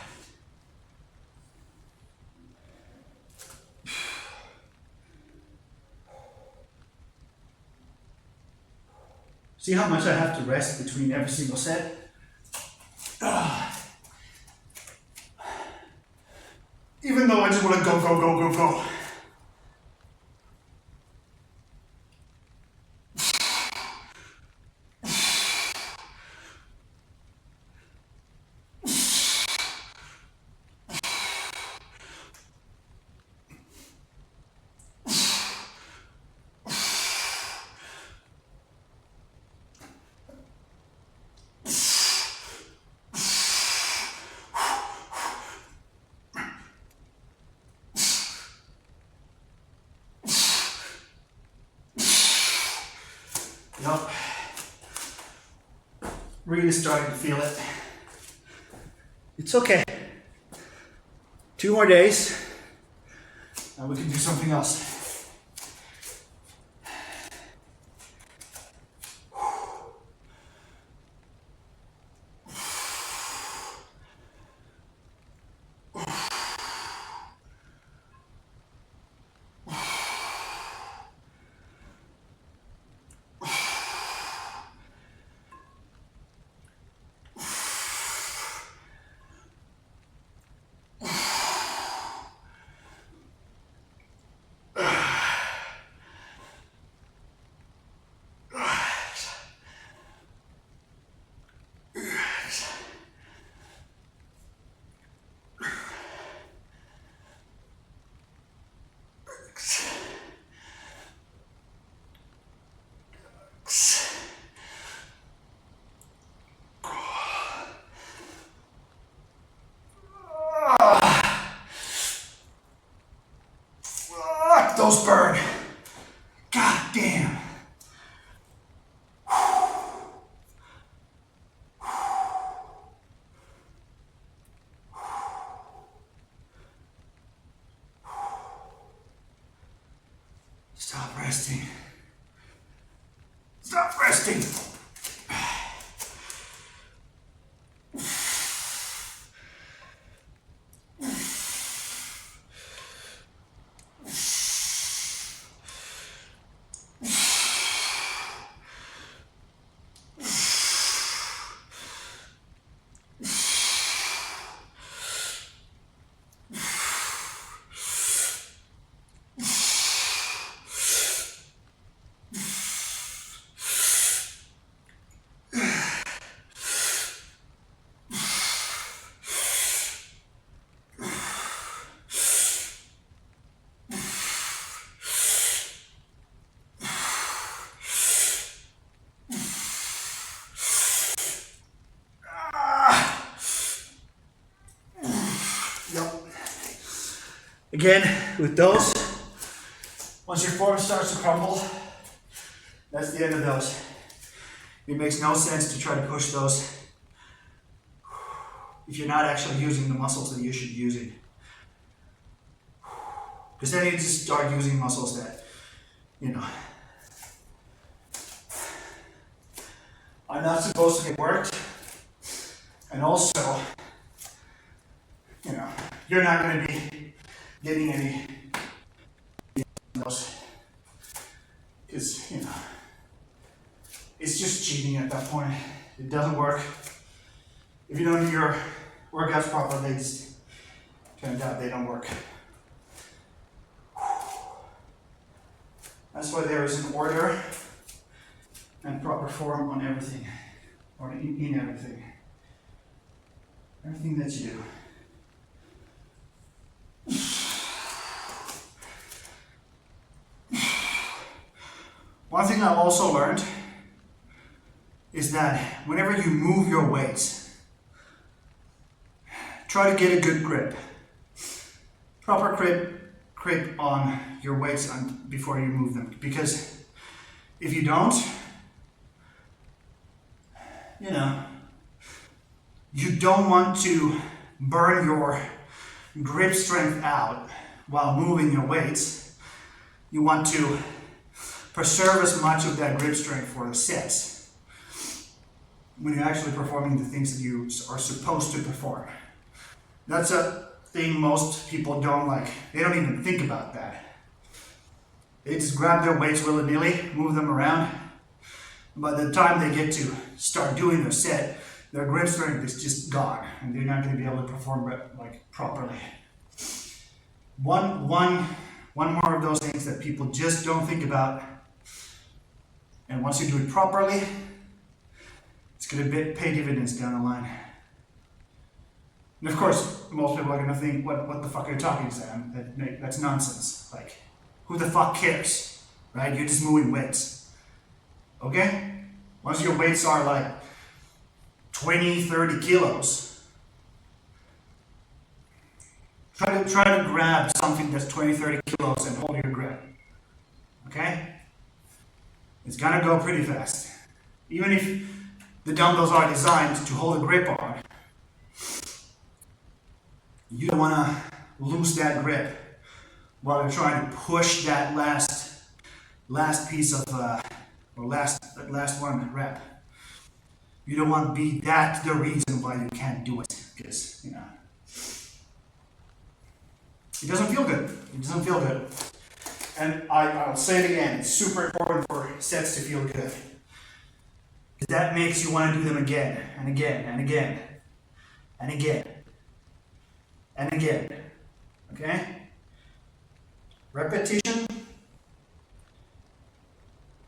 See how much I have to rest between every single set? Ah. Even though I just want to go, go, go, go, go. Yup. Really starting to feel it. It's okay. 2 more days, and we can do something else. Those burn. God damn. Stop resting. Stop resting. Again, with those, once your form starts to crumble, that's the end of those. It makes no sense to try to push those if you're not actually using the muscles that you should be using. Because then you just start using muscles that, you know, are not supposed to get worked. And also, you know, you're not going to be getting any of those. Because, you know, it's just cheating at that point. It doesn't work. If you don't do your workouts properly, it turns out they don't work. That's why there is an order and proper form on everything, or in everything. Everything that you do. One thing I've also learned is that whenever you move your weights, try to get a good grip. Proper grip on your weights before you move them. Because if you don't, you don't want to burn your grip strength out while moving your weights. You want to preserve as much of that grip strength for the sets when you're actually performing the things that you are supposed to perform. That's a thing most people don't like. They don't even think about that. They just grab their weights willy-nilly, move them around. By the time they get to start doing their set, their grip strength is just gone, and they're not going to be able to perform properly. One more of those things that people just don't think about, and once you do it properly, it's going to pay dividends down the line. And of course, most people are going to think, what the fuck are you talking, Sam? That's nonsense. Like, who the fuck cares? Right? You're just moving weights. Okay? Once your weights are like 20, 30 kilos, try to grab something that's 20, 30 kilos and hold your grip. Okay? It's gonna go pretty fast. Even if the dumbbells are designed to hold a grip on, you don't want to lose that grip while you're trying to push that last piece of or last one rep. You don't want to be that the reason why you can't do it, because it doesn't feel good. It doesn't feel good. And I'll say it again, it's super important for sets to feel good. That makes you want to do them again and again and again and again and again. Okay? Repetition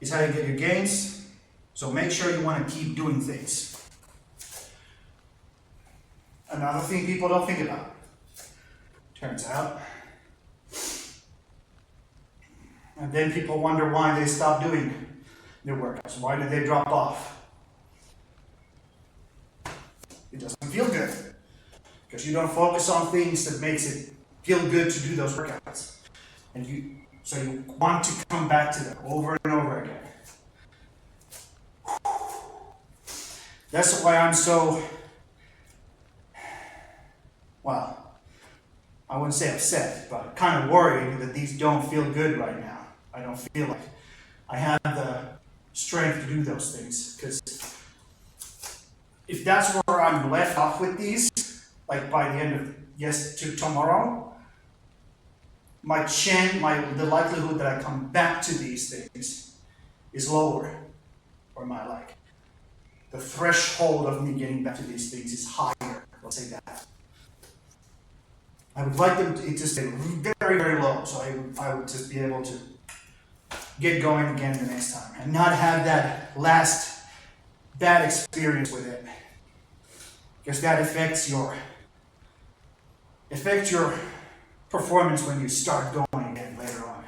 is how you get your gains, so make sure you want to keep doing things. Another thing people don't think about, turns out, and then people wonder why they stop doing their workouts. Why do they drop off? It doesn't feel good, because you don't focus on things that makes it feel good to do those workouts. And so you want to come back to them over and over again. That's why I'm so, well, I wouldn't say upset, but kind of worried that these don't feel good right now. I don't feel like I have the strength to do those things, because if that's where I'm left off with these, like by the end of tomorrow, the likelihood that I come back to these things is lower, or the threshold of me getting back to these things is higher. Let's say that. I would like them to stay very, very low, so I would just be able to get going again the next time and not have that last bad experience with it, because that affects your performance when you start going again later on.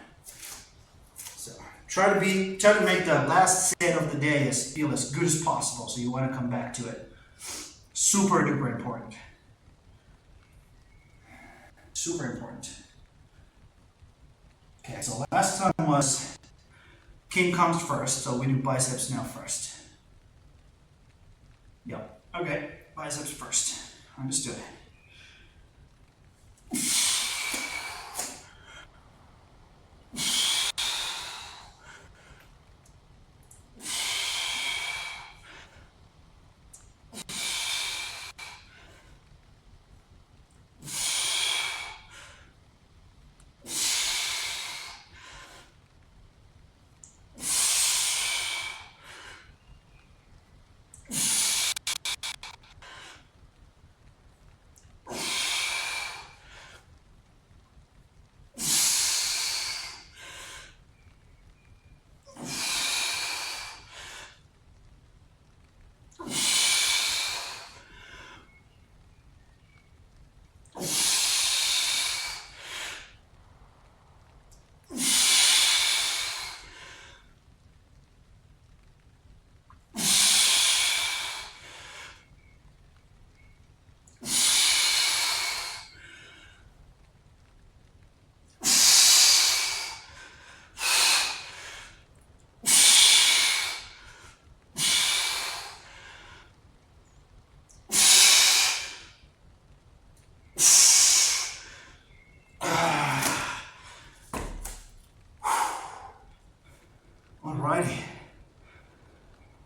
So try to make the last set of the day feel as good as possible, so you want to come back to it. Super duper important. Super important. Okay, so last time was king comes first, so we do biceps now first. Yep. Okay, biceps first. Understood.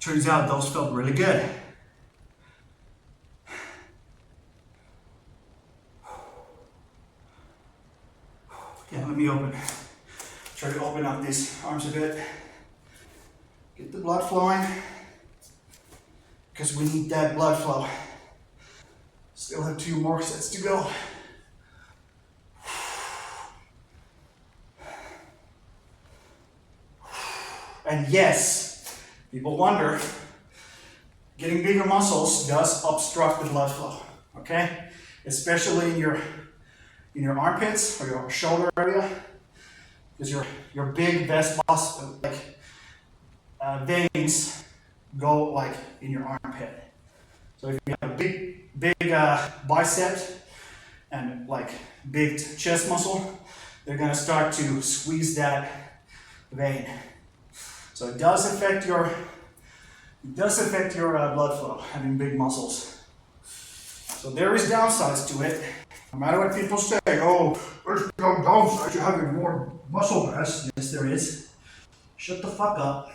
Turns out those felt really good. Yeah, let me try to open up these arms a bit. Get the blood flowing, because we need that blood flow. Still have 2 more sets to go. And yes, people wonder, getting bigger muscles does obstruct the blood flow, okay? Especially in your armpits or your shoulder area, because your big vest muscle, veins go like in your armpit. So if you have a big bicep and like big chest muscle, they're gonna start to squeeze that vein. So it does affect your blood flow, having big muscles. So there is downsides to it. No matter what people say, oh, there's no downside to having more muscle mass. Yes, there is. Shut the fuck up.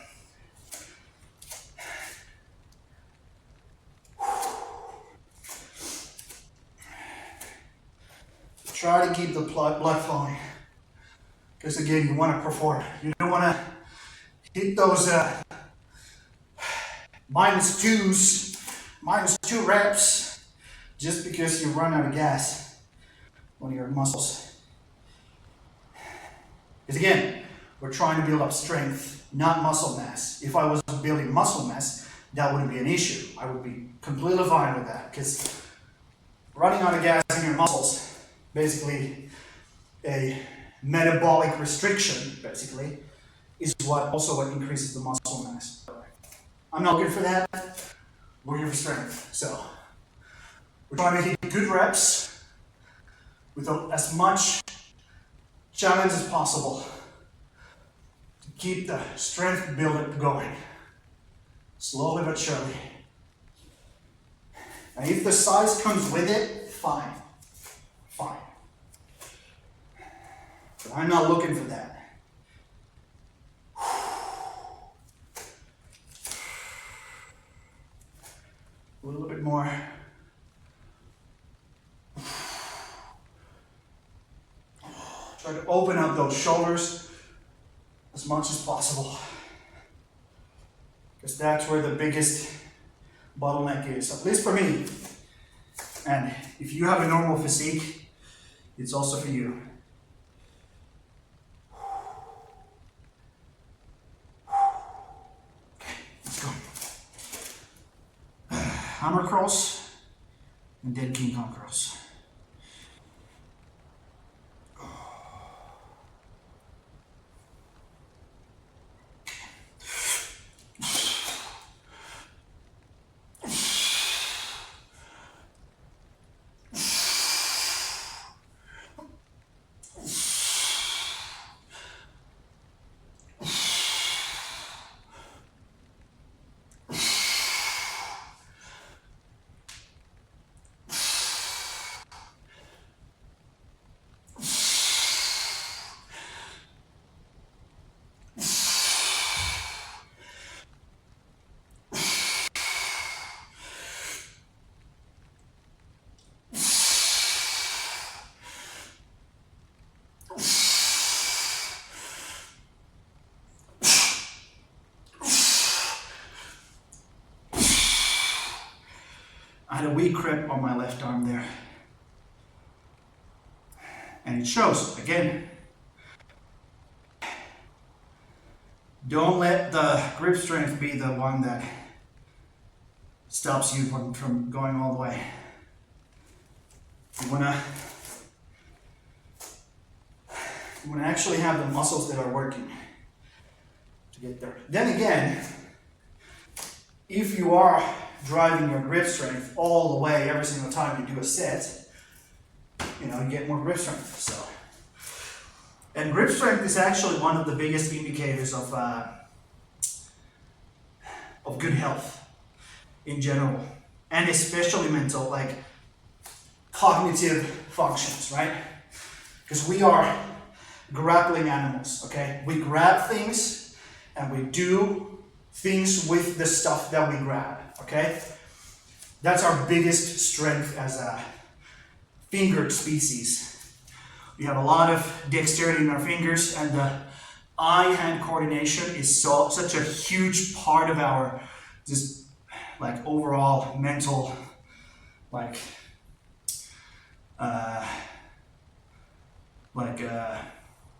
Try to keep the blood flowing. Because again, you want to perform. You don't want to hit those -2 reps just because you run out of gas on your muscles. Because again, we're trying to build up strength, not muscle mass. If I was building muscle mass, that wouldn't be an issue. I would be completely fine with that, because running out of gas in your muscles, basically a metabolic restriction, basically, is what increases the muscle mass. I'm not looking for that. We're here for strength. So we're trying to hit good reps with as much challenge as possible to keep the strength build-up going, slowly but surely. And if the size comes with it, fine. But I'm not looking for that. A little bit more. Try to open up those shoulders as much as possible, because that's where the biggest bottleneck is, at least for me. And if you have a normal physique, it's also for you. Okay, let's go. Hammer cross and dead King Kong cross. I had a weak grip on my left arm there. And it shows, again. Don't let the grip strength be the one that stops you from going all the way. You wanna actually have the muscles that are working to get there. Then again, if you are driving your grip strength all the way every single time you do a set, you get more grip strength. So, and grip strength is actually one of the biggest indicators of good health in general, and especially mental, like cognitive functions, right? Because we are grappling animals, okay? We grab things and we do things with the stuff that we grab, okay? That's our biggest strength as a fingered species. We have a lot of dexterity in our fingers, and the eye-hand coordination is such a huge part of our just like overall mental like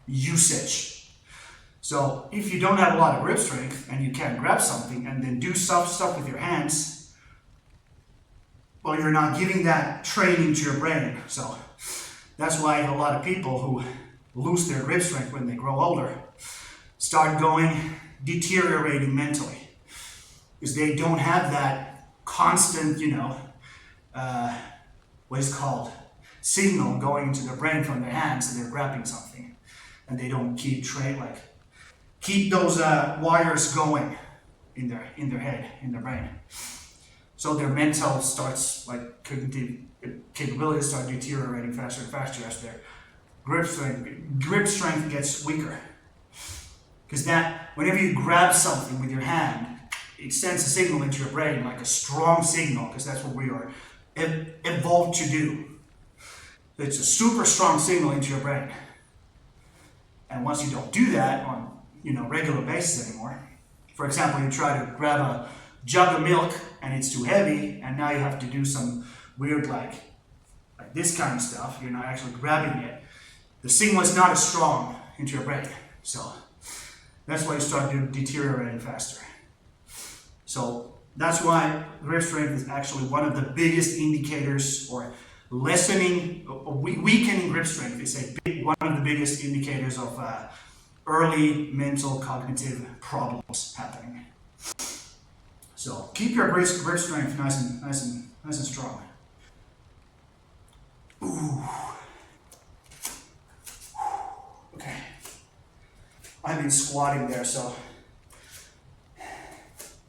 usage. So if you don't have a lot of grip strength and you can't grab something and then do stuff with your hands, well, you're not giving that training to your brain. So that's why a lot of people who lose their grip strength when they grow older start deteriorating mentally, because they don't have that constant, what is called signal going into their brain from their hands, and they're grabbing something, and they don't keep those wires going in their head, in their brain. So their mental starts, like cognitive capabilities start deteriorating faster and faster as their grip strength gets weaker. Because that, whenever you grab something with your hand, it sends a signal into your brain, like a strong signal, because that's what we are evolved to do. It's a super strong signal into your brain. And once you don't do that on regular basis anymore, for example, you try to grab a jug of milk and it's too heavy, and now you have to do some weird like this kind of stuff. You're not actually grabbing it. The signal is not as strong into your brain, so that's why you start deteriorating faster. So that's why grip strength is actually one of the biggest indicators, or weakening grip strength is one of the biggest indicators of early mental cognitive problems happening. So keep your grip strength nice and strong. Ooh. Okay. I've been squatting there, so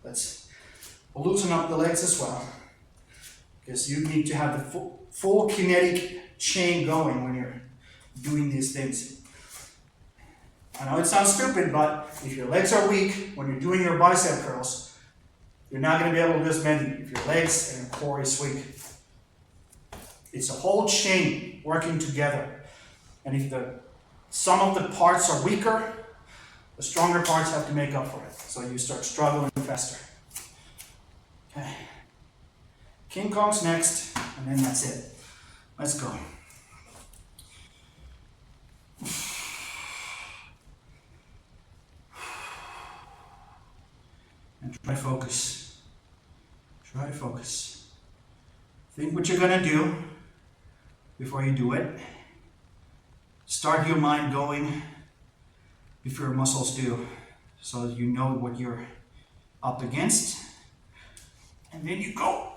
let's loosen up the legs as well, because you need to have the full kinetic chain going when you're doing these things. I know it sounds stupid, but if your legs are weak when you're doing your bicep curls, you're not going to be able to do as many if your legs and your core is weak. It's a whole chain working together, and if some of the parts are weaker, the stronger parts have to make up for it. So you start struggling faster. Okay. King Kong's next, and then that's it. Let's go. And try to focus. Try to focus. Think what you're going to do before you do it. Start your mind going before your muscles do, so that you know what you're up against. And then you go.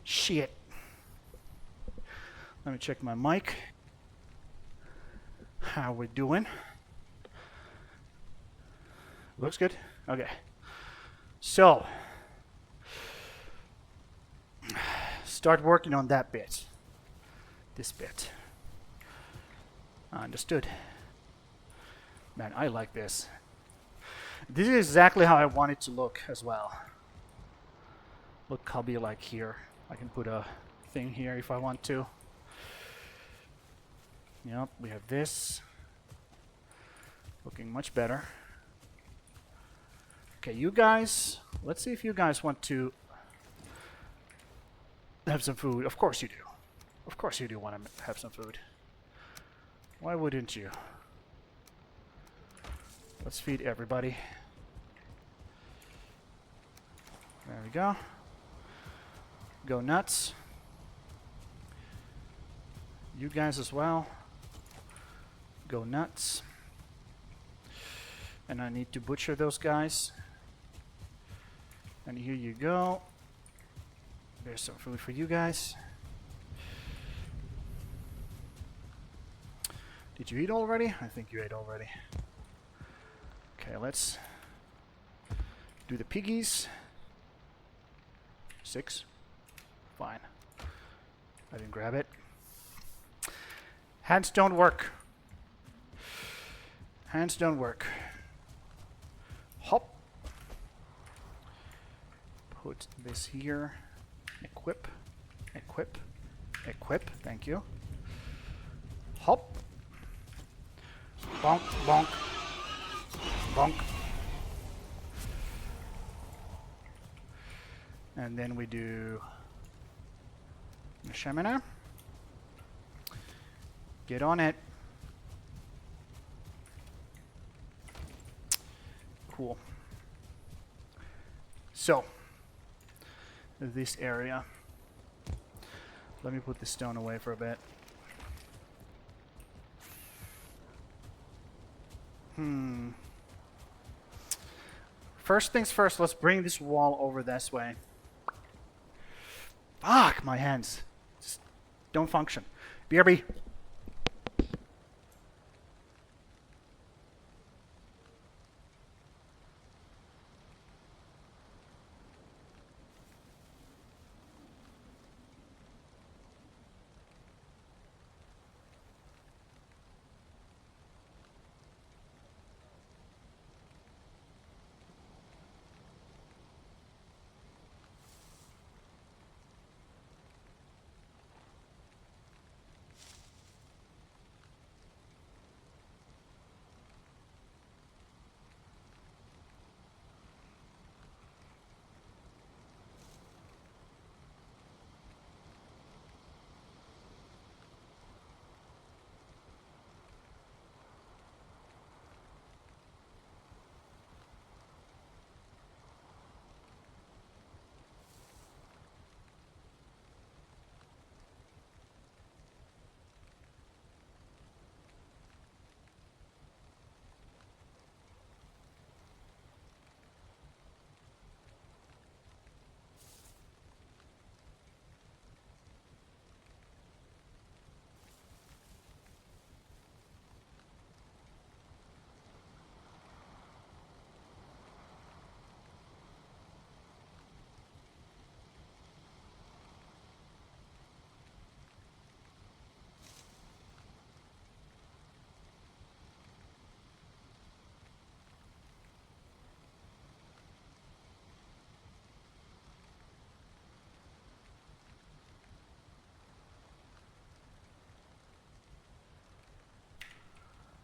Shit. Let me check my mic. How we doing? Looks good? Okay. So, start working on that bit. This bit. Understood. Man, I like this. This is exactly how I want it to look as well. Look, I'll be like here. I can put a thing here if I want to. Yep, we have this. Looking much better. Okay, you guys, let's see if you guys want to have some food. Of course you do. Of course you do want to have some food. Why wouldn't you? Let's feed everybody. There we go. Go nuts. You guys as well. Go nuts. And I need to butcher those guys. And here you go. There's some food for you guys. Did you eat already? I think you ate already. Okay, let's do the piggies. 6. Fine. I didn't grab it. Hands don't work. Hands don't work. Hop. Put this here. Equip. Equip. Equip. Thank you. Hop. Bonk. Bonk. Bonk. And then we do the shamina. Get on it. Cool. So, this area. Let me put the stone away for a bit. First things first, let's bring this wall over this way. Fuck, my hands just don't function. BRB.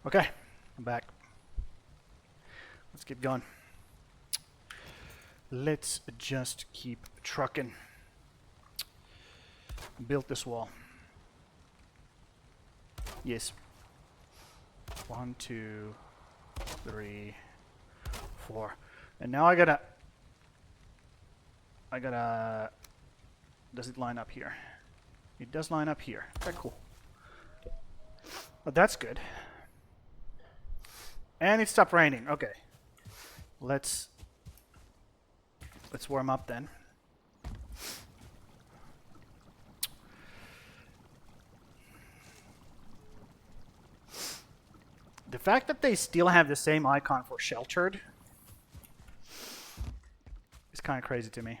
Okay, I'm back. Let's get going. Let's just keep trucking. Built this wall. Yes. 1, 2, 3, 4. And now I gotta... Does it line up here? It does line up here. Okay, cool. But that's good. And it stopped raining. Okay. Let's warm up then. The fact that they still have the same icon for sheltered is kind of crazy to me.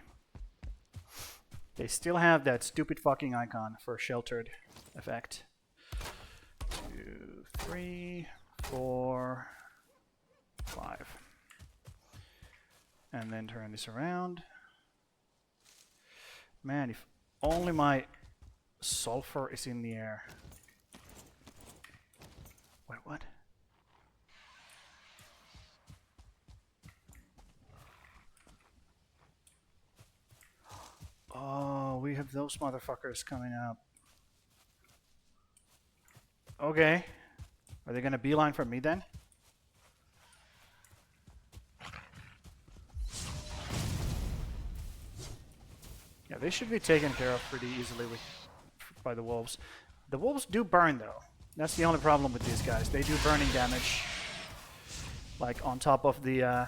They still have that stupid fucking icon for sheltered effect. 2, 3, 4, 5. And then turn this around. Man, if only my sulfur is in the air. Wait, what? Oh, we have those motherfuckers coming up. Okay. Are they gonna beeline for me then? Yeah, they should be taken care of pretty easily by the wolves. The wolves do burn though. That's the only problem with these guys. They do burning damage, like on top of the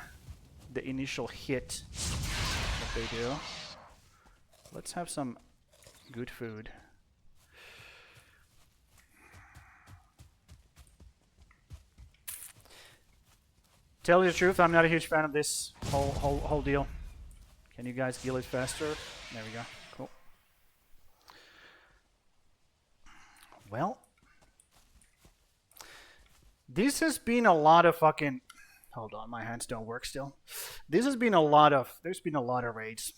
initial hit that they do. Let's have some good food. Tell you the truth, I'm not a huge fan of this whole deal. Can you guys kill it faster? There we go. Cool. Well, this has been a lot of fucking. Hold on, my hands don't work still. This has been a lot of. There's been a lot of raids.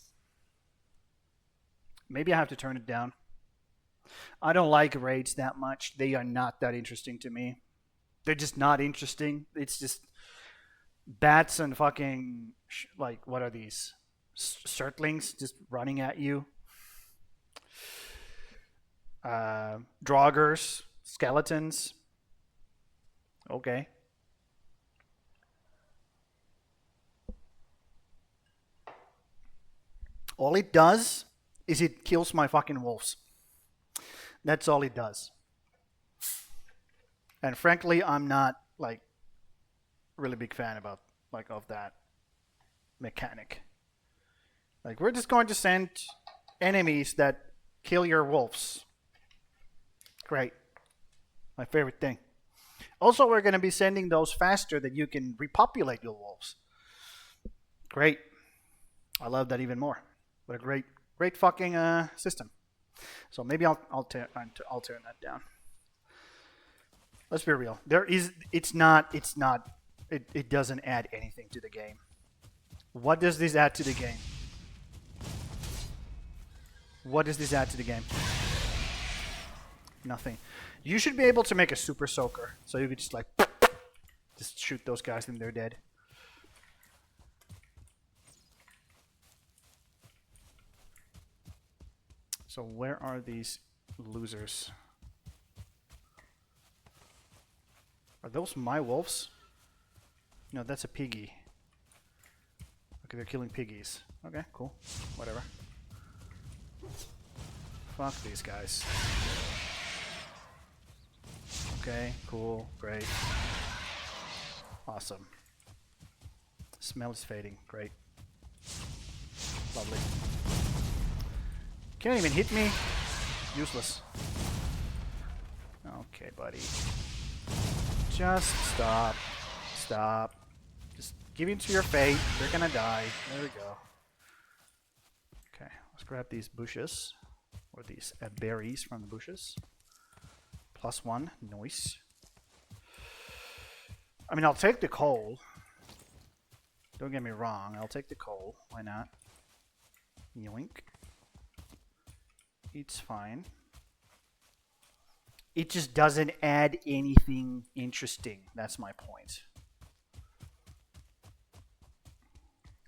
Maybe I have to turn it down. I don't like raids that much. They are not that interesting to me. They're just not interesting. It's just bats and fucking like what are these? Surtlings just running at you. Draugrs, skeletons. Okay. All it does is it kills my fucking wolves. That's all it does. And frankly, I'm not like really big fan about of that mechanic. Like we're just going to send enemies that kill your wolves. Great. My favorite thing. Also, we're going to be sending those faster that you can repopulate your wolves. Great. I love that even more. What a great fucking system. So maybe I'll turn that down. Let's be real. It doesn't add anything to the game. What does this add to the game? What does this add to the game? Nothing. You should be able to make a super soaker, so you could just like just shoot those guys and they're dead. So where are these losers? Are those my wolves? No, that's a piggy. Okay, they're killing piggies. Okay, cool. Whatever. Fuck these guys. Okay, cool, great. Awesome. Smell is fading. Great. Lovely. Can't even hit me. Useless. Okay, buddy. Just stop. Stop. Just give in to your fate. They're gonna die. There we go. Okay, let's grab these bushes. Or these berries from the bushes. +1. Nice. I mean, I'll take the coal. Don't get me wrong. I'll take the coal. Why not? Yoink. It's fine. It just doesn't add anything interesting. That's my point.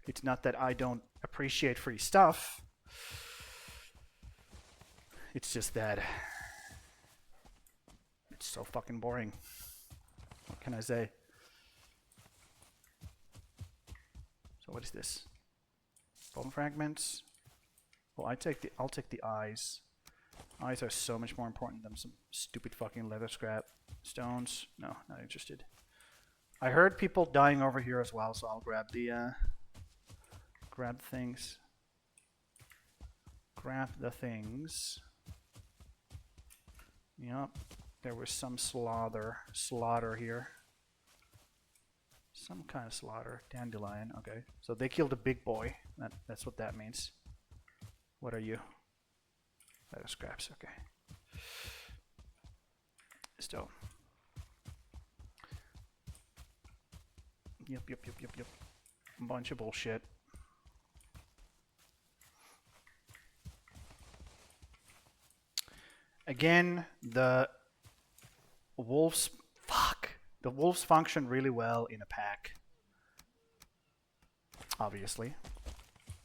It's not that I don't appreciate free stuff. It's just that it's so fucking boring. What can I say? So what is this? Bone fragments. Well, I'll take the eyes. Eyes are so much more important than some stupid fucking leather scrap. Stones. No, not interested. I heard people dying over here as well, so I'll grab the grab things. Grab the things. Yep, there was some slaughter here. Some kind of slaughter. Dandelion. Okay, so they killed a big boy. That's what that means. What are you? Leather scraps. Okay. Still. Yep. Bunch of bullshit. Again, the wolves... Fuck! The wolves function really well in a pack. Obviously.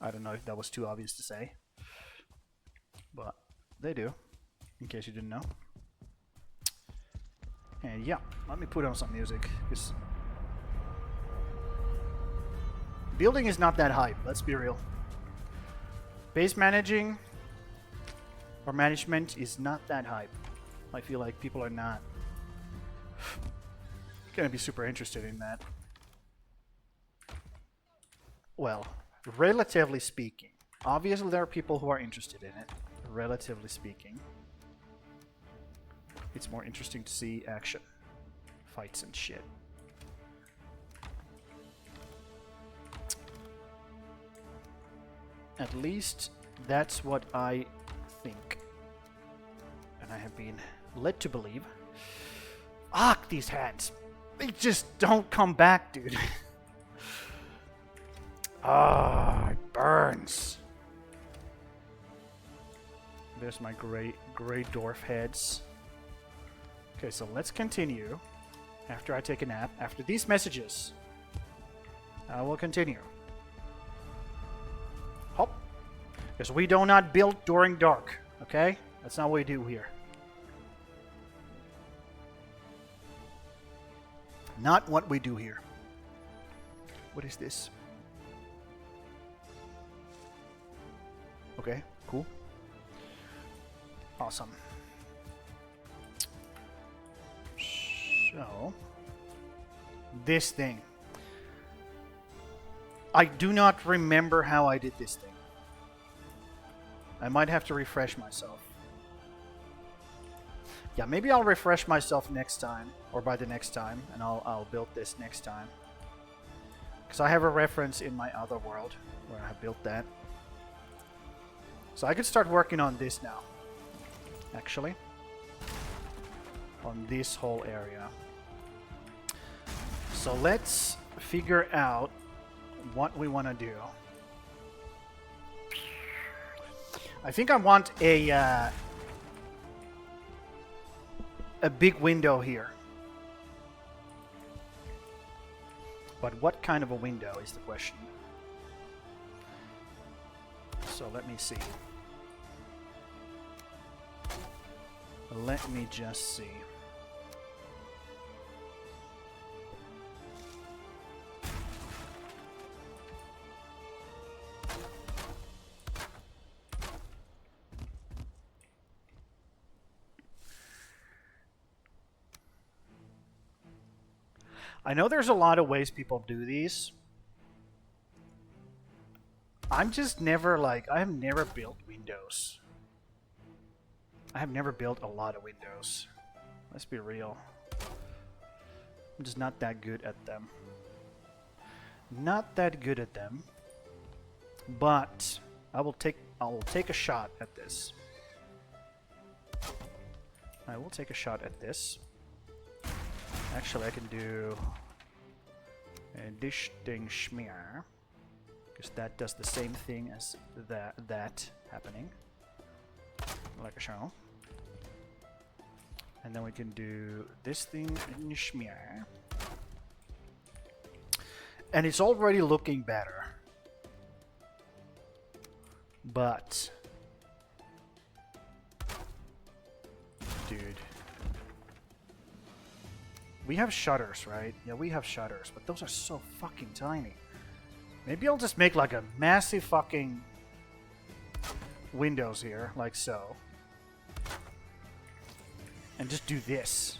I don't know if that was too obvious to say. But they do, in case you didn't know. And yeah, let me put on some music. Because building is not that hype, let's be real. Base managing or management is not that hype. I feel like people are not gonna be super interested in that. Well, relatively speaking. Obviously there are people who are interested in it. Relatively speaking. It's more interesting to see action. Fights and shit. At least that's what I think. And I have been led to believe. Fuck these hands. They just don't come back, dude. Ah, it burns. There's my gray dwarf heads. Okay, so let's continue. After I take a nap, after these messages, I will continue. Hop. Because we do not build during dark, okay? That's not what we do here. Not what we do here. What is this? Okay, cool. Awesome. So, this thing. I do not remember how I did this thing. I might have to refresh myself. Yeah, maybe I'll refresh myself next time, or by the next time, and I'll build this next time. Because I have a reference in my other world where I built that. So I could start working on this now, actually. On this whole area. So let's figure out what we want to do. I think I want a big window here. But what kind of a window is the question. So let me see. Let me just see. I know there's a lot of ways people do these. I'm just never like, I have never built windows. I have never built a lot of windows. Let's be real. I'm just not that good at them. Not that good at them. But I will take a shot at this. I will take a shot at this. Actually, I can do a dish ding schmear, because that does the same thing as that happening, like a show. And then we can do this thing in schmear, and it's already looking better. But, dude. We have shutters, right? Yeah, we have shutters, but those are so fucking tiny. Maybe I'll just make like a massive fucking windows here, like so. And just do this.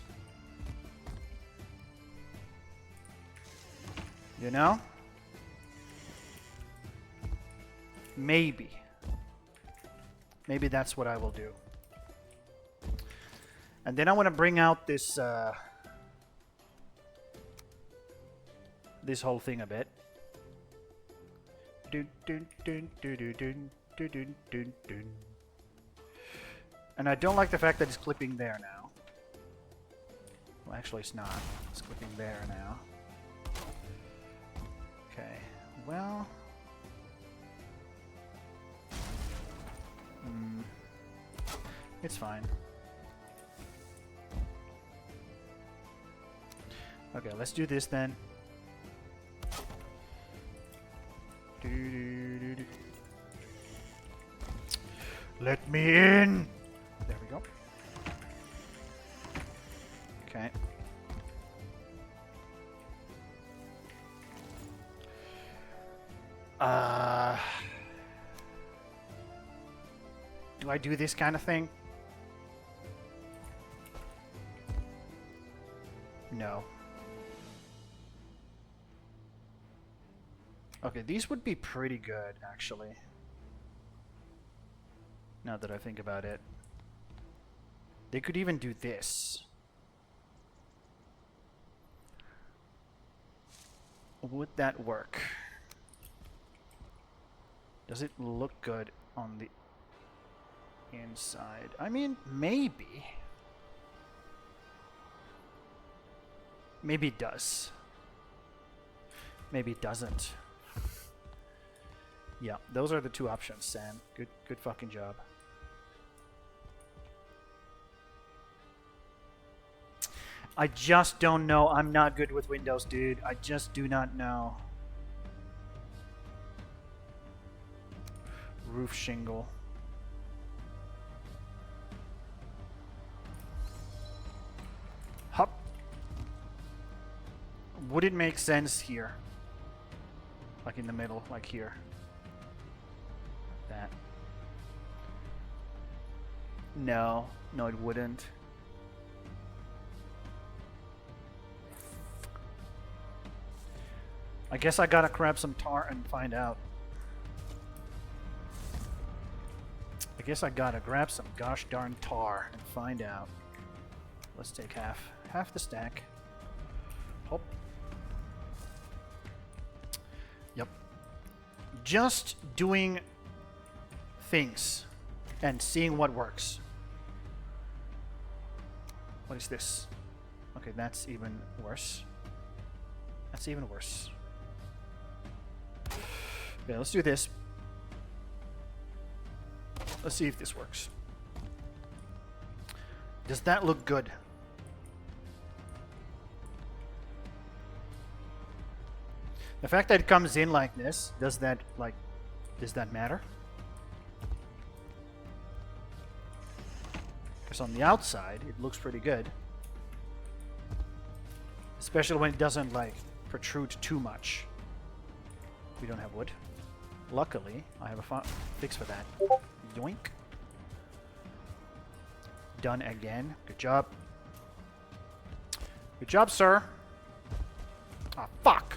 You know? Maybe. Maybe that's what I will do. And then I want to bring out this this whole thing a bit. And I don't like the fact that it's clipping there now. Well, actually it's not. It's clipping there now. Okay, well... it's fine. Okay, let's do this then. Let me in! There we go. Okay. Do I do this kind of thing? No. Okay, these would be pretty good, actually. Now that I think about it. They could even do this. Would that work? Does it look good on the inside? I mean, maybe. Maybe it does. Maybe it doesn't. Yeah, those are the two options, Sam. Good fucking job. I just don't know. I'm not good with Windows, dude. I just do not know. Roof shingle. Hup. Would it make sense here? Like in the middle, like here. That. No. No, it wouldn't. I guess I gotta grab some tar and find out. I guess I gotta grab some gosh darn tar and find out. Let's take half the stack. Hop. Yep. Just doing things and seeing what works. What is this? Okay, that's even worse. That's even worse. Yeah, let's do this. Let's see if this works. Does that look good? The fact that it comes in like this, does that matter? Because on the outside, it looks pretty good. Especially when it doesn't, like, protrude too much. We don't have wood. Luckily, I have a fix for that. Yoink. Done again. Good job. Good job, sir. Ah, fuck.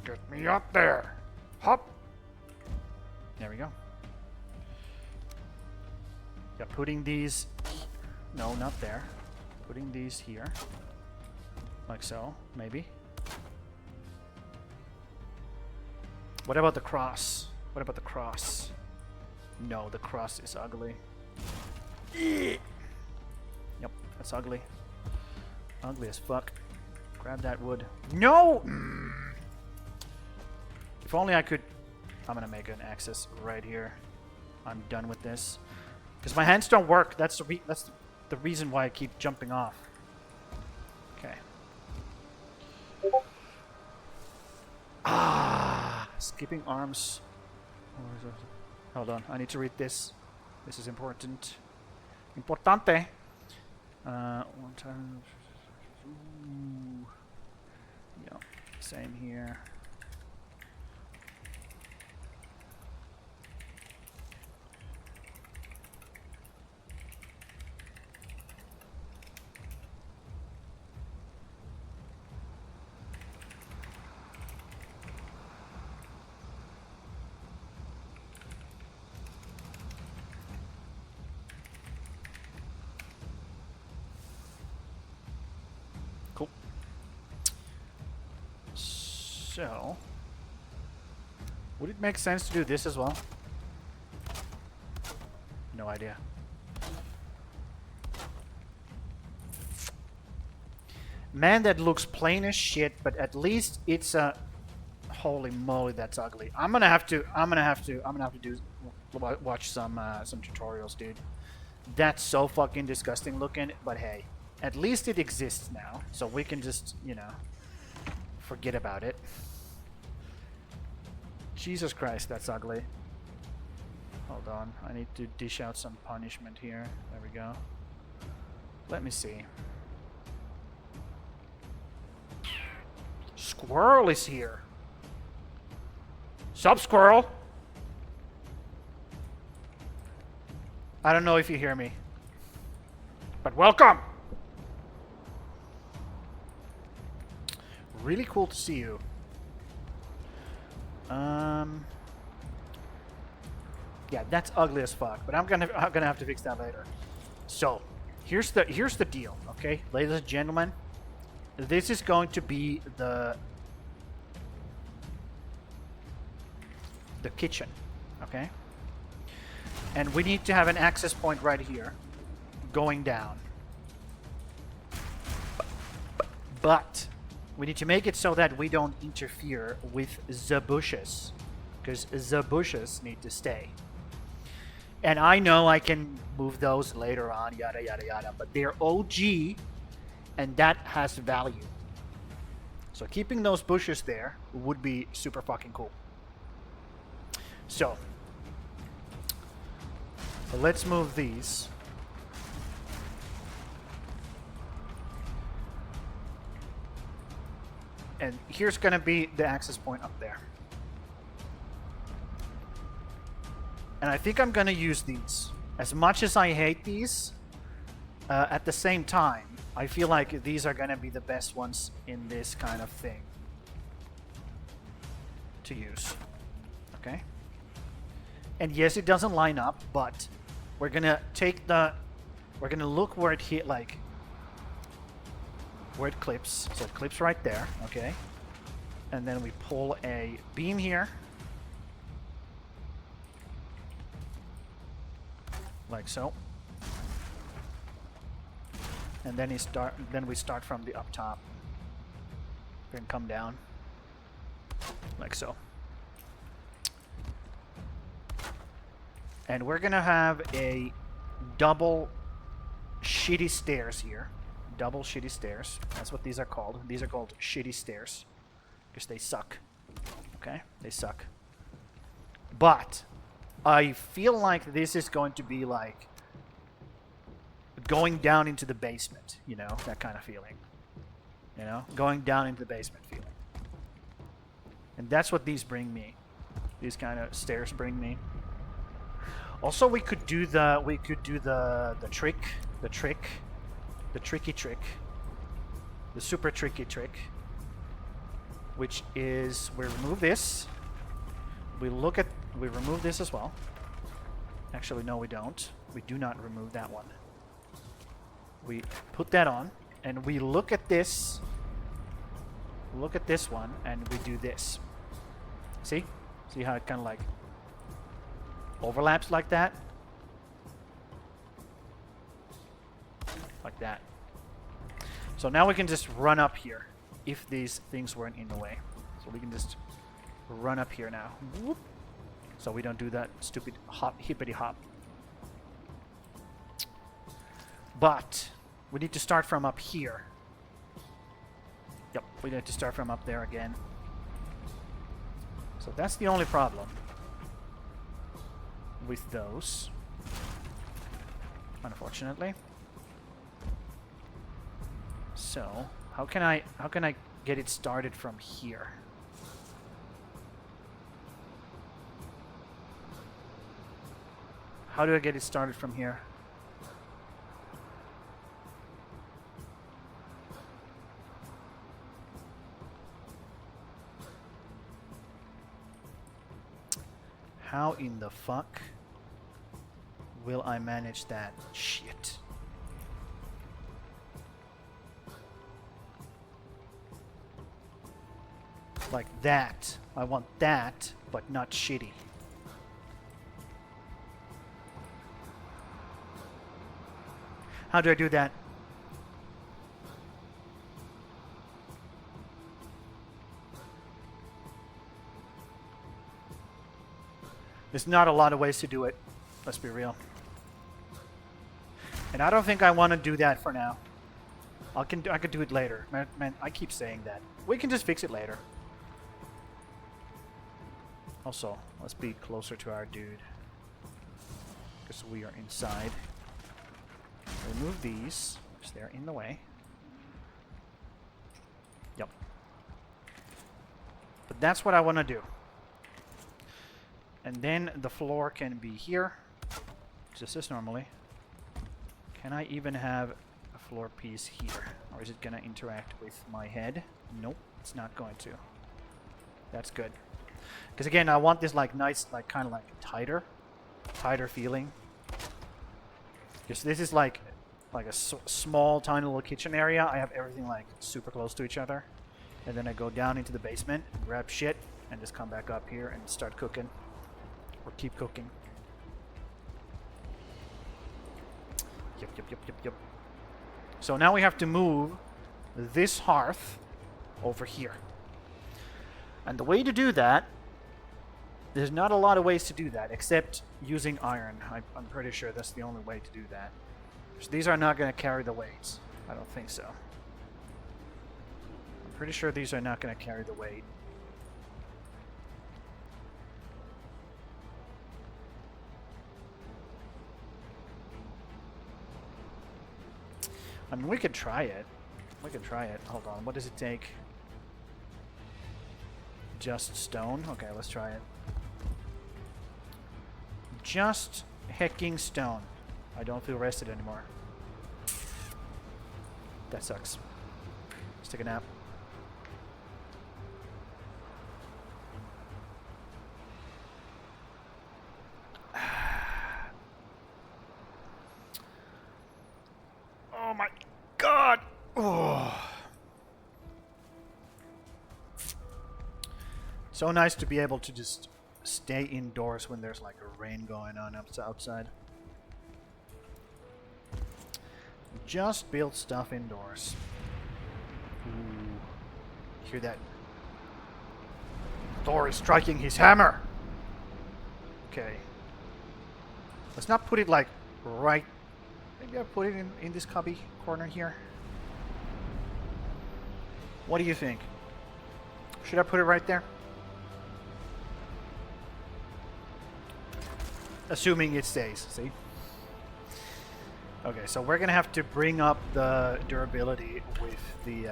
Get me up there. Hop. There we go. Yeah, putting these... No, not there. Putting these here. Like so, maybe. What about the cross? What about the cross? No, the cross is ugly. Yep, that's ugly. Ugly as fuck. Grab that wood. No! If only I could... I'm gonna make an axis right here. I'm done with this. Because my hands don't work. That's the reason why I keep jumping off. Okay. Ah, skipping arms. Hold on, I need to read this. This is important. Importante. One time. Ooh. Yeah, same here. Cool. So, would it make sense to do this as well? No idea. Man, that looks plain as shit, but at least it's a... Holy moly, that's ugly. I'm gonna have to do watch some tutorials, dude. That's so fucking disgusting looking, but hey, at least it exists now, so we can just, you know, forget about it. Jesus Christ, that's ugly. Hold on, I need to dish out some punishment here. There we go. Let me see. Squirrel is here. Sup, squirrel? I don't know if you hear me, but welcome. Really cool to see you. Yeah, that's ugly as fuck, but I'm gonna have to fix that later. So, here's the deal, okay, ladies and gentlemen. This is going to be the kitchen, okay? And we need to have an access point right here, going down. But we need to make it so that we don't interfere with the bushes, because the bushes need to stay. And I know I can move those later on, yada yada yada, but they're OG, and that has value. So keeping those bushes there would be super fucking cool. So let's move these. And here's gonna be the access point up there. And I think I'm gonna use these. As much as I hate these, at the same time, I feel like these are gonna be the best ones in this kind of thing to use. Okay? And yes, it doesn't line up, but we're gonna look where it hit, like where it clips. So it clips right there, okay? And then we pull a beam here, like so. And then we start from the up top and come down, like so. And we're gonna have a double shitty stairs here. Double shitty stairs. That's what these are called. These are called shitty stairs, because they suck. Okay? They suck. But I feel like this is going to be like going down into the basement, you know, that kind of feeling. You know, going down into the basement feeling. And that's what these bring me. These kind of stairs bring me. Also, we could do the tricky trick, the super tricky trick, which is we remove this. We remove this as well. Actually, no, we don't. We do not remove that one. We put that on, and we look at this. Look at this one, and we do this. See? See how it kind of like overlaps like that? Like that. So now we can just run up here if these things weren't in the way. So we can just run up here now. Whoop. So we don't do that stupid hop, hippity hop. But we need to start from up here. Yep, we need to start from up there again. So that's the only problem with those, unfortunately. So how can I get it started from here? How do I get it started from here? How in the fuck will I manage that shit? Like that. I want that, but not shitty. How do I do that? There's not a lot of ways to do it. Let's be real. And I don't think I want to do that for now. I could do it later. Man, I keep saying that. We can just fix it later. Also, let's be closer to our dude. Because we are inside. Remove these, because they're in the way. Yep. But that's what I want to do. And then the floor can be here, just as normally. Can I even have a floor piece here? Or is it going to interact with my head? Nope, it's not going to. That's good. Because again, I want this like nice, like kind of like tighter feeling. Because this is like a small, tiny little kitchen area. I have everything like super close to each other. And then I go down into the basement, grab shit, and just come back up here and start cooking. Or keep cooking. Yep. So now we have to move this hearth over here. And the way to do that, there's not a lot of ways to do that, except using iron. I'm pretty sure that's the only way to do that. So these are not going to carry the weights. I don't think so. I'm pretty sure these are not going to carry the weight. I mean, we could try it. We could try it. Hold on. What does it take? Just stone? Okay, let's try it. Just hecking stone. I don't feel rested anymore. That sucks. Let's take a nap. Oh my god! Oh. So nice to be able to just stay indoors when there's like a rain going on outside. Just build stuff indoors. Ooh. Hear that? Thor is striking his hammer! Okay. Let's not put it like right... Maybe I put it in this cubby corner here. What do you think? Should I put it right there? Assuming it stays, see? Okay, so we're gonna have to bring up the durability with the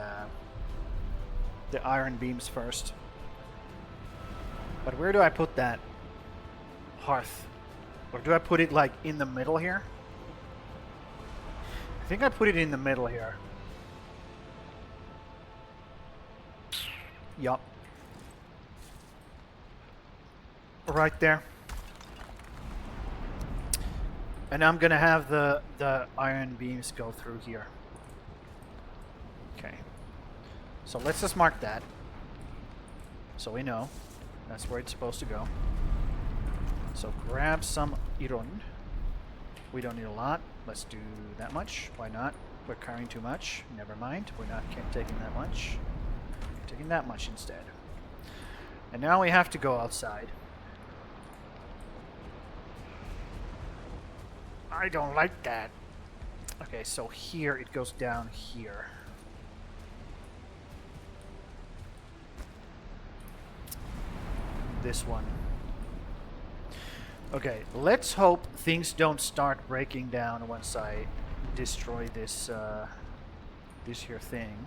iron beams first. But where do I put that hearth? Or do I put it like in the middle here? I think I put it in the middle here. Yup. Right there. And I'm gonna have the iron beams go through here. Okay. So let's just mark that. So we know. That's where it's supposed to go. So grab some iron. We don't need a lot. Let's do that much. Why not? We're carrying too much. Never mind. We're not taking that much. We're taking that much instead. And now we have to go outside. I don't like that. Okay, so here it goes down here. This one. Okay, let's hope things don't start breaking down once I destroy this this here thing.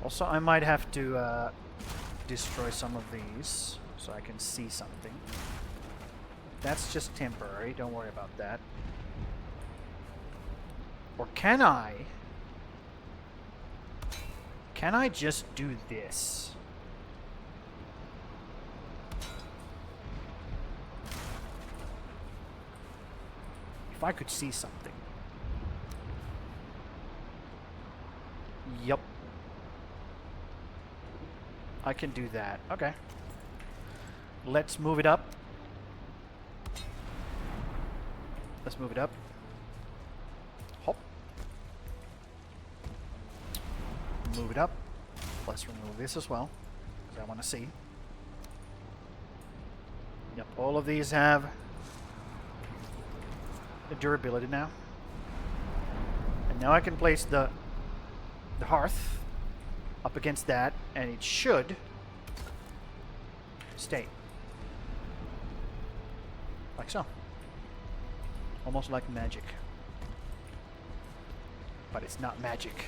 Also, I might have to destroy some of these so I can see something. That's just temporary, don't worry about that. Or can I? Can I just do this? If I could see something. Yup. I can do that. Okay. Let's move it up. Let's move it up. Hop. Move it up. Let's remove this as well, because I want to see. Yep, all of these have the durability now. And now I can place the hearth up against that, and it should stay. Like so. Almost like magic. But it's not magic.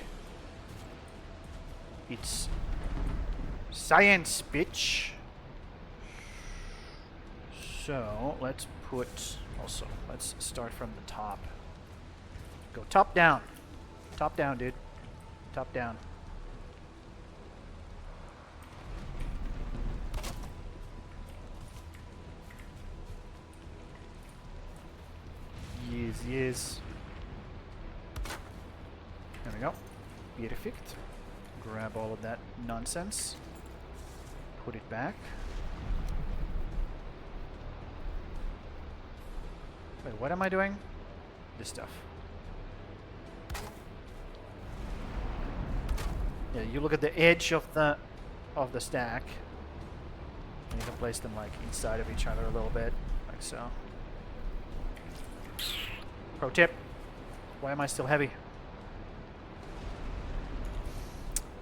It's science, bitch. So, let's put... Also, let's start from the top. Go top down. Top down, dude. Top down. Yes, yes. There we go. Perfect. Grab all of that nonsense. Put it back. Wait, what am I doing? This stuff. Yeah, you look at the edge of the stack, and you can place them like inside of each other a little bit, like so. Pro tip: why am I still heavy?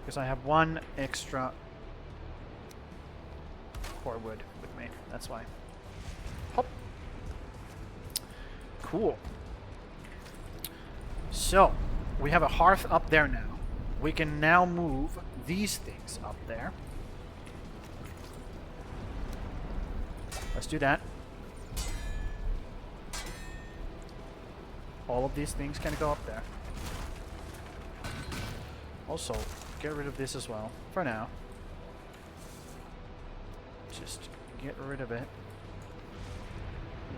Because I have one extra core wood with me. That's why. Hop. Cool. So we have a hearth up there now. We can now move these things up there. Let's do that. All of these things can go up there. Also, get rid of this as well, for now. Just get rid of it.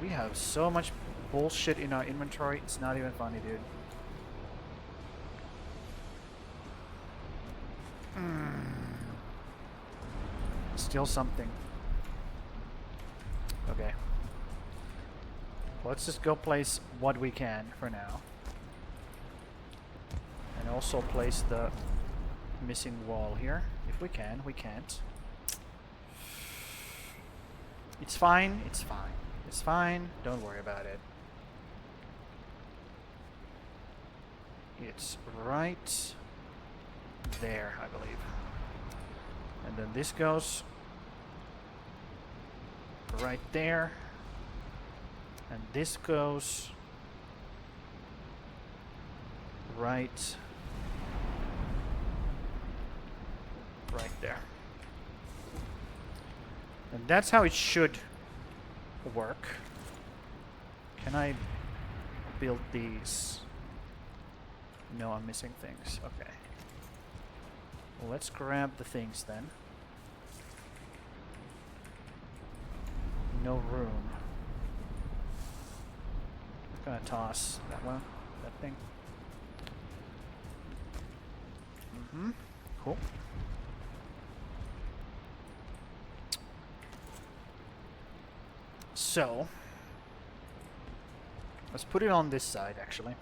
We have so much bullshit in our inventory, it's not even funny, dude. Still something. Okay. Let's just go place what we can for now. And also place the missing wall here. If we can, we can't. It's fine, it's fine. It's fine, don't worry about it. It's right there, I believe. And then this goes right there. And this goes right there. And that's how it should work. Can I build these? No, I'm missing things. Okay. Well, let's grab the things then. No room. I'm gonna toss that one, that thing. Cool. So, let's put it on this side actually.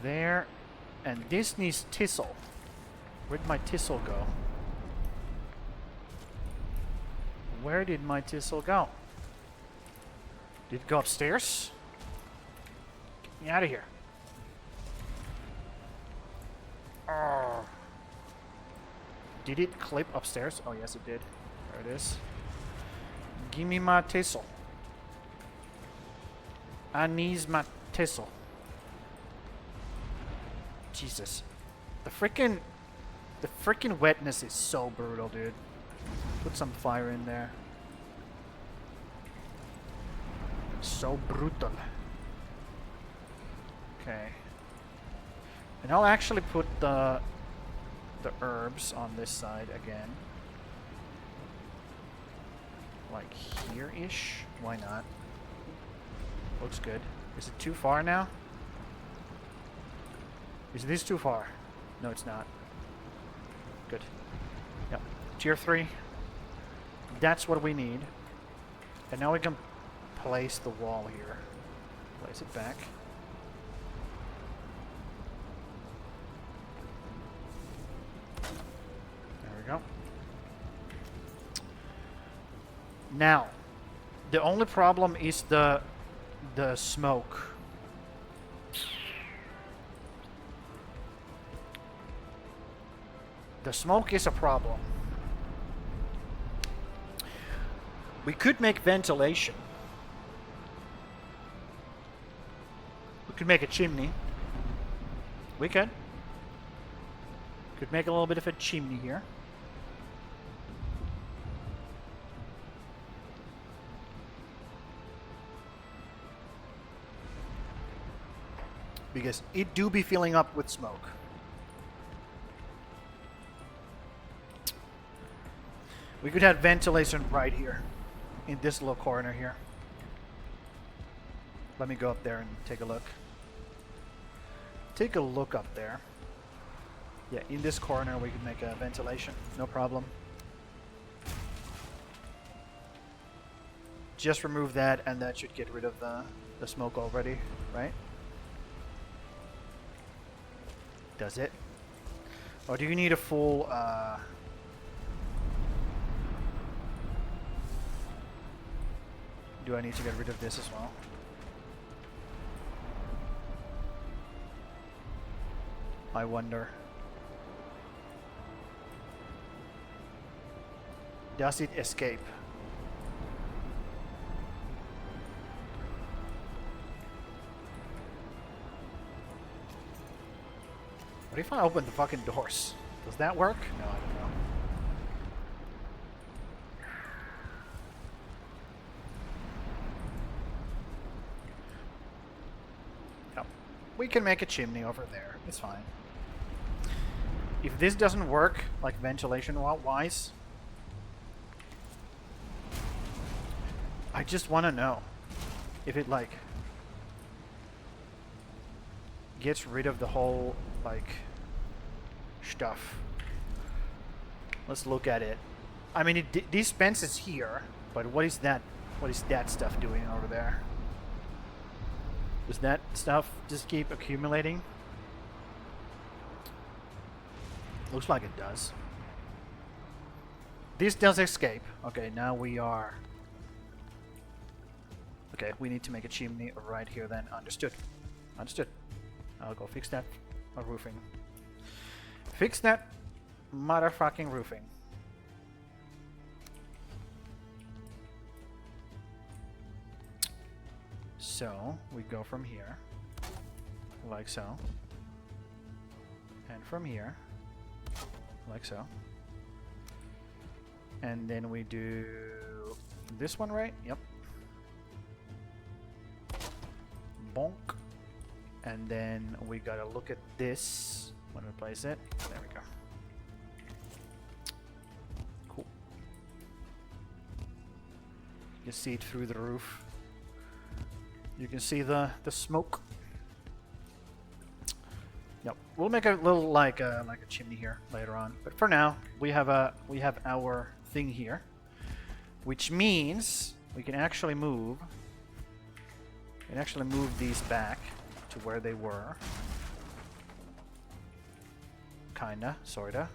There, and this needs thistle. Where'd my thistle go? Where did my thistle go? Did it go upstairs? Get me out of here. Oh. Did it clip upstairs? Oh yes it did. There it is. Give me my thistle. I need my thistle. Jesus. The freaking wetness is so brutal, dude. Put some fire in there. So brutal. Okay. And I'll actually put the herbs on this side again. Like here-ish. Why not? Looks good. Is it too far now? Is this too far? No, it's not. Good. Yep. Tier 3. That's what we need. And now we can place the wall here. Place it back. There we go. Now, the only problem is the smoke. The smoke is a problem. We could make ventilation. We could make a chimney. We could. Could make a little bit of a chimney here. Because it do be filling up with smoke. We could have ventilation right here. In this little corner here. Let me go up there and take a look. Take a look up there. Yeah, in this corner we can make a ventilation. No problem. Just remove that and that should get rid of the smoke already, right? Does it? Or do you need a full... Do I need to get rid of this as well? I wonder. Does it escape? What if I open the fucking doors? Does that work? No, I don't know. We can make a chimney over there. It's fine. If this doesn't work, like ventilation-wise, I just want to know if it, like, gets rid of the whole, like, stuff. Let's look at it. I mean, it dispenses here, but what is that? What is that stuff doing over there? Does that stuff just keep accumulating? Looks like it does. This does escape. Okay, now we are... Okay, we need to make a chimney right here then. Understood. Understood. I'll go fix that roofing. Fix that motherfucking roofing. So, we go from here, like so, and from here, like so, and then we do this one, right? Yep. Bonk. And then we gotta look at this when we place it. There we go. Cool. You can see it through the roof. You can see the smoke. Yep, we'll make a little like a chimney here later on. But for now, we have our thing here, which means we can actually move. We can actually move these back to where they were. Kinda, sorta.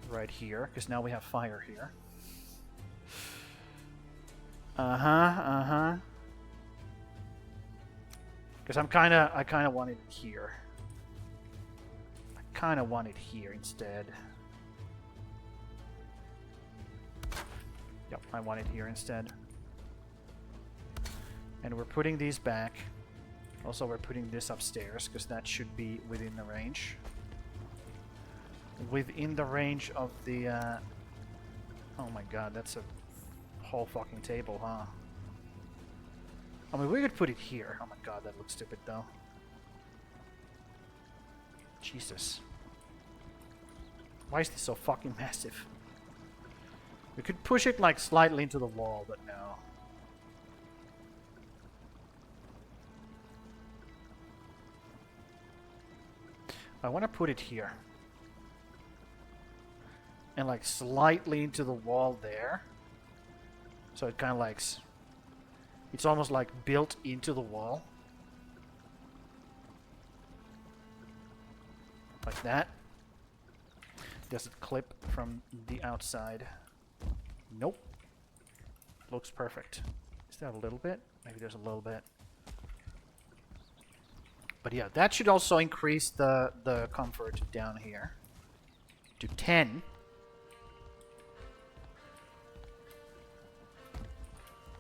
Right here, because now we have fire here. Because I kind of want it here. I kind of want it here instead. Yep, I want it here instead. And we're putting these back. Also, we're putting this upstairs because that should be within the range. Within the range of the... Oh my god, that's a whole fucking table, huh? I mean, we could put it here. Oh my god, that looks stupid though. Jesus. Why is this so fucking massive? We could push it like slightly into the wall, but no. I want to put it here. And like slightly into the wall there. So it kind of like, it's almost like built into the wall. Like that. Does it clip from the outside? Nope. Looks perfect. Is that a little bit? Maybe there's a little bit. But yeah, that should also increase the comfort down here to 10.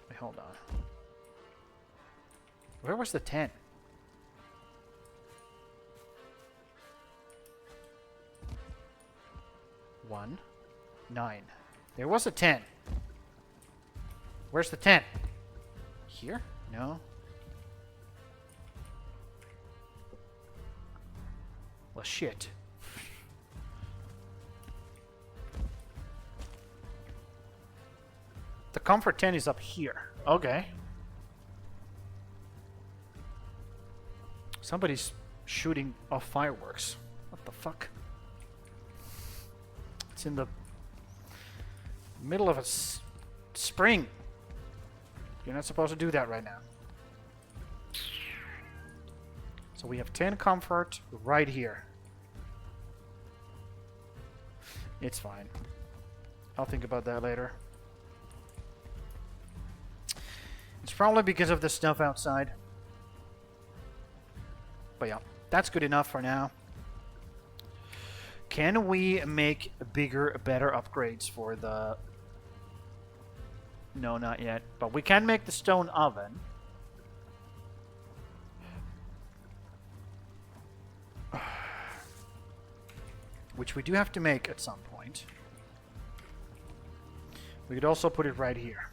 Wait, hold on. Where was the 10? One, 9. There was a 10. Where's the 10? Here? No. Well, shit. The comfort 10 is up here. Okay. Somebody's shooting off fireworks. What the fuck? It's in the middle of a spring. You're not supposed to do that right now. So we have 10 comfort right here. It's fine. I'll think about that later. It's probably because of the stuff outside. But yeah, that's good enough for now. Can we make bigger, better upgrades for the... No, not yet. But we can make the stone oven. Which we do have to make at some point. We could also put it right here.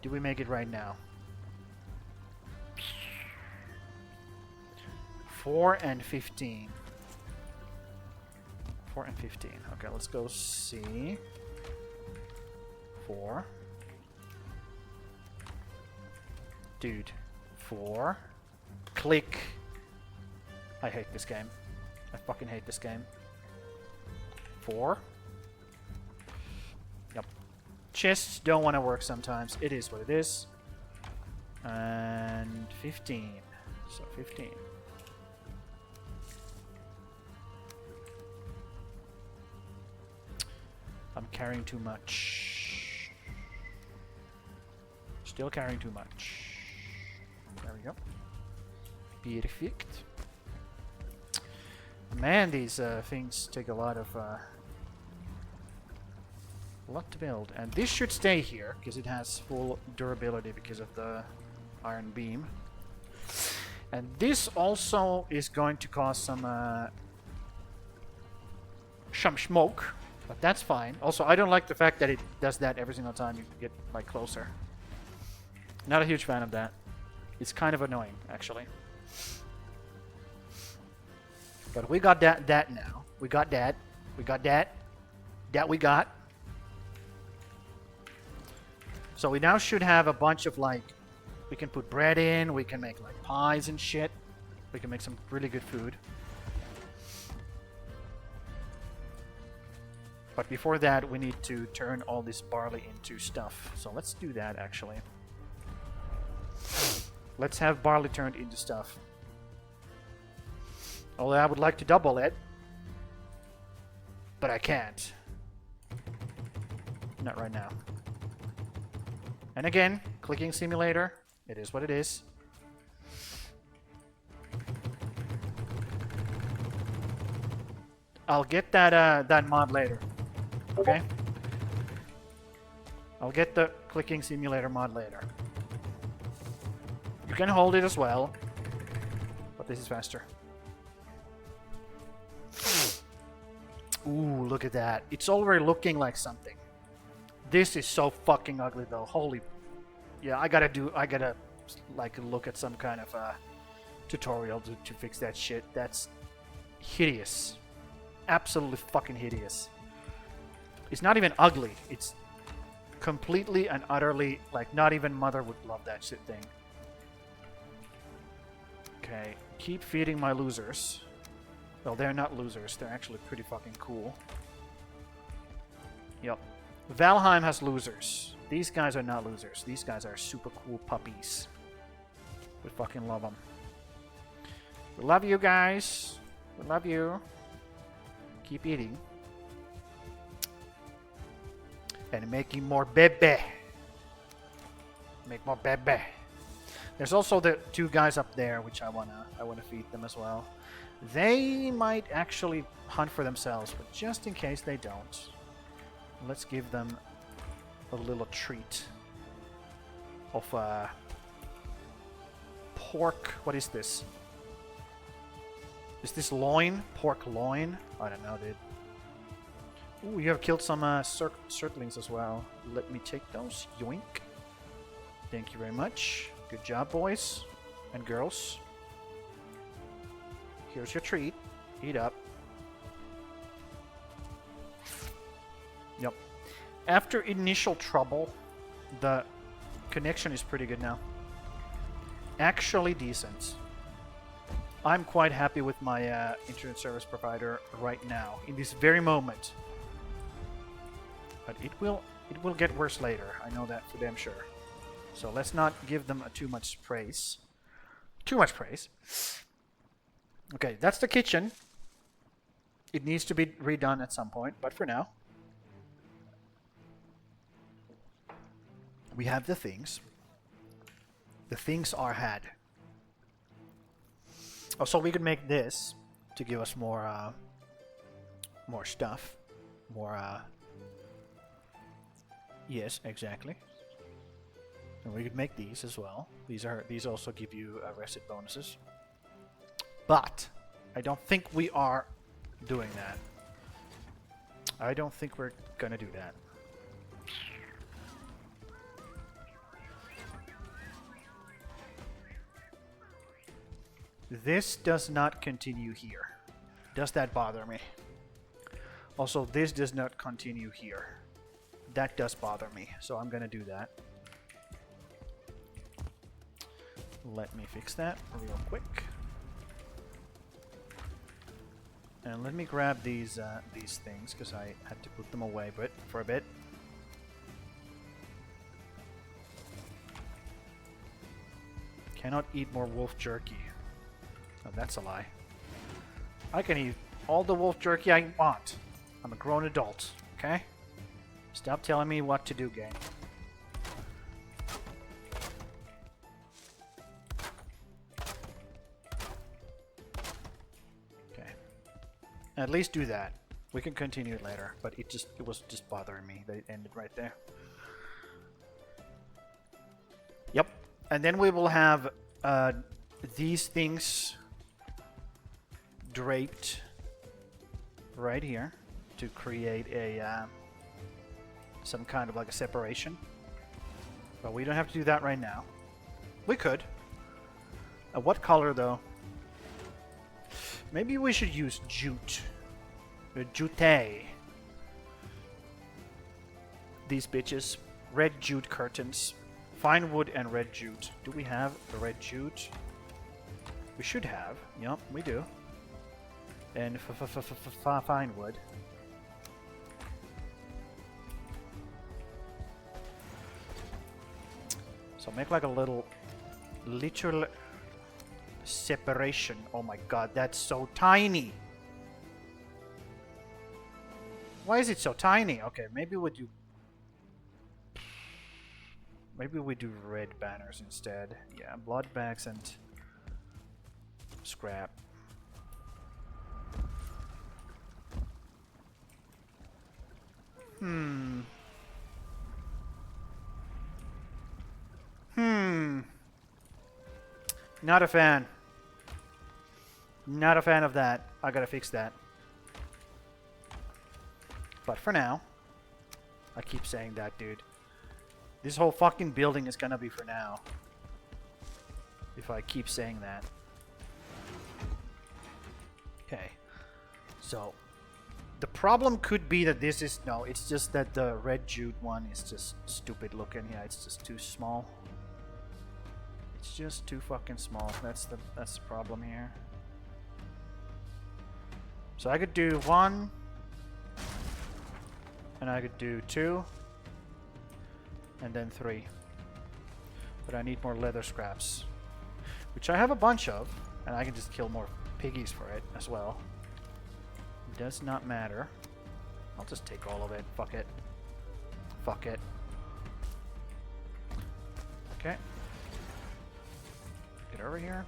Do we make it right now? 4 and 15. 4 and 15. Okay, let's go see. 4. Dude. 4. Click. I hate this game. I fucking hate this game. 4. Yep. Chests don't want to work sometimes. It is what it is. And 15. So 15. I'm carrying too much. Still carrying too much. There we go. Perfect. Man, these things take a lot to build. And this should stay here, because it has full durability because of the iron beam. And this also is going to cause some smoke, but that's fine. Also, I don't like the fact that it does that every single time you get like closer. Not a huge fan of that. It's kind of annoying, actually. But we got that now. We got that. We got that. That we got. So we now should have a bunch of like... We can put bread in. We can make like pies and shit. We can make some really good food. But before that, we need to turn all this barley into stuff. So let's do that, actually. Let's have barley turned into stuff. Although I would like to double it. But I can't. Not right now. And again, clicking simulator. It is what it is. I'll get that mod later. Okay? I'll get the clicking simulator mod later. You can hold it as well. But this is faster. Ooh, look at that. It's already looking like something. This is so fucking ugly though. Holy... Yeah, I gotta like look at some kind of tutorial to fix that shit. That's hideous. Absolutely fucking hideous. It's not even ugly. It's completely and utterly, like, not even Mother would love that shit thing. Okay, keep feeding my losers. Well, they're not losers. They're actually pretty fucking cool. Yep. Valheim has losers. These guys are not losers. These guys are super cool puppies. We fucking love them. We love you guys. We love you. Keep eating. And making more bebe. Make more bebe. There's also the two guys up there, which I wanna feed them as well. They might actually hunt for themselves, but just in case they don't, let's give them a little treat of pork. What is this? Is this loin? Pork loin? I don't know, dude. Ooh, you have killed some circlings as well. Let me take those. Yoink. Thank you very much. Good job, boys and girls. Here's your treat. Eat up. Yep. After initial trouble, the connection is pretty good now. Actually decent. I'm quite happy with my internet service provider right now, in this very moment. But it will get worse later. I know that for damn sure. So let's not give them too much praise. Too much praise. Okay, that's the kitchen. It needs to be redone at some point, but for now, we have the things. The things are had. Oh, so we could make this to give us more stuff. Yes, exactly. And we could make these as well. These also give you reset bonuses. But I don't think we are doing that. I don't think we're gonna do that. This does not continue here. Does that bother me? Also, this does not continue here. That does bother me, so I'm gonna do that. Let me fix that real quick. And let me grab these things, because I had to put them away for a bit. Cannot eat more wolf jerky. Oh, that's a lie. I can eat all the wolf jerky I want. I'm a grown adult, okay? Stop telling me what to do, game. Okay. At least do that. We can continue it later, but it was just bothering me that it ended right there. Yep. And then we will have these things draped right here to create a some kind of like a separation. But we don't have to do that right now. We could. What color though? Maybe we should use jute. Jute. These bitches. Red jute curtains. Fine wood and red jute. Do we have the red jute? We should have. Yep, we do. And fine wood. So make like a little separation. Oh my god, that's so tiny. Why is it so tiny? Okay, maybe we do. Maybe we do red banners instead. Yeah, blood bags and scrap. Not a fan. Not a fan of that. I gotta fix that. But for now, I keep saying that, dude. This whole fucking building is gonna be for now. If I keep saying that. Okay. So, the problem could be that this is... No, it's just that the red jute one is just stupid looking. Yeah, it's just too small. It's just too fucking small. That's the problem here. So I could do 1. And I could do 2. And then 3. But I need more leather scraps. Which I have a bunch of. And I can just kill more piggies for it as well. Does not matter. I'll just take all of it. Fuck it. Fuck it. Okay. Get over here.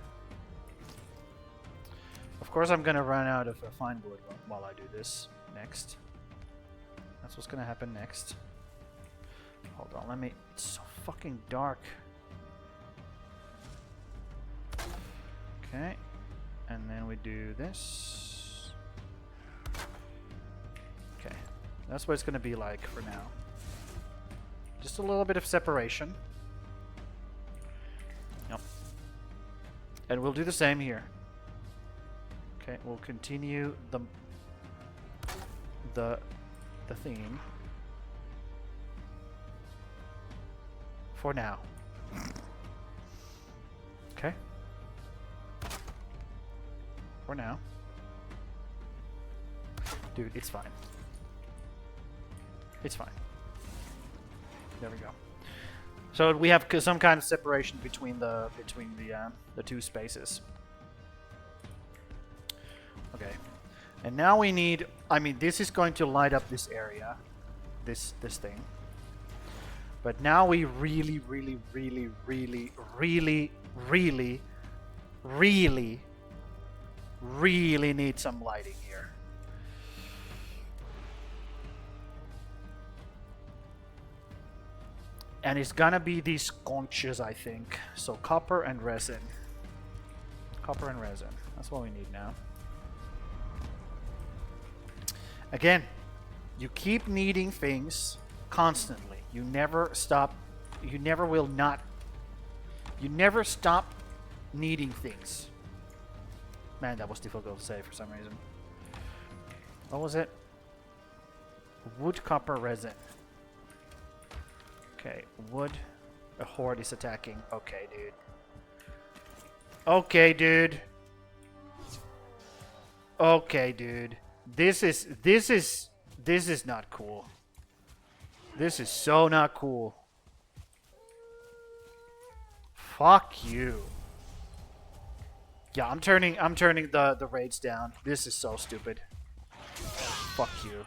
Of course I'm gonna run out of fine wood while I do this next. That's what's gonna happen next. Hold on, let me... It's so fucking dark. Okay. And then we do this. Okay. That's what it's gonna be like for now. Just a little bit of separation. Yep. And we'll do the same here. Okay, we'll continue the theme for now. Okay. For now. Dude, it's fine. It's fine. There we go. So we have some kind of separation between the two spaces. Okay. And now we need, I mean, this is going to light up this area, this thing. But now we really need some lighting here. And it's gonna be these conches, I think. So copper and resin. Copper and resin. That's what we need now. Again, you keep needing things constantly. You never stop. You never will not. You never stop needing things. Man, that was difficult to say for some reason. What was it? Wood, copper, resin. Okay, wood. A horde is attacking. Okay, dude. Okay, dude. Okay, dude. This is not cool. This is so not cool. Fuck you. Yeah, I'm turning the raids down. This is so stupid. Fuck you.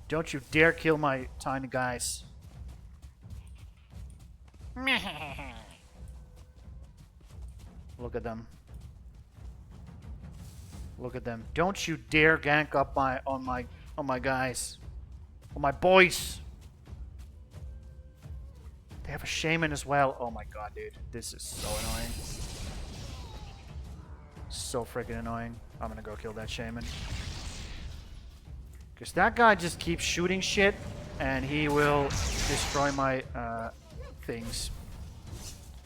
Don't you dare kill my tiny guys. Look at them. Look at them. Don't you dare gank up on my guys. On my boys. They have a shaman as well. Oh my god, dude. This is so annoying. So freaking annoying. I'm gonna go kill that shaman. Because that guy just keeps shooting shit and he will destroy my things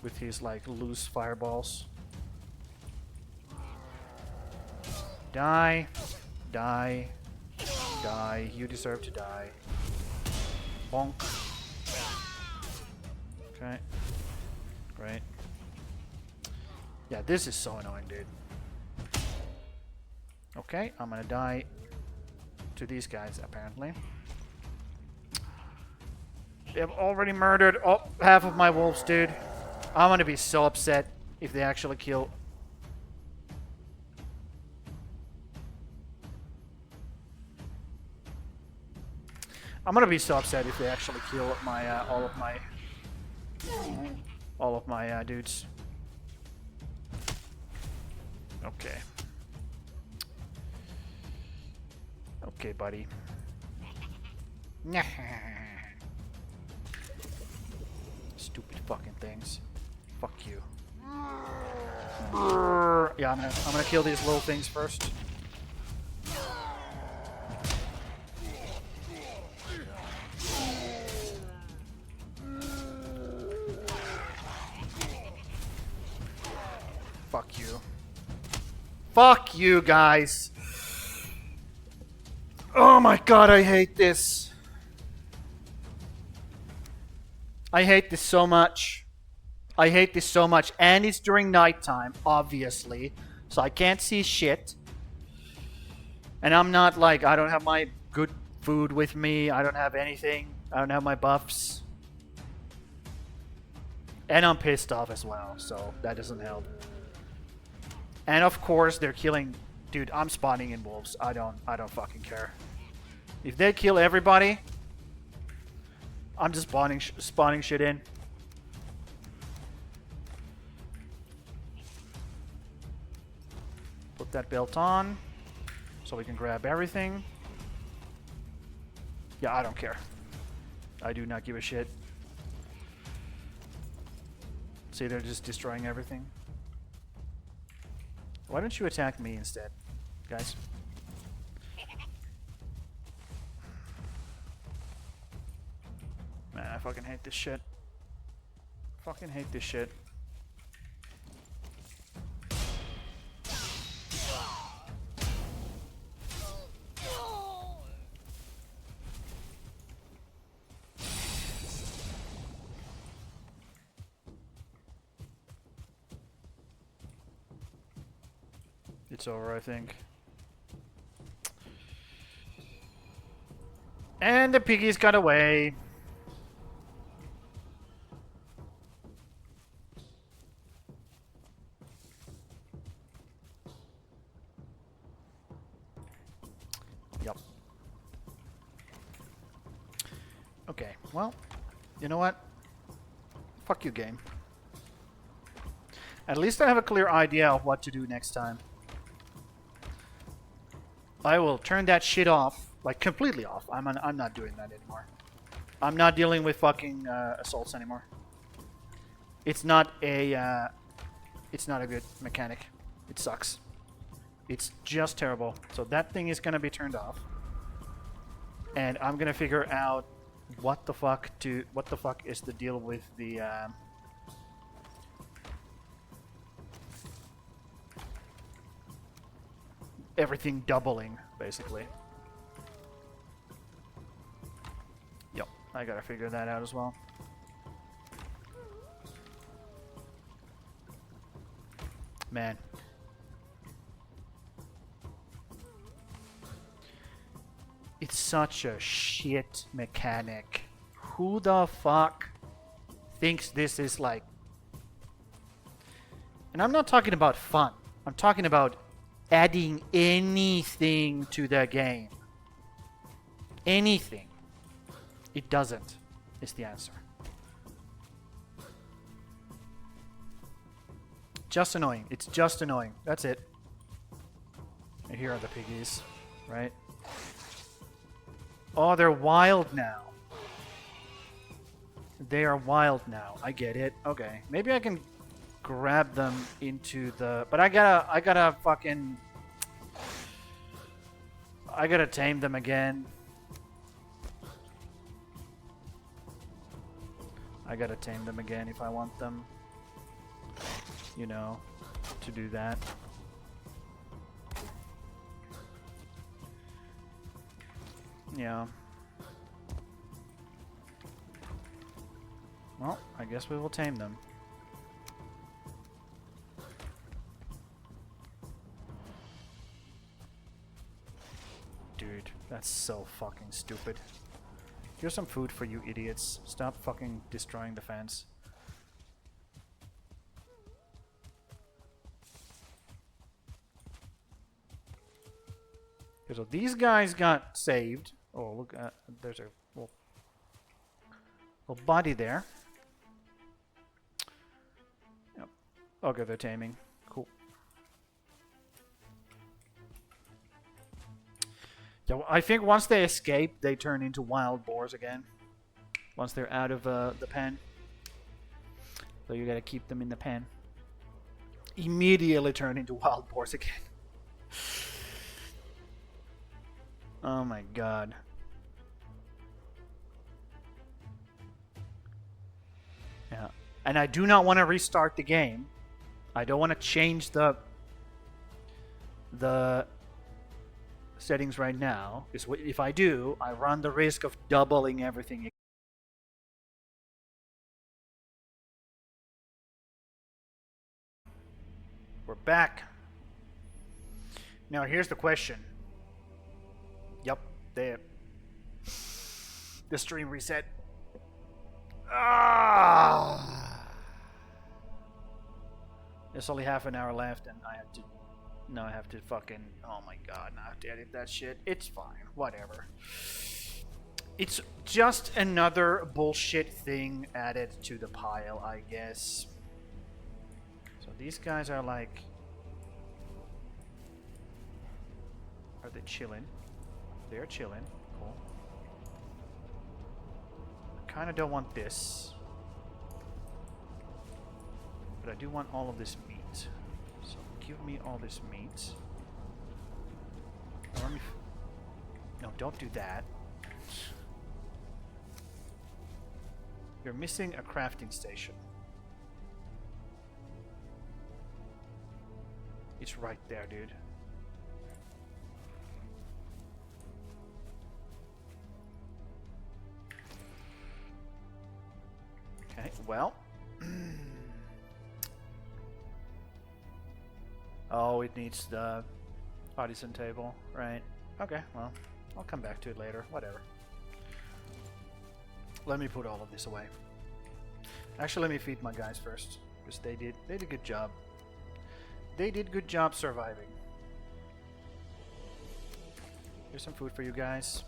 with his like loose fireballs. Die. Die. Die. You deserve to die. Bonk. Okay. Great. Yeah, this is so annoying, dude. Okay, I'm gonna die to these guys, apparently. They have already murdered half of my wolves, dude. I'm gonna be so upset if they actually kill... I'm gonna be so upset if they actually kill my all of my dudes. Okay. Okay, buddy. Stupid fucking things. Fuck you. Yeah, I'm gonna kill these little things first. Fuck you. Fuck you guys. Oh my god, I hate this. I hate this so much. I hate this so much. And it's during nighttime, obviously. So I can't see shit. And I'm not like, I don't have my good food with me. I don't have anything. I don't have my buffs. And I'm pissed off as well, so that doesn't help. And of course they're killing... Dude, I'm spawning in wolves. I don't fucking care. If they kill everybody, I'm just spawning shit in. Put that belt on so we can grab everything. Yeah, I don't care. I do not give a shit. See, they're just destroying everything. Why don't you attack me instead, guys? Man, I fucking hate this shit. Fucking hate this shit. It's over, I think. And the piggies got away. Yep. Okay, well, you know what? Fuck you, game. At least I have a clear idea of what to do next time. I will turn that shit off, like completely off. I'm not doing that anymore. I'm not dealing with fucking assaults anymore. It's not a good mechanic. It sucks. It's just terrible. So that thing is gonna be turned off, and I'm gonna figure out what the fuck is the deal with the everything doubling, basically. Yep, I gotta figure that out as well. Man. It's such a shit mechanic. Who the fuck thinks this is like... And I'm not talking about fun. I'm talking about adding anything to the game. Anything. It doesn't, is the answer. Just annoying. It's just annoying. That's it. And here are the piggies, right? Oh, they're wild now. They are wild now. I get it. Okay. Maybe I can grab them into the... But I gotta fucking... I gotta tame them again. I gotta tame them again if I want them, you know, to do that. Yeah. Well, I guess we will tame them. Dude, that's so fucking stupid. Here's some food for you idiots. Stop fucking destroying the fence. Okay, so these guys got saved. Oh, look at... There's a little body there. Yep. Okay, they're taming. Cool. Yeah, well, I think once they escape, they turn into wild boars again. Once they're out of the pen. So you gotta keep them in the pen. Immediately turn into wild boars again. Oh my god. Yeah. And I do not want to restart the game. I don't want to change the settings right now, because if I do, I run the risk of doubling everything. We're back. Now here's the question. Yep, the stream reset. There's only half an hour left, and I have to No, I have to fucking... Oh my god, now I have to edit that shit. It's fine. Whatever. It's just another bullshit thing added to the pile, I guess. So these guys are like... Are they chilling? They're chilling. Cool. I kind of don't want this. But I do want all of this meat. So give me all this meat. Let me... No, don't do that. You're missing a crafting station. It's right there, dude. Okay, well. Oh, it needs the artisan table, right? Okay, well, I'll come back to it later. Whatever. Let me put all of this away. Actually, let me feed my guys first, because they did a good job. They did good job surviving. Here's some food for you guys.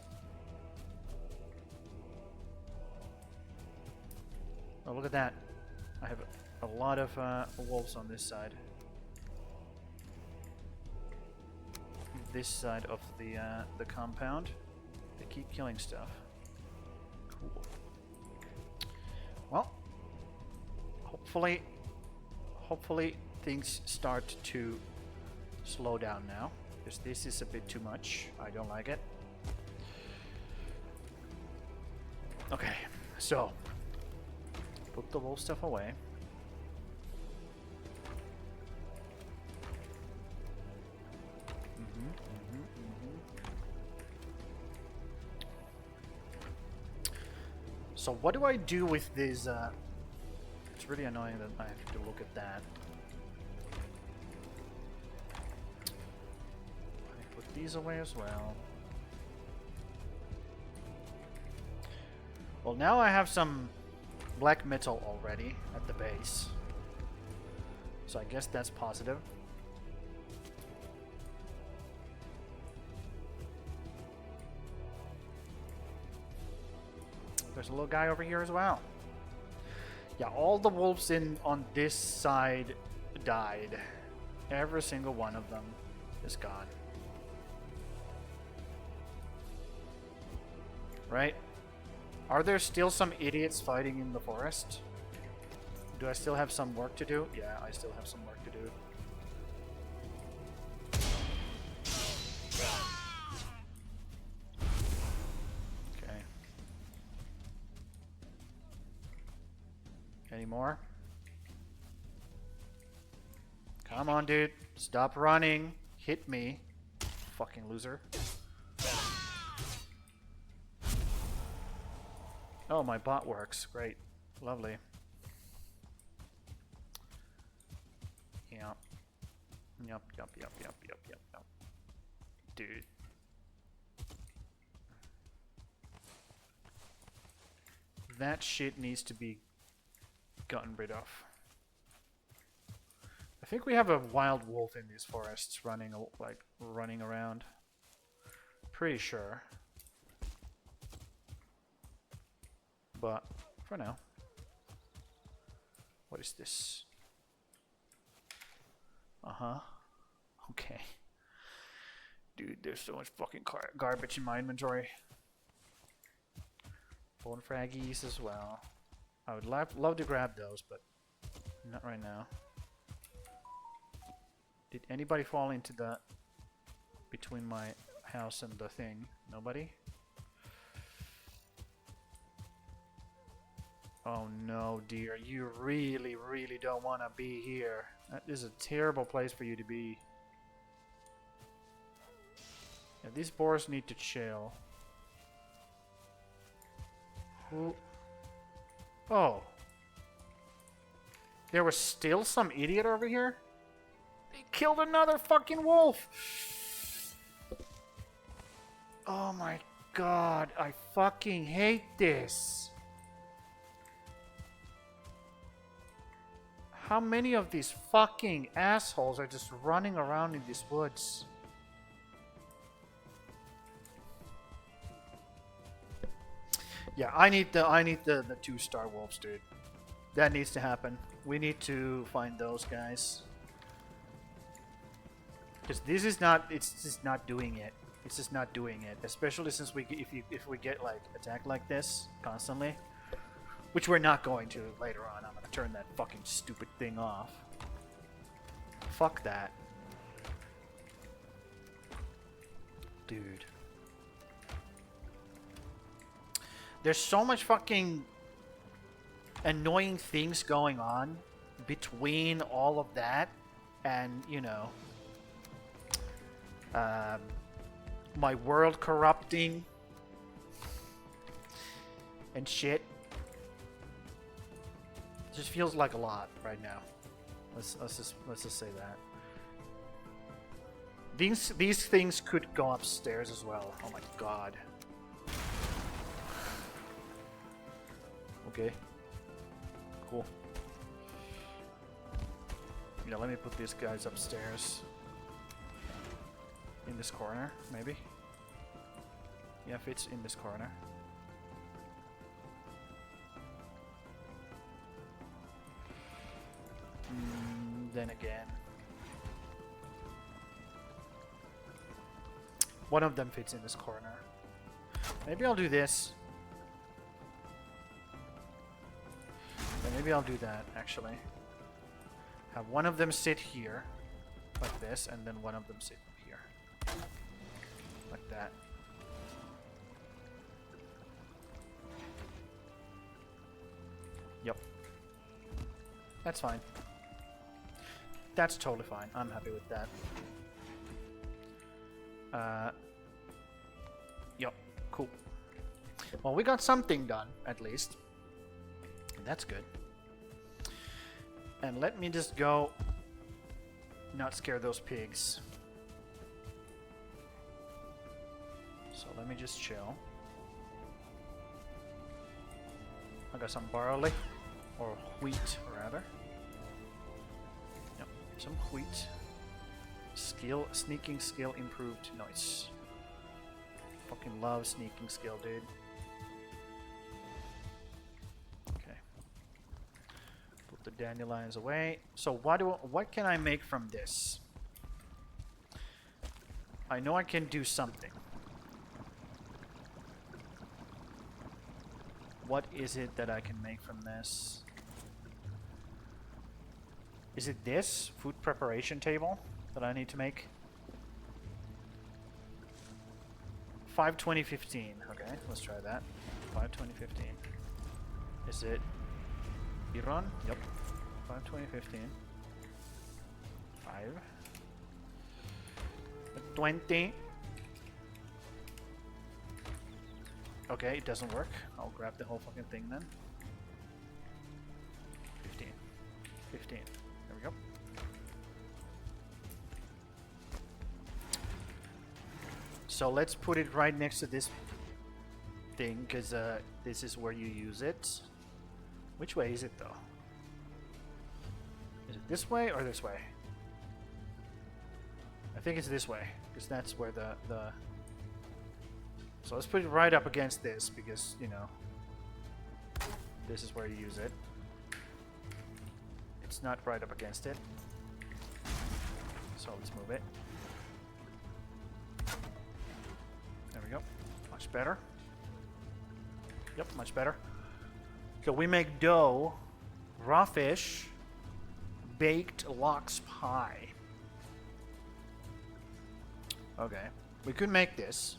Oh, look at that. I have a lot of wolves on this side. This side of the compound. They keep killing stuff. Cool. Well, hopefully things start to slow down now, because this is a bit too much. I don't like it. Okay, so put the wolf stuff away. So what do I do with these? It's really annoying that I have to look at that. I put these away as well. Well, now I have some black metal already at the base. So I guess that's positive. There's a little guy over here as well. Yeah, all the wolves on this side died. Every single one of them is gone. Right? Are there still some idiots fighting in the forest? Do I still have some work to do? Yeah, I still have some work to do. Okay. Any more? Come on, dude. Stop running. Hit me. Fucking loser. Oh, my bot works. Great. Lovely. Yep. Yup. Dude. That shit needs to be gotten rid of. I think we have a wild wolf in these forests running around. Pretty sure. But for now. What is this? Uh-huh. Okay. Dude, there's so much fucking garbage in my inventory. Bone fraggies as well. I would love to grab those, but not right now. Did anybody fall into the... between my house and the thing? Nobody? Oh no, dear. You really, really don't want to be here. That is a terrible place for you to be. Yeah, these boars need to chill. Who... Oh. There was still some idiot over here? They killed another fucking wolf! Oh my god, I fucking hate this. How many of these fucking assholes are just running around in these woods? Yeah, I need the 2-star wolves, dude. That needs to happen. We need to find those guys. Because this is not, it's just not doing it. It's just not doing it. Especially since if we get like attacked like this constantly, which we're not going to later on. I'm gonna turn that fucking stupid thing off. Fuck that, dude. There's so much fucking annoying things going on between all of that and, you know, my world corrupting and shit. It just feels like a lot right now. Let's just say that. These things could go upstairs as well. Oh my god. Okay. Cool. Yeah, let me put these guys upstairs. In this corner, maybe? Yeah, if it's in this corner. Then again. One of them fits in this corner. Maybe I'll do this. Yeah, maybe I'll do that, actually. Have one of them sit here, like this, and then one of them sit here. Like that. Yep. That's fine. That's totally fine. I'm happy with that. Yep. Cool. Well, we got something done, at least. That's good. And let me just go not scare those pigs. So let me just chill. I got some barley, or wheat rather. Yep, some wheat. Skill, sneaking skill improved. Nice. Fucking love sneaking skill, dude. Okay. Put the dandelions away. So what can I make from this? I know I can do something. What is it that I can make from this? Is it this food preparation table that I need to make? 52015. Okay, let's try that. 52015. Is it Iran? Yep. 52015. 5. 20. Okay, it doesn't work. I'll grab the whole fucking thing then. 15. 15. There we go. So let's put it right next to this thing, because this is where you use it. Which way is it though? Is it this way or this way? I think it's this way, because that's where the So let's put it right up against this, because, you know, this is where you use it. It's not right up against it. So let's move it. There we go. Much better. Yep, much better. So we make dough, raw fish, baked lox pie. Okay. We could make this.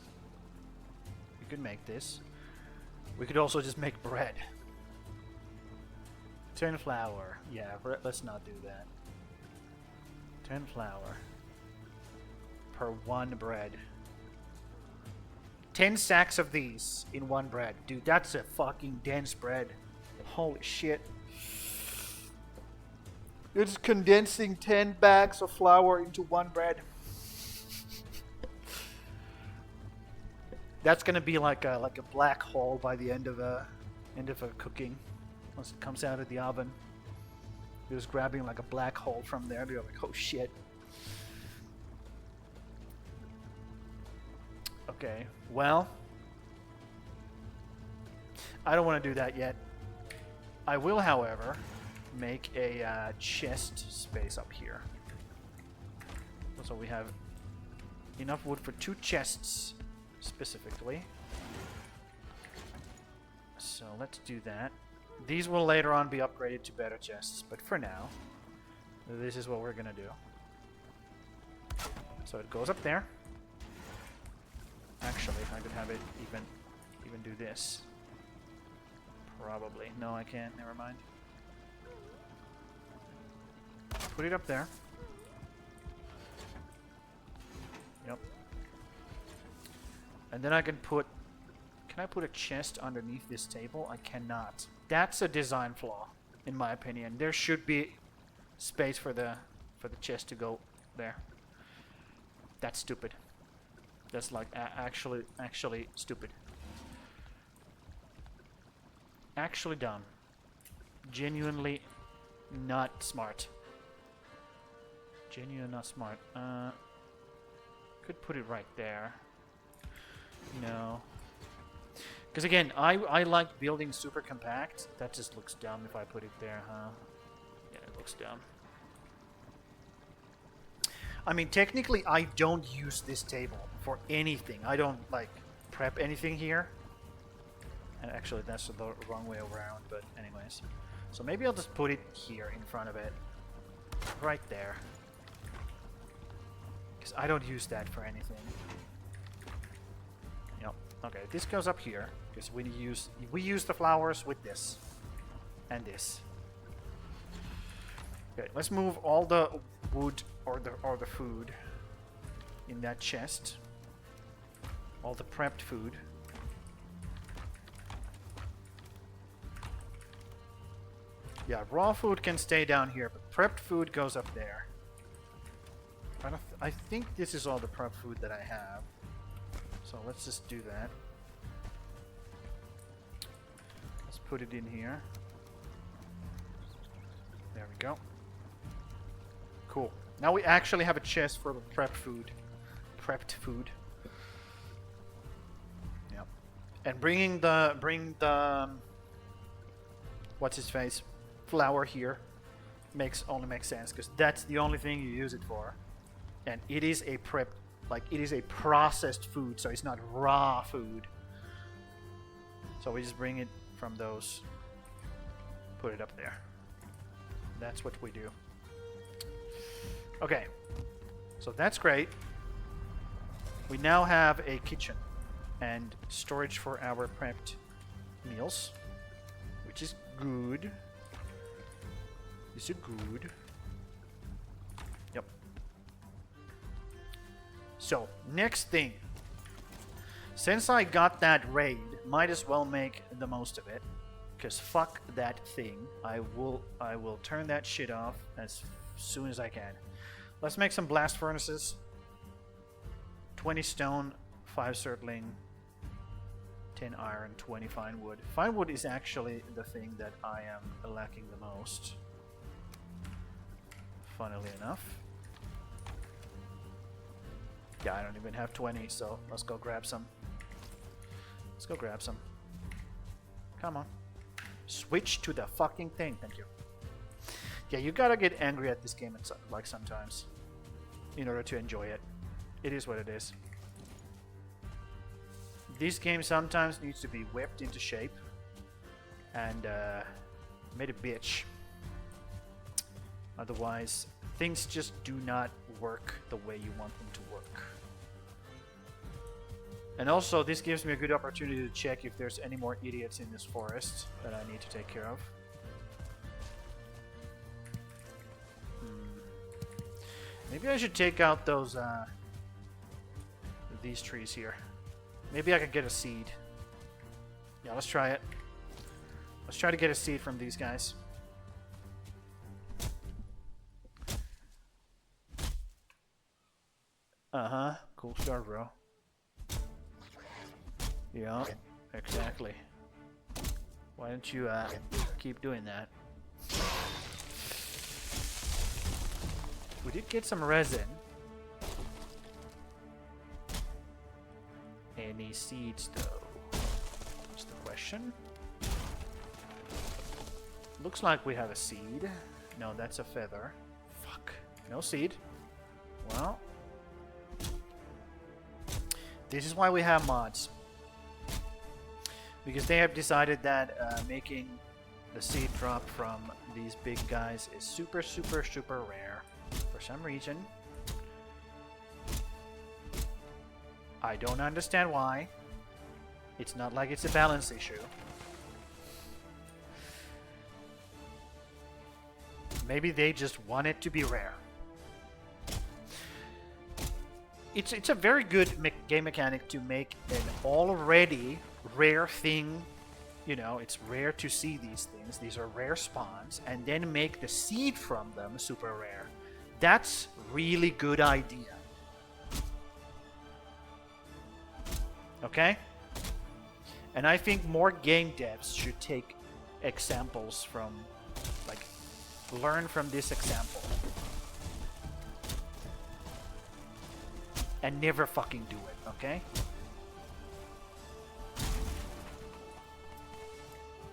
We could make this. We could also just make bread. 10 flour. Yeah, let's not do that. 10 flour per 1 bread. 10 sacks of these in 1 bread. Dude, that's a fucking dense bread. Holy shit. It's condensing 10 bags of flour into 1 bread. That's gonna be like a black hole by the end of cooking, once it comes out of the oven. You're just grabbing like a black hole from there. You're like, oh shit. Okay, well, I don't want to do that yet. I will, however, make a chest space up here. So we have enough wood for 2 chests, specifically. So let's do that. These will later on be upgraded to better chests, but for now, this is what we're gonna do. So it goes up there. Actually, I could have it even do this. Probably. No, I can't. Never mind. Put it up there. Yep. And then I can put... Can I put a chest underneath this table? I cannot. That's a design flaw, in my opinion. There should be space for the chest to go there. That's stupid. That's like actually stupid. Actually dumb. Genuinely not smart. Genuinely not smart. Could put it right there. No. Because again, I like building super compact. That just looks dumb if I put it there, huh? Yeah, it looks dumb. I mean, technically, I don't use this table for anything. I don't, like, prep anything here. And actually, that's the wrong way around, but anyways. So maybe I'll just put it here in front of it. Right there. Because I don't use that for anything. Yep. Okay, this goes up here. Because we use the flowers with this. And this. Okay, let's move all the wood or the food in that chest. All the prepped food. Yeah, raw food can stay down here, but prepped food goes up there. I think this is all the prepped food that I have. So let's just do that. Let's put it in here. There we go. Cool. Now we actually have a chest for the prepped food. Prepped food. Yep. And bring the what's his face flour here only makes sense because that's the only thing you use it for, and it is a prep, like it is a processed food, so it's not raw food. So we just bring it from those, put it up there. That's what we do. Okay, so that's great. We now have a kitchen and storage for our prepped meals, which is good. Is it good? Yep. So, next thing. Since I got that raid, might as well make the most of it. Because fuck that thing. I will turn that shit off as soon as I can. Let's make some blast furnaces. 20 stone, 5 circling, 10 iron, 20 fine wood. Fine wood is actually the thing that I am lacking the most. Funnily enough. Yeah, I don't even have 20, so let's go grab some. Let's go grab some. Come on. Switch to the fucking thing, thank you. Yeah, you gotta get angry at this game like sometimes in order to enjoy it. It is what it is. This game sometimes needs to be whipped into shape and made a bitch. Otherwise, things just do not work the way you want them to work. And also, this gives me a good opportunity to check if there's any more idiots in this forest that I need to take care of. Maybe I should take out those, these trees here. Maybe I could get a seed. Yeah, let's try it. Let's try to get a seed from these guys. Uh-huh. Cool start, bro. Yeah, exactly. Why don't you keep doing that? We did get some resin. Any seeds though? That's the question. Looks like we have a seed. No, that's a feather. Fuck. No seed. Well. This is why we have mods. Because they have decided that making the seed drop from these big guys is super, super, super rare. For some reason. I don't understand why. It's not like it's a balance issue. Maybe they just want it to be rare. It's a very good game mechanic to make an already rare thing. You know, it's rare to see these things. These are rare spawns. And then make the seed from them super rare. That's really good idea. Okay? And I think more game devs should take examples from, like, learn from this example. And never fucking do it, okay?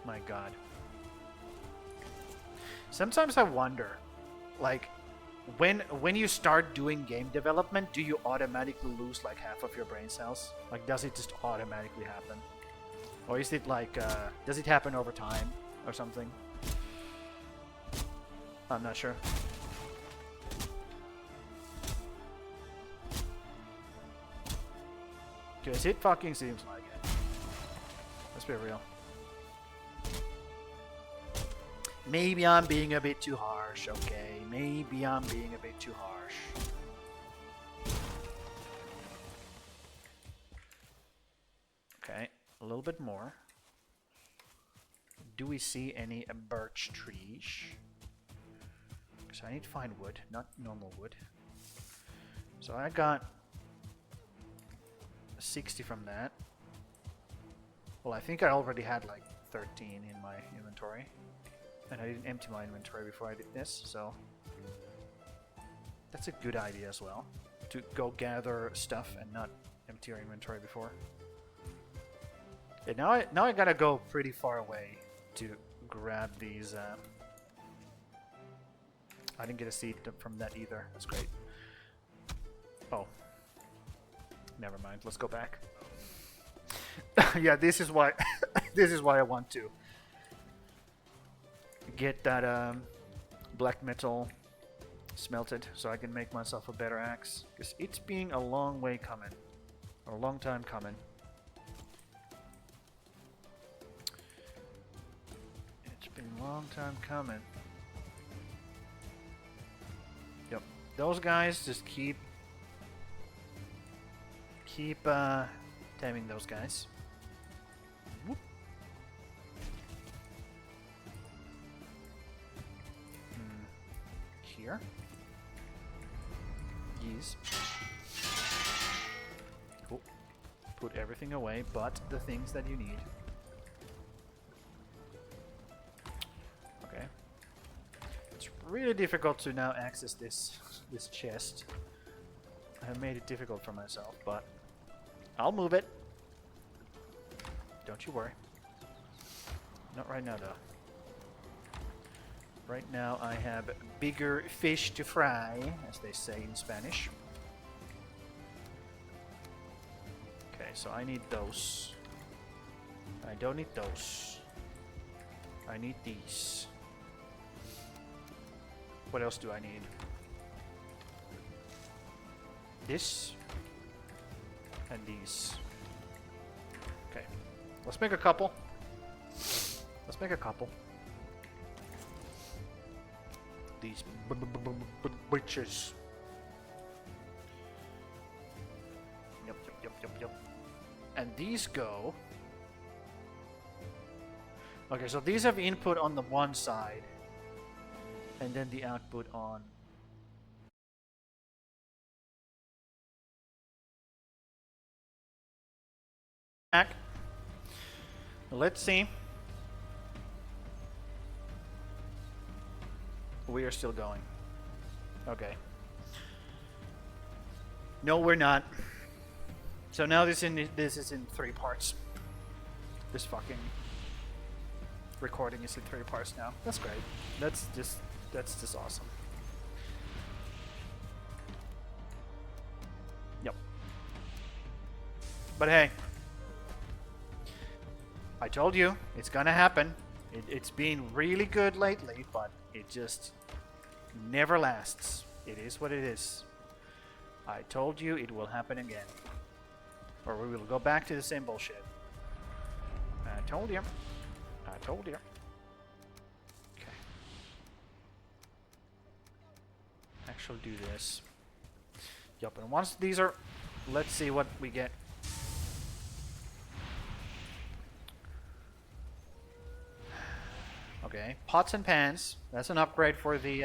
My god. Sometimes I wonder, like, when you start doing game development, do you automatically lose like half of your brain cells? Like, does it just automatically happen? Or is it like, does it happen over time or something? I'm not sure. Because it fucking seems like it. Let's be real. Maybe I'm being a bit too harsh, okay? Maybe I'm being a bit too harsh. Okay, a little bit more. Do we see any birch trees? Because I need to find wood, not normal wood. So I got 60 from that. Well, I think I already had like 13 in my inventory. And I didn't empty my inventory before I did this, so that's a good idea as well. To go gather stuff and not empty your inventory before. Yeah, now I gotta go pretty far away to grab these. I didn't get a seed from that either. That's great. Oh, never mind. Let's go back. Yeah, this is why. This is why I want to get that black metal smelted so I can make myself a better axe, because it's been a long way coming, or a long time coming. It's been a long time coming. Yep, those guys just keep taming those guys. Whoop. Here. Yes. Cool. Put everything away but the things that you need. Okay. It's really difficult to now access this chest. I have made it difficult for myself, but I'll move it. Don't you worry. Not right now though. Right now I have bigger fish to fry, as they say in Spanish. Okay, so I need those. I don't need those. I need these. What else do I need? This. And these. Okay. Let's make a couple. Let's make a couple. These bitches. Yep. And these go. Okay, so these have input on the one side, and then the output on. Back. Let's see. We are still going. Okay. No, we're not. So now this is in 3 parts. This fucking recording is in 3 parts now. That's great. That's just awesome. Yep. But hey, I told you it's gonna happen. It's been really good lately, but it just never lasts. It is what it is. I told you it will happen again. Or we will go back to the same bullshit. I told you. I told you. Okay. Actually do this. Yup, and once these are... Let's see what we get. Okay, pots and pans. That's an upgrade for the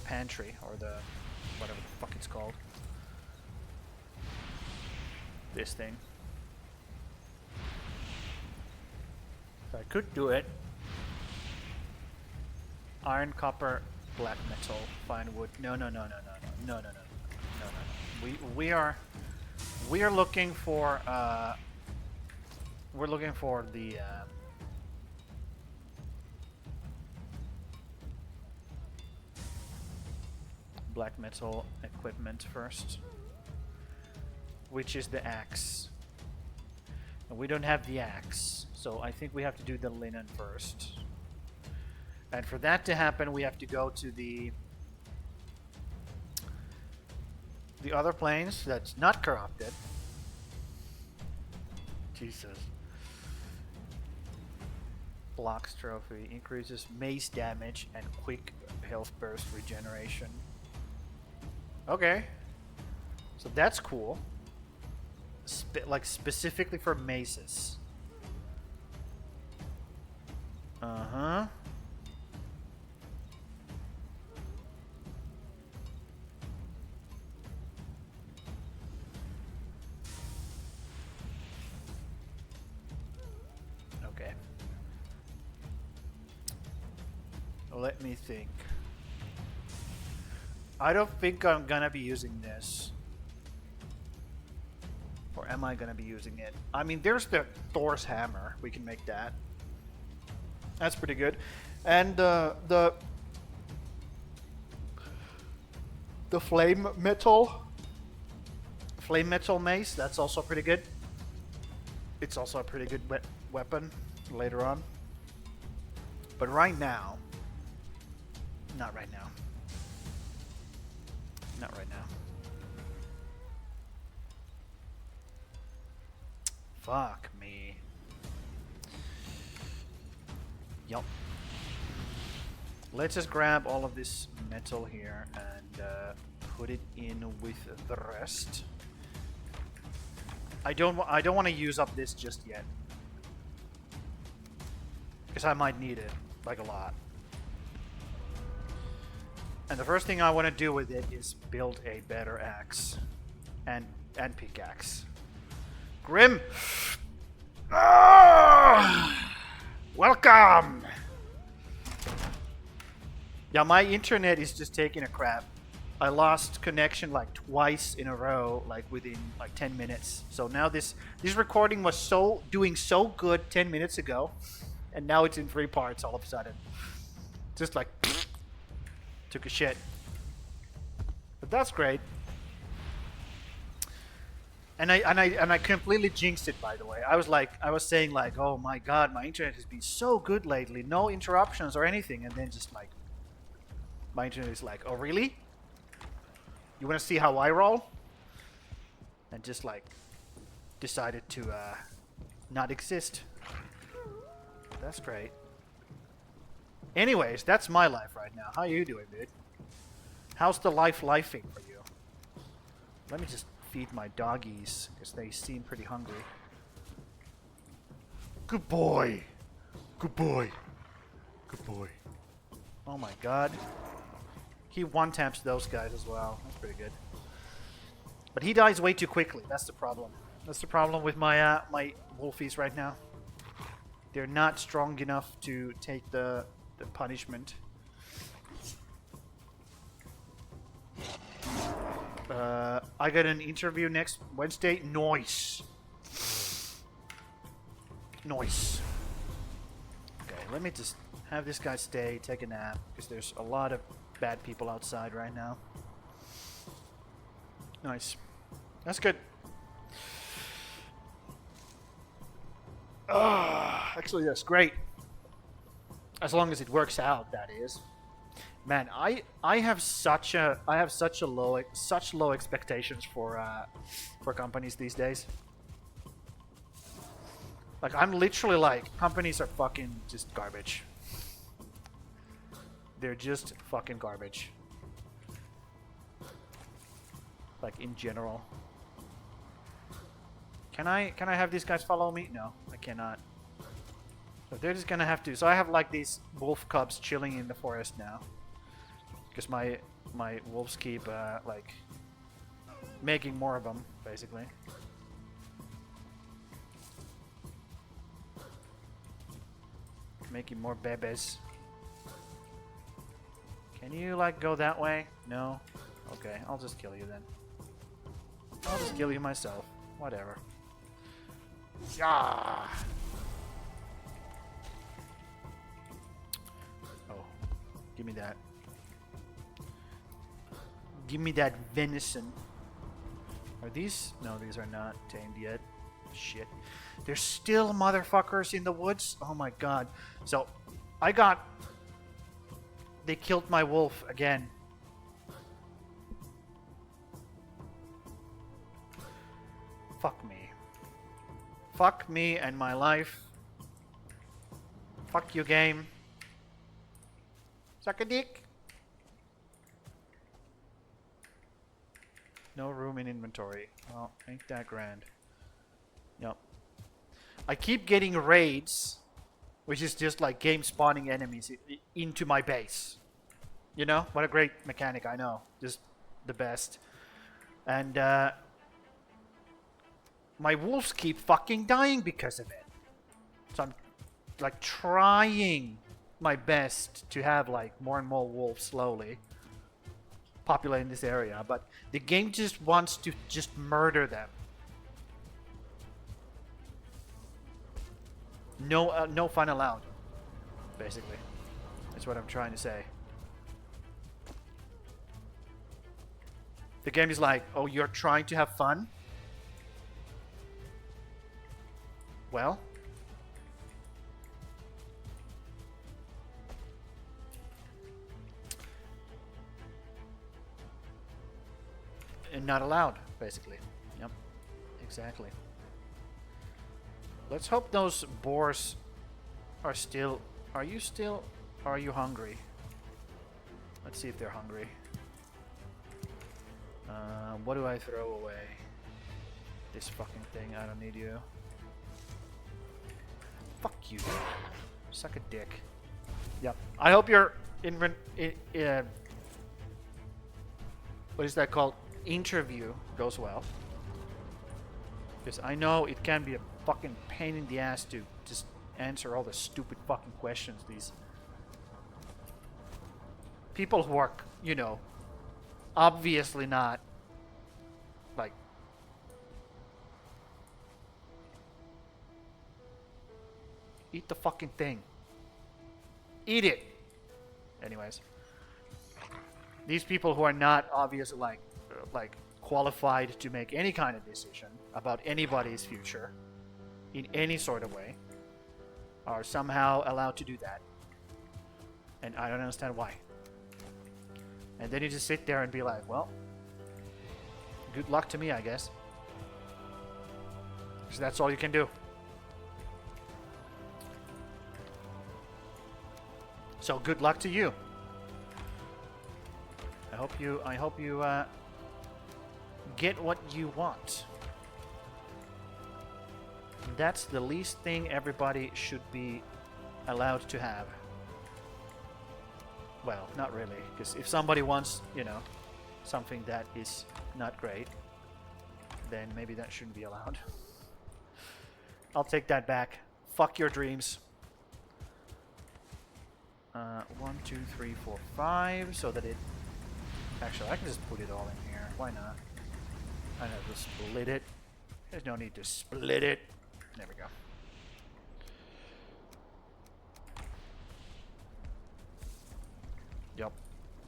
pantry, or the... whatever the fuck it's called. This thing. So I could do it. Iron, copper, black metal, fine wood. No. We are looking for we're looking for the black metal equipment first, which is the axe. And we don't have the axe, so I think we have to do the linen first. And for that to happen, we have to go to the other planes that's not corrupted. Jesus. Blocks trophy increases mace damage and quick health burst regeneration. Okay, so that's cool. Like specifically for maces. Uh-huh. Okay. Let me think. I don't think I'm gonna be using this. Or am I gonna be using it? I mean, there's the Thor's hammer. We can make that. That's pretty good. And the flame metal mace, that's also pretty good. It's also a pretty good weapon later on. But right now, not right now. Not right now. Fuck me. Yup. Let's just grab all of this metal here and put it in with the rest. I don't want to use up this just yet, because I might need it like a lot. And the first thing I want to do with it is build a better axe and pickaxe. Grim! Welcome! Yeah, my internet is just taking a crap. I lost connection like twice in a row, like within like 10 minutes. So now this recording was doing so good 10 minutes ago, and now it's in 3 parts all of a sudden. Just like took a shit. But that's great. And I completely jinxed it, by the way. I was saying like, oh my god, my internet has been so good lately, no interruptions or anything, and then just like my internet is like, oh really? You want to see how I roll? And just like decided to not exist. That's great. Anyways, that's my life right now. How you doing, dude? How's the lifing for you? Let me just feed my doggies, because they seem pretty hungry. Good boy. Good boy. Good boy. Oh my god. He one-taps those guys as well. That's pretty good. But he dies way too quickly. That's the problem. That's the problem with my my wolfies right now. They're not strong enough to take the punishment. I got an interview next Wednesday. Nice. Nice. Okay, let me just have this guy stay, take a nap, because there's a lot of bad people outside right now. Nice. That's good. Actually, that's great. As long as it works out, that is. Man, I have such low expectations for companies these days. Like, I'm literally like, companies are fucking just garbage. They're just fucking garbage. Like, in general. Can I have these guys follow me? No, I cannot. So they're just gonna have to. So I have like these wolf cubs chilling in the forest now. Because my wolves keep like making more of them, basically. Making more bebes. Can you like go that way? No? Okay, I'll just kill you then. I'll just kill you myself. Whatever. Yeah. Oh, give me that. Give me that venison. Are these? No, these are not tamed yet. Shit. There's still motherfuckers in the woods? Oh my god. So, I got... They killed my wolf again. Fuck me. Fuck me and my life. Fuck you, game. Suck a dick. No room in inventory. Well, ain't that grand. Yep. I keep getting raids, which is just like game spawning enemies into my base. You know? What a great mechanic, I know. Just the best. And my wolves keep fucking dying because of it. So I'm like trying my best to have like more and more wolves slowly populating this area, but the game just wants to just murder them. No, no fun allowed. Basically, that's what I'm trying to say. The game is like, oh, you're trying to have fun? Well, and not allowed, basically. Yep, exactly. Let's hope those boars are still... Are you still... Are you hungry? Let's see if they're hungry. What do I throw away? This fucking thing, I don't need you. Fuck you. Suck a dick. Yep. I hope your what is that called? Interview goes well. Because I know it can be a fucking pain in the ass to just answer all the stupid fucking questions these people who are, you know, obviously not like eat the fucking thing. Eat it. Anyways, these people who are not obviously like qualified to make any kind of decision about anybody's future in any sort of way are somehow allowed to do that. And I don't understand why. And then you just sit there and be like, well, good luck to me, I guess. Because that's all you can do. So good luck to you. I hope you get what you want. That's the least thing everybody should be allowed to have. Well, not really, because if somebody wants, you know, something that is not great, then maybe that shouldn't be allowed. I'll take that back. Fuck your dreams. 1, 2, 3, 4, 5, so that it... Actually, I can just put it all in here. Why not? I have to split it. There's no need to split it. There we go. Yep.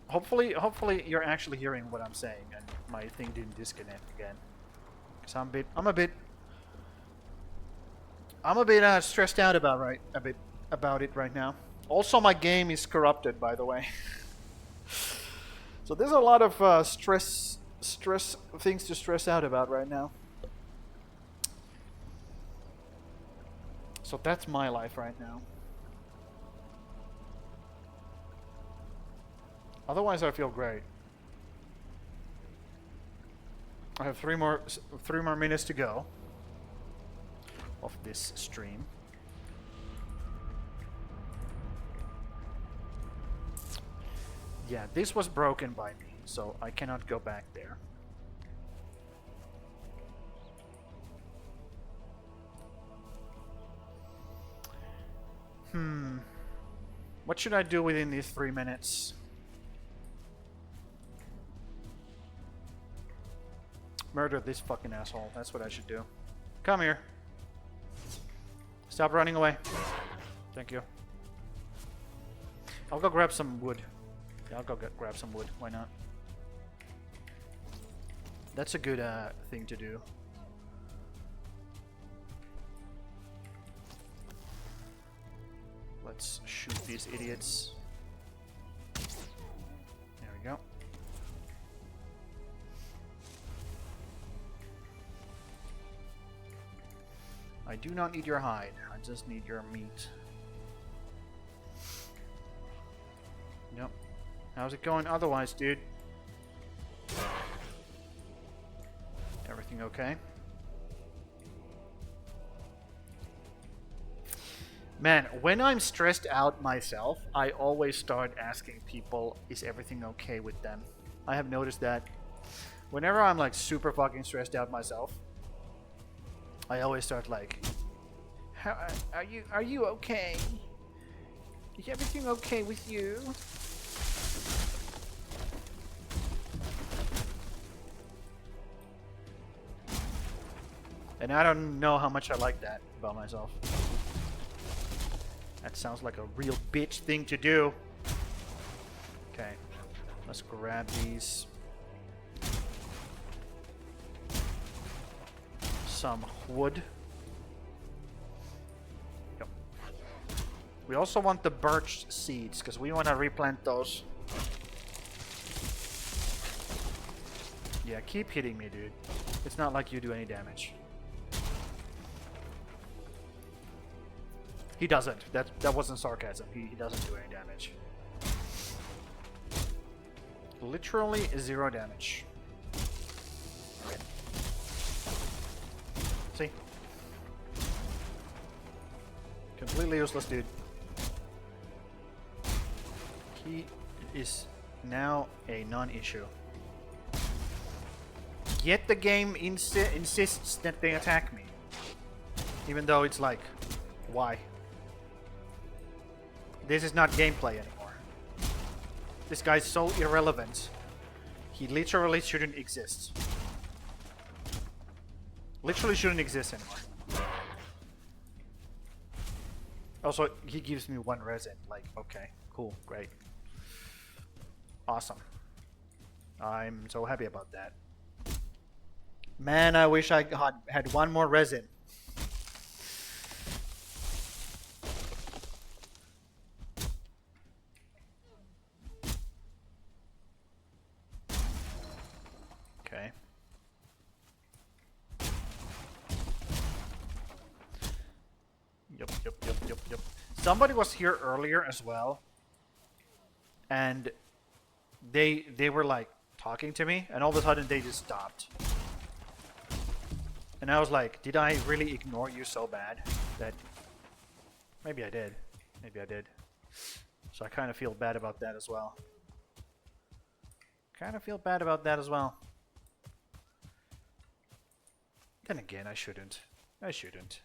Hopefully you're actually hearing what I'm saying and my thing didn't disconnect again. Cause I'm a bit stressed out about it right now. Also, my game is corrupted, by the way. So there's a lot of stress things to stress out about right now. So that's my life right now. Otherwise, I feel great. I have three more minutes to go of this stream. Yeah, this was broken by me, so I cannot go back there. What should I do within these 3 minutes? Murder this fucking asshole. That's what I should do. Come here. Stop running away. Thank you. I'll go grab some wood. Yeah, I'll go grab some wood. Why not? That's a good thing to do. Let's shoot these idiots. There we go. I do not need your hide. I just need your meat. Yep. How's it going otherwise, dude? Everything okay? Man, when I'm stressed out myself, I always start asking people, is everything okay with them? I have noticed that whenever I'm like super fucking stressed out myself, I always start like, are you okay? Is everything okay with you? And I don't know how much I like that about myself. That sounds like a real bitch thing to do. Okay, let's grab these. Some wood. Yep. We also want the birch seeds because we want to replant those. Yeah, keep hitting me, dude. It's not like you do any damage. He doesn't. That wasn't sarcasm. He doesn't do any damage. Literally 0 damage. Okay. See? Completely useless, dude. He is now a non-issue. Yet the game insists that they attack me. Even though it's like, why? This is not gameplay anymore. This guy's so irrelevant. He literally shouldn't exist. Literally shouldn't exist anymore. Also, he gives me 1 resin. Like, okay, cool, great. Awesome. I'm so happy about that. Man, I wish I had 1 more resin. Okay. Yep. Somebody was here earlier as well. And they were like talking to me and all of a sudden they just stopped. And I was like, did I really ignore you so bad that maybe I did. Maybe I did. So I kind of feel bad about that as well. Then again, I shouldn't. I shouldn't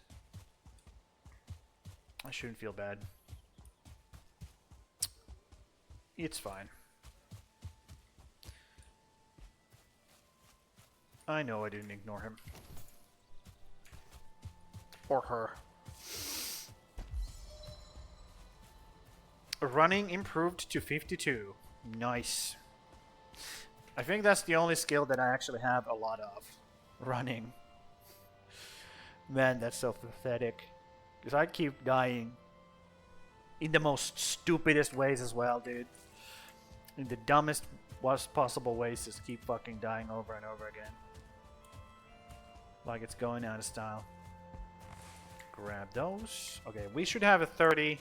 feel bad. It's fine. I know I didn't ignore him. Or her. Running improved to 52. Nice. I think that's the only skill that I actually have a lot of. Running. Man, that's so pathetic. Because I keep dying. In the most stupidest ways as well, dude. In the dumbest possible ways, just keep fucking dying over and over again. Like it's going out of style. Grab those. Okay, we should have a 30.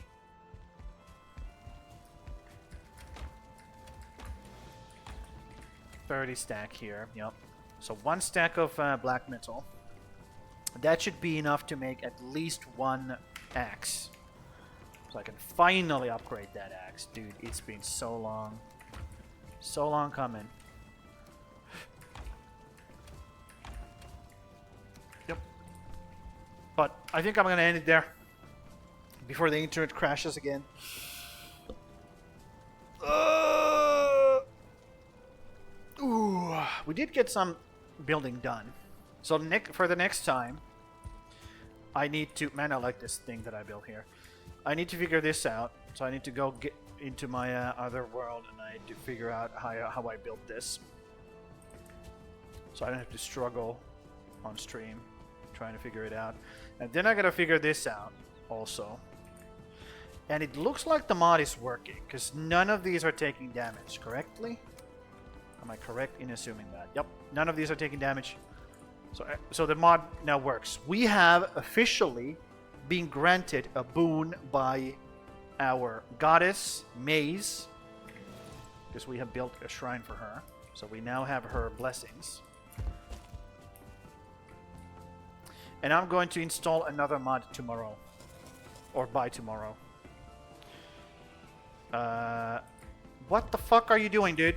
Stack here. Yep. So 1 stack of black metal. That should be enough to make at least 1 axe. So I can finally upgrade that axe. Dude, it's been so long. So long coming. Yep. But I think I'm gonna end it there. Before the internet crashes again. Ooh, we did get some building done. So for the next time, I need to... Man, I like this thing that I built here. I need to figure this out. So I need to go get into my other world and I need to figure out how I built this. So I don't have to struggle on stream trying to figure it out. And then I gotta figure this out also. And it looks like the mod is working because none of these are taking damage, correctly? Am I correct in assuming that? Yep, none of these are taking damage. So the mod now works. We have officially been granted a boon by our goddess, Maze, because we have built a shrine for her. So we now have her blessings. And I'm going to install another mod tomorrow. Or by tomorrow. What the fuck are you doing, dude?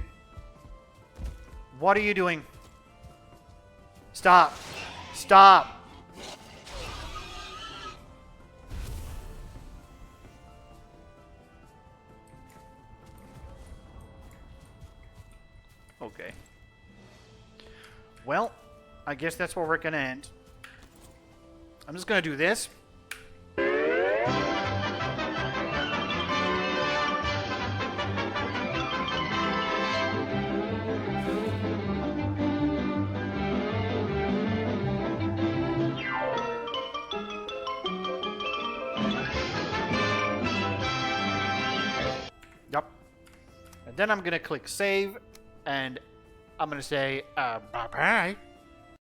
What are you doing? Stop. Stop. Okay. Well, I guess that's where we're gonna end. I'm just gonna do this. Yep. And then I'm gonna click save, and I'm gonna say bye-bye.